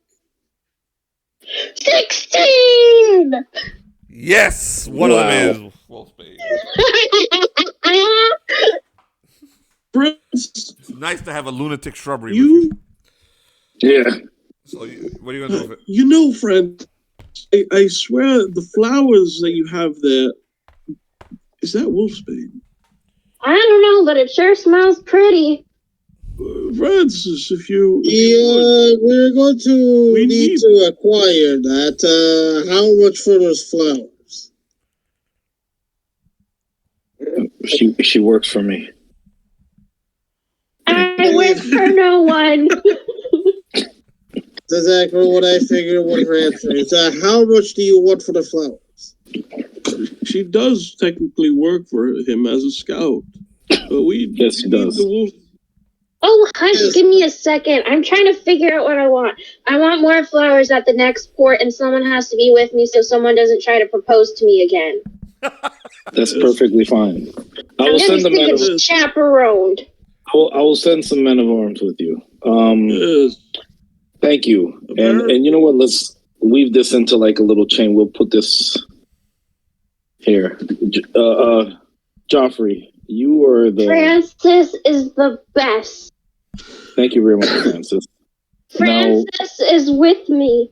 16! Yes! One of them is Wolf's Bane. Prince! It's nice to have a lunatic shrubbery with you. Yeah. So, what are you going to do with it? You know, friend, I swear the flowers that you have there, is that wolfsbane? I don't know, but it sure smells pretty. Francis, if you we're going to need to acquire that. How much for those flowers? She works for me. I work for no one. That's exactly what I figured was her answer. Is how much do you want for the flowers? She does technically work for him as a scout. But yes, she does. The wolf. Oh, hush, give me a second. I'm trying to figure out what I want. I want more flowers at the next port, and someone has to be with me so someone doesn't try to propose to me again. That's perfectly fine. I'm going to be chaperoned. I will send some men of arms with you. Yes. Thank you. And you know what? Let's weave this into like a little chain. We'll put this here. Geoffrey, you are the. Francis is the best. Thank you very much, Francis. Francis is with me.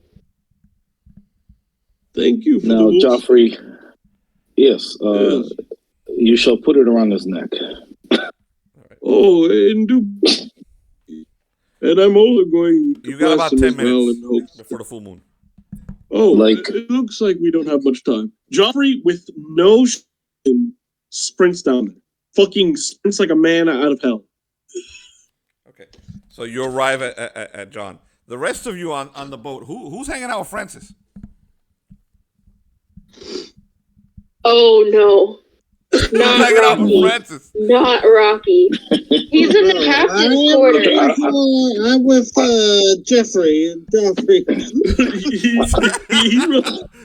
Thank you for Now, the Geoffrey. Yes. Yes. You shall put it around his neck. Oh, and I'm also going to You got about bless him 10 as well minutes in hopes. before the full moon. Oh, Like- it looks like we don't have much time. Geoffrey, with no sprints down there. Fucking sprints like a man out of hell. Okay. So you arrive at John. The rest of you on the boat, who's hanging out with Francis? Oh no. Who's Not hanging out with Rocky. Francis? Not Rocky. He's in the captain's quarters. I'm with Geoffrey.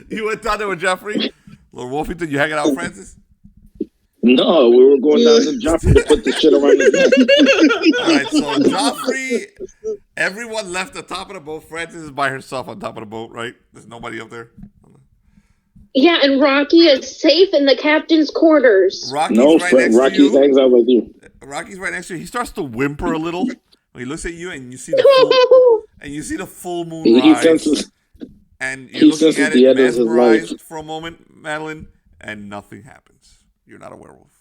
You went down there with Geoffrey? Lord Wolfenden, you hanging out with Francis? No, we were going down to Geoffrey to put the shit around his neck. All right, so Geoffrey, everyone left the top of the boat. Francis is by herself on top of the boat, right? There's nobody up there. Yeah, and Rocky is safe in the captain's quarters. Rocky's No, right next to Rocky's you. hangs out with you. Rocky's right next to you. He starts to whimper a little when he looks at you, and you see the full moon He rise. senses. And he you're looking senses at the it end of his mesmerized life. for a moment, Madeline, and nothing happens. You're not a werewolf.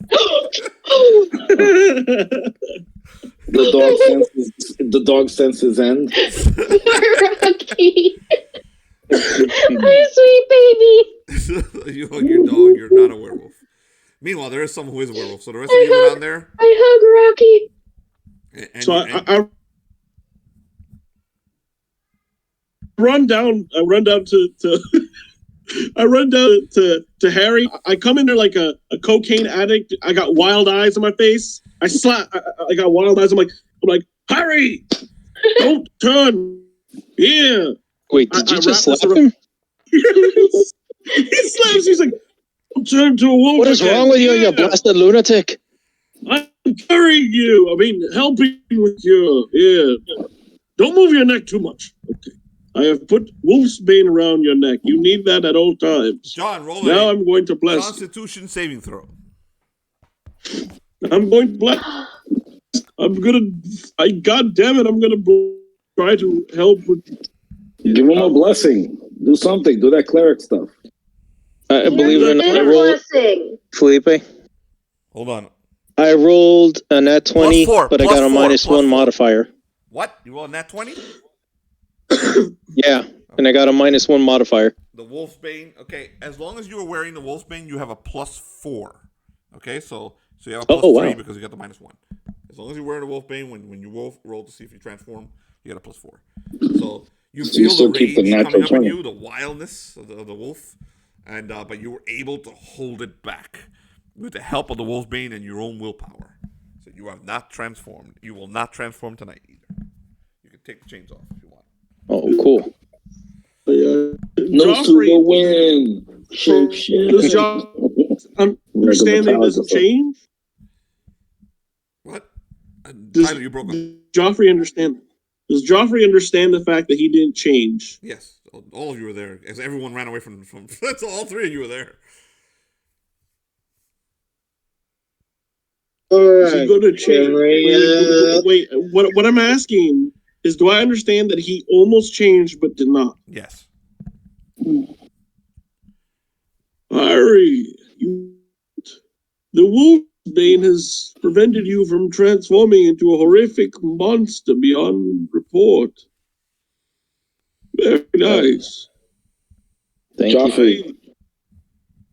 The dog senses end. Rocky. My sweet baby. You hug your dog. You're not a werewolf. Meanwhile, there is someone who is a werewolf. So the rest of you go down there. I hug Rocky. And, So I run down to I run down to Harry. I come in there like a cocaine addict. I got wild eyes on my face. I got wild eyes. I'm like, Harry, don't turn. Yeah. Wait, did you just wrap slap this him? He slaps. He's like, don't turn to a wolf. What is again. wrong with you, you Yeah. blasted lunatic? I'm carrying you. I mean, helping with you. Yeah. Don't move your neck too much. Okay. I have put wolf's bane around your neck. You need that at all times. John, roll Now a I'm going to bless. Constitution saving throw. I'm going to bless. God damn it, I'm gonna try to help with. Give him a blessing. Do something. Do that cleric stuff. I believe it or not, I rolled, Blessing. Felipe, Hold on. I rolled a nat 20, +4, but I got a +4, minus +4. one modifier. What? You roll a nat 20? Yeah, and I got a minus one modifier. The Wolfsbane. Okay, as long as you are wearing the Wolfsbane, you have a +4. Okay, so you have a +3 wow. because you got the -1. As long as you're wearing the Wolfbane, when you roll to see if you transform, you get a +4. So you So you feel still the keep the rage natural coming up in 20. you, the wildness of the wolf, and but you were able to hold it back with the help of the Wolfsbane and your own willpower. So you have not transformed. You will not transform tonight either. You can take the chains off if you want. Oh, cool. Nose to the wind. Shape shift. Does understanding doesn't change? What? Does, Tyler, you broke up. Geoffrey understand? Does Geoffrey understand the fact that he didn't change? Yes, all of you were there. As everyone ran away from so all three of you were there. All Is he right. going to change? Cymri, Wait, what I'm asking is, do I understand that he almost changed but did not? Yes. Harry, the Wolfbane has prevented you from transforming into a horrific monster beyond report. Very nice. Thank you. Geoffrey,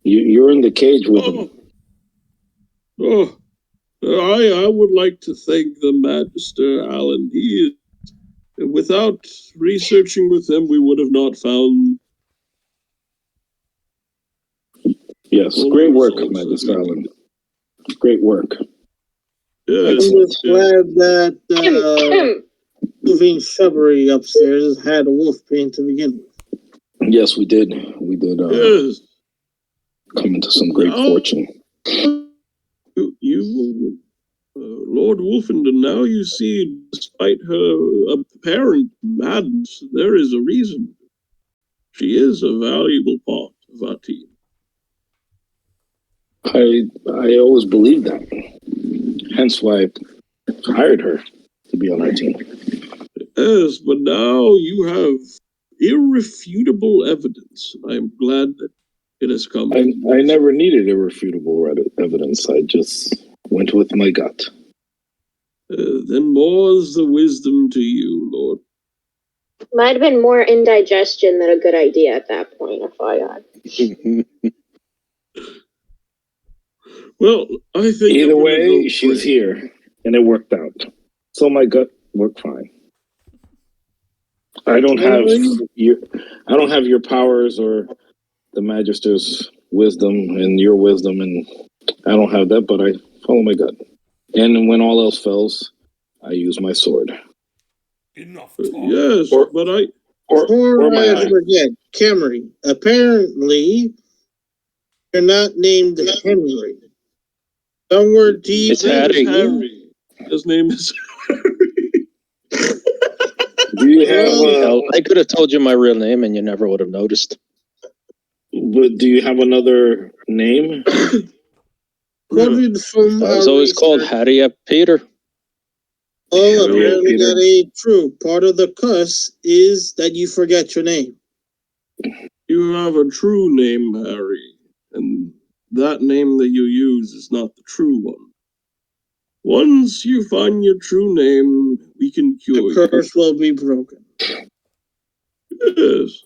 you're in the cage with him. I would like to thank the Magister, Allan. He is, without researching with him, we would have not found. Yes, great work, Magister Allan. Great work. Yes. I'm just glad that moving shrubbery upstairs had a wolf pain to begin with. Yes, we did. We did Yes. come into some great fortune. You Lord Wolfenden, now you see, despite her apparent madness, there is a reason. She is a valuable part of our team. I always believed that. Hence why I hired her to be on our team. Yes, but now you have irrefutable evidence. I am glad that it has come. I never needed irrefutable evidence. I just went with my gut. Then more's the wisdom to you, Lord. Might have been more indigestion than a good idea at that point, FYI. Well, I think either way, she's here, and it worked out. So my gut worked fine. I don't have your powers or the Magister's wisdom and your wisdom, and I don't have that, but I follow my gut. And when all else fails, I use my sword. Enough talk. Yes, but I... Before I forget, Cymri, apparently you're not named Henry. Somewhere deep It's Harry. His name is Harry. Do you have I could have told you my real name and you never would have noticed. But do you have another name? quoted from I was always called Harry Peter. Oh, apparently that ain't true. Part of the curse is that you forget your name. You have a true name, Harry, and that name that you use is not the true one. Once you find your true name, we can cure The curse will be broken. Yes.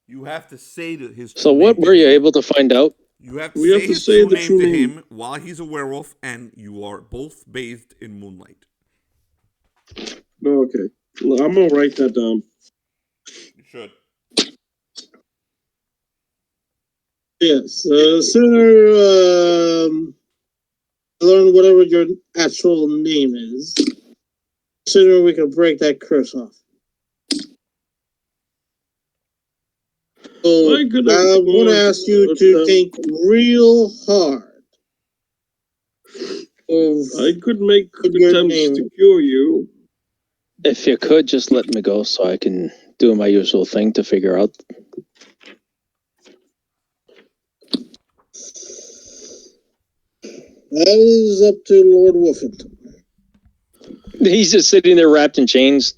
You have to say to his. So what were you able to find out? You have to We say have to his say true the name true to name. him while he's a werewolf, and you are both bathed in moonlight. Okay. Well, I'm gonna write that down. You should. Yes, sooner learn whatever your actual name is, sooner we can break that curse off. So I could I want to ask you to think real hard. I could make your attempts name. to cure you. If you could, just let me go so I can do my usual thing to figure out. That is up to Lord Wolfenden. He's just sitting there wrapped in chains.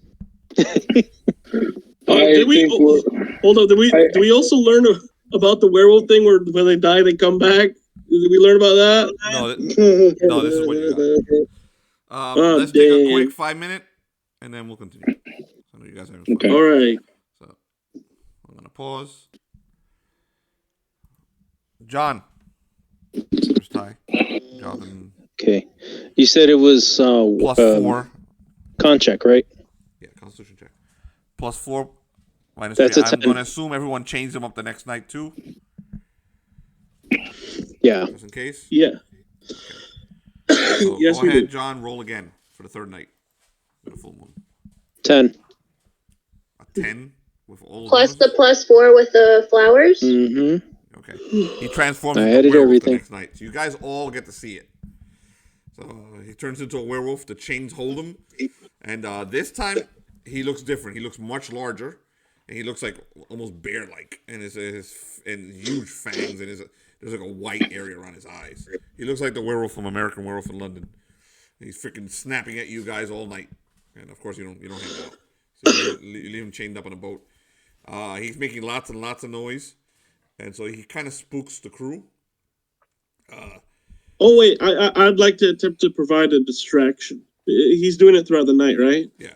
Did we also learn about the werewolf thing where when they die they come back? Did we learn about that? No, no, this is what you got. Let's take a quick 5-minute, and then we'll continue. I know you guys are having fun. All right. So I'm gonna pause. John, first tie. Jonathan. Okay. You said it was +4. Con check, right? Yeah, Constitution check. +4. -3. That's a I'm 10. going to assume everyone changed them up the next night too. Yeah. Just in case. Yeah. So Yes, go we ahead, did. John. Roll again for the third night. With a full moon. 10. A 10 with all. Plus bonuses? the +4 with the flowers. Mm-hmm. Okay. He transforms I into a added werewolf everything. the next night. So you guys all get to see it. So he turns into a werewolf. The chains hold him. And this time, he looks different. He looks much larger. And he looks like almost bear-like. And his huge fangs. And there's like a white area around his eyes. He looks like the werewolf from American Werewolf in London. He's freaking snapping at you guys all night. And of course, you don't hang out. So you leave him chained up on a boat. He's making lots and lots of noise. And so he kind of spooks the crew. Oh wait, I'd like to attempt to provide a distraction. He's doing it throughout the night, right? Yeah.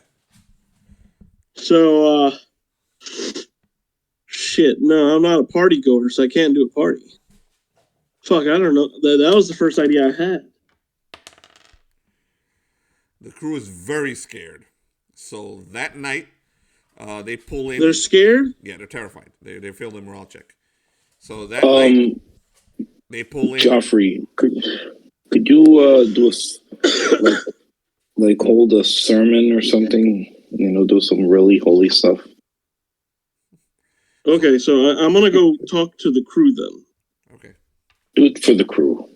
So, shit. No, I'm not a party goer, so I can't do a party. Fuck, I don't know. That was the first idea I had. The crew is very scared. So that night, they pull in. They're scared? Yeah, they're terrified. They failed their morale check. So that night, they pull in. Geoffrey, could you do like hold a sermon or something? You know, do some really holy stuff. Okay, so I'm gonna go talk to the crew then. Okay. Do it for the crew.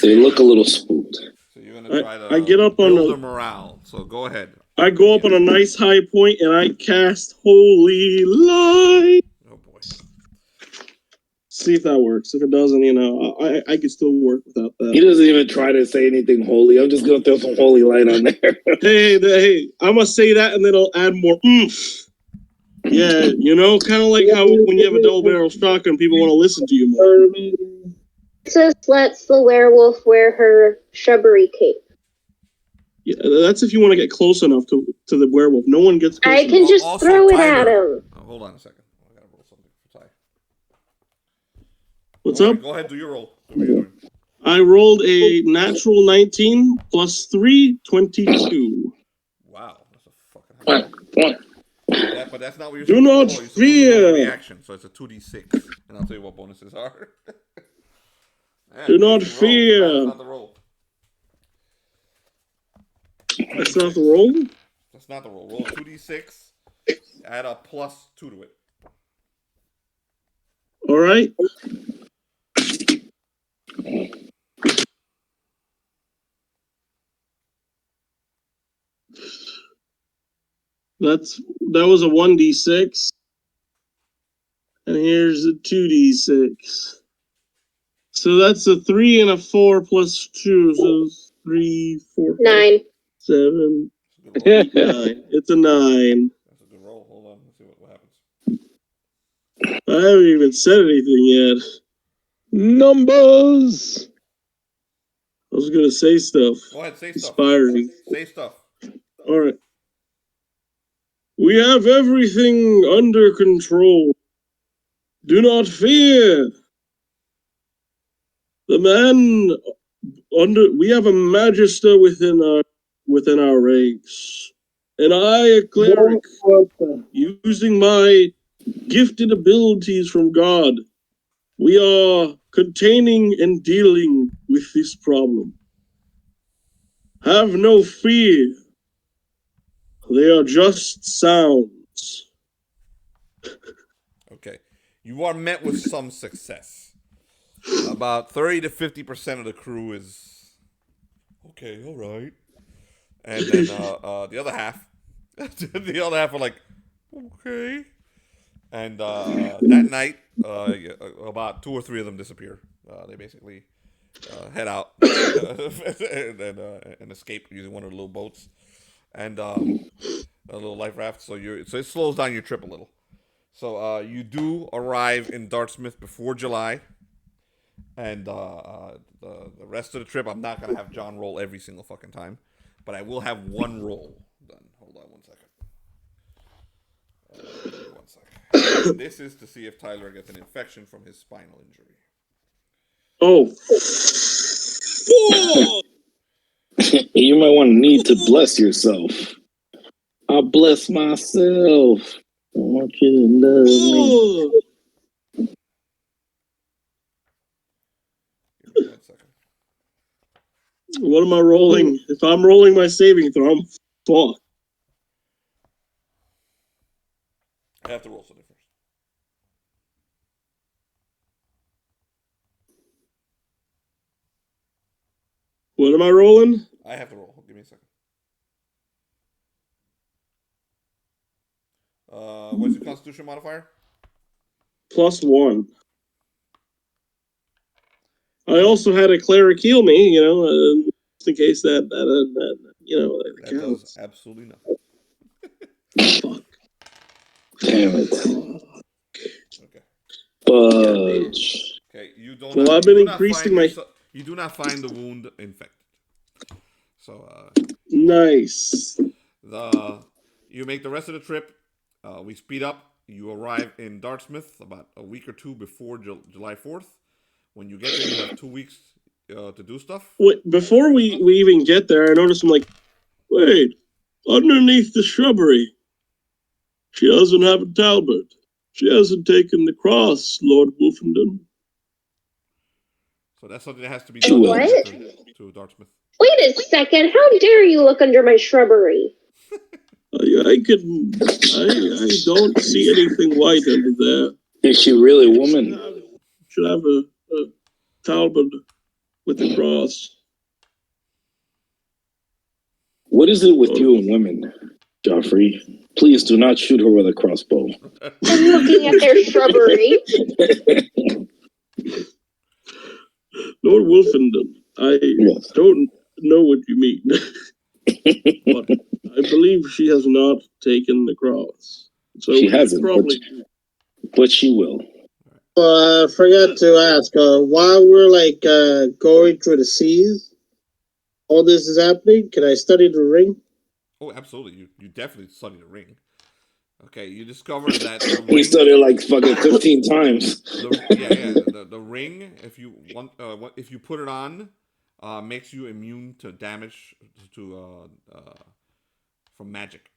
They look a little spooked. So you're gonna try to I get up on build the morale. So go ahead. I go up on a nice high point and I cast Holy Light. Oh boy. See if that works. If it doesn't, I can still work without He that. doesn't even try to say anything holy. I'm just gonna throw some holy light on there. Hey, I'm gonna say that and then I'll add more oomph. Yeah, kind of like how when you have a double barrel shotgun, people want to listen to you more. Just lets the werewolf wear her shrubbery cape. Yeah, that's if you want to get close enough to the werewolf. No one gets close I can enough. just Also, throw it Tyler. at him. Oh, hold on a second. I gotta roll something for Ty. What's All right, up? go ahead, do your roll. What are you doing? I rolled a natural 19 plus 3, 22. Wow, that's a fucking high roll. But that's not what you're Do supposed not to roll. You're supposed to roll a fear. reaction, so it's a 2d6. And I'll tell you what bonuses are. Man, Do not amazing roll. Too bad fear. it's not the roll. That's not the roll? That's not the roll. Roll a 2d6. Add a plus 2 to it. All right. That was a 1d6. And here's a 2d6. So that's a 3 and a 4 plus 2. So 3, 4, 5, 9. 7, That's a good roll. 9. It's a 9. That's a good roll. Hold on. Let's see what happens. I haven't even said anything yet. Numbers. I was gonna say stuff. Go ahead, say stuff. Inspiring. Say stuff. All right. We have everything under control. Do not fear. The man we have a magister within our ranks. And I, a cleric, using my gifted abilities from God, we are containing and dealing with this problem. Have no fear. They are just sounds. Okay. You are met with some success. About 30 to 50% of the crew is okay, all right. And then the other half, are like, okay. And that night, about 2 or 3 of them disappear. They basically head out and escape using one of the little boats and a little life raft. So it slows down your trip a little. So you do arrive in Dartmouth before July. And the rest of the trip, I'm not going to have John roll every single fucking time. But I will have one roll done. Hold on 1 second. 1 second. This is to see if Tyler gets an infection from his spinal injury. Oh. You might need to bless yourself. I bless myself. I want you to love me. Give me 1 second. What am I rolling? If I'm rolling my saving throw, I'm fucked. I have to roll something first. What am I rolling? I have to roll. Give me a second. What's your Constitution modifier? +1. I also had a cleric heal me, just in case that does absolutely nothing. Fuck. Damn it. Okay. Fudge. Okay. You don't. Well, I've been increasing my. You do not find the wound infected. So. Nice. You make the rest of the trip. We speed up. You arrive in Dartmouth about a week or 2 before July 4th. When you get there, you have 2 weeks to do stuff. Wait, before we even get there, I noticed I'm like, wait, underneath the shrubbery, she doesn't have a talbot. She hasn't taken the cross, Lord Wolfenden. So that's something that has to be done to Dartmouth. Wait a second. How dare you look under my shrubbery? I don't see anything white under there. Is she really a woman? Should have a talbot with a cross. What is it with you and women, Geoffrey? Please do not shoot her with a crossbow. I'm looking at their shrubbery. Lord Wolfenden, I Yes. don't know what you mean. But I believe she has not taken the cross. So She we hasn't, probably but she will. I forgot to ask, while we're going through the seas, all this is happening, can I study the ring? Oh, absolutely. You definitely study the ring. Okay, you discover that the ring. We studied like fucking 15 times. The ring, if you want, if you put it on, makes you immune to damage from magic.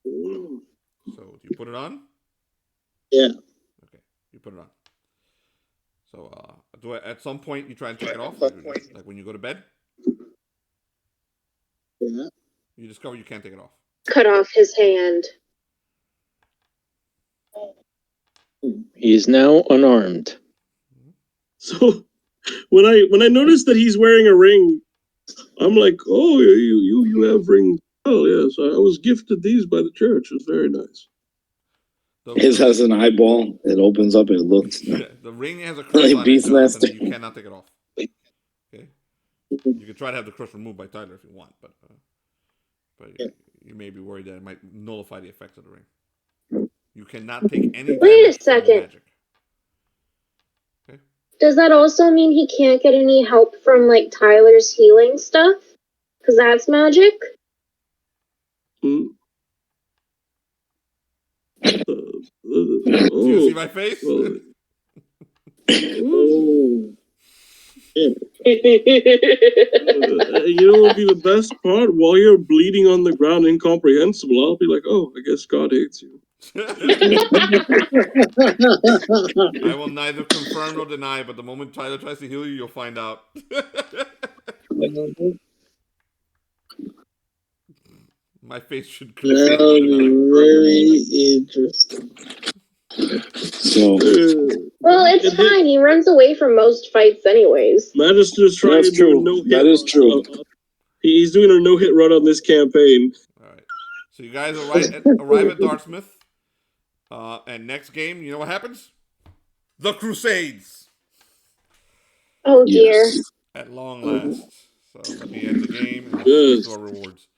So do you put it on? Yeah. Okay, you put it on. So at some point you try and take it off, like when you go to bed. Yeah. You discover you can't take it off. Cut off his hand. He is now unarmed. so when I noticed that he's wearing a ring, I'm like, oh, you have rings. Oh yes, I was gifted these by the church. It's very nice. His has an eyeball. It opens up. It looks. The ring has a curse on it, Jonathan, and you cannot take it off. Okay. You can try to have the curse removed by Tyler if you want, but you may be worried that it might nullify the effects of the ring. You cannot take any damage Wait a from second. magic. Okay. Does that also mean he can't get any help from like Tyler's healing stuff? Because that's magic. Mm. Do you see my face? Well, Oh. you know what would be the best part? While you're bleeding on the ground, incomprehensible, I'll be like, oh, I guess God hates you. I will neither confirm nor deny, but the moment Tyler tries to heal you, you'll find out. My face should confirm That or would deny. be very interesting. So Well, it's fine. He runs away from most fights, anyways. Magister's trying That's to do true. a no-hit. That is true. He's doing a no-hit run on this campaign. All right. So you guys arrive at Dartmouth, and next game, you know what happens? The Crusades. Oh dear. yes. At long last. So let me end the game and let's get to our rewards.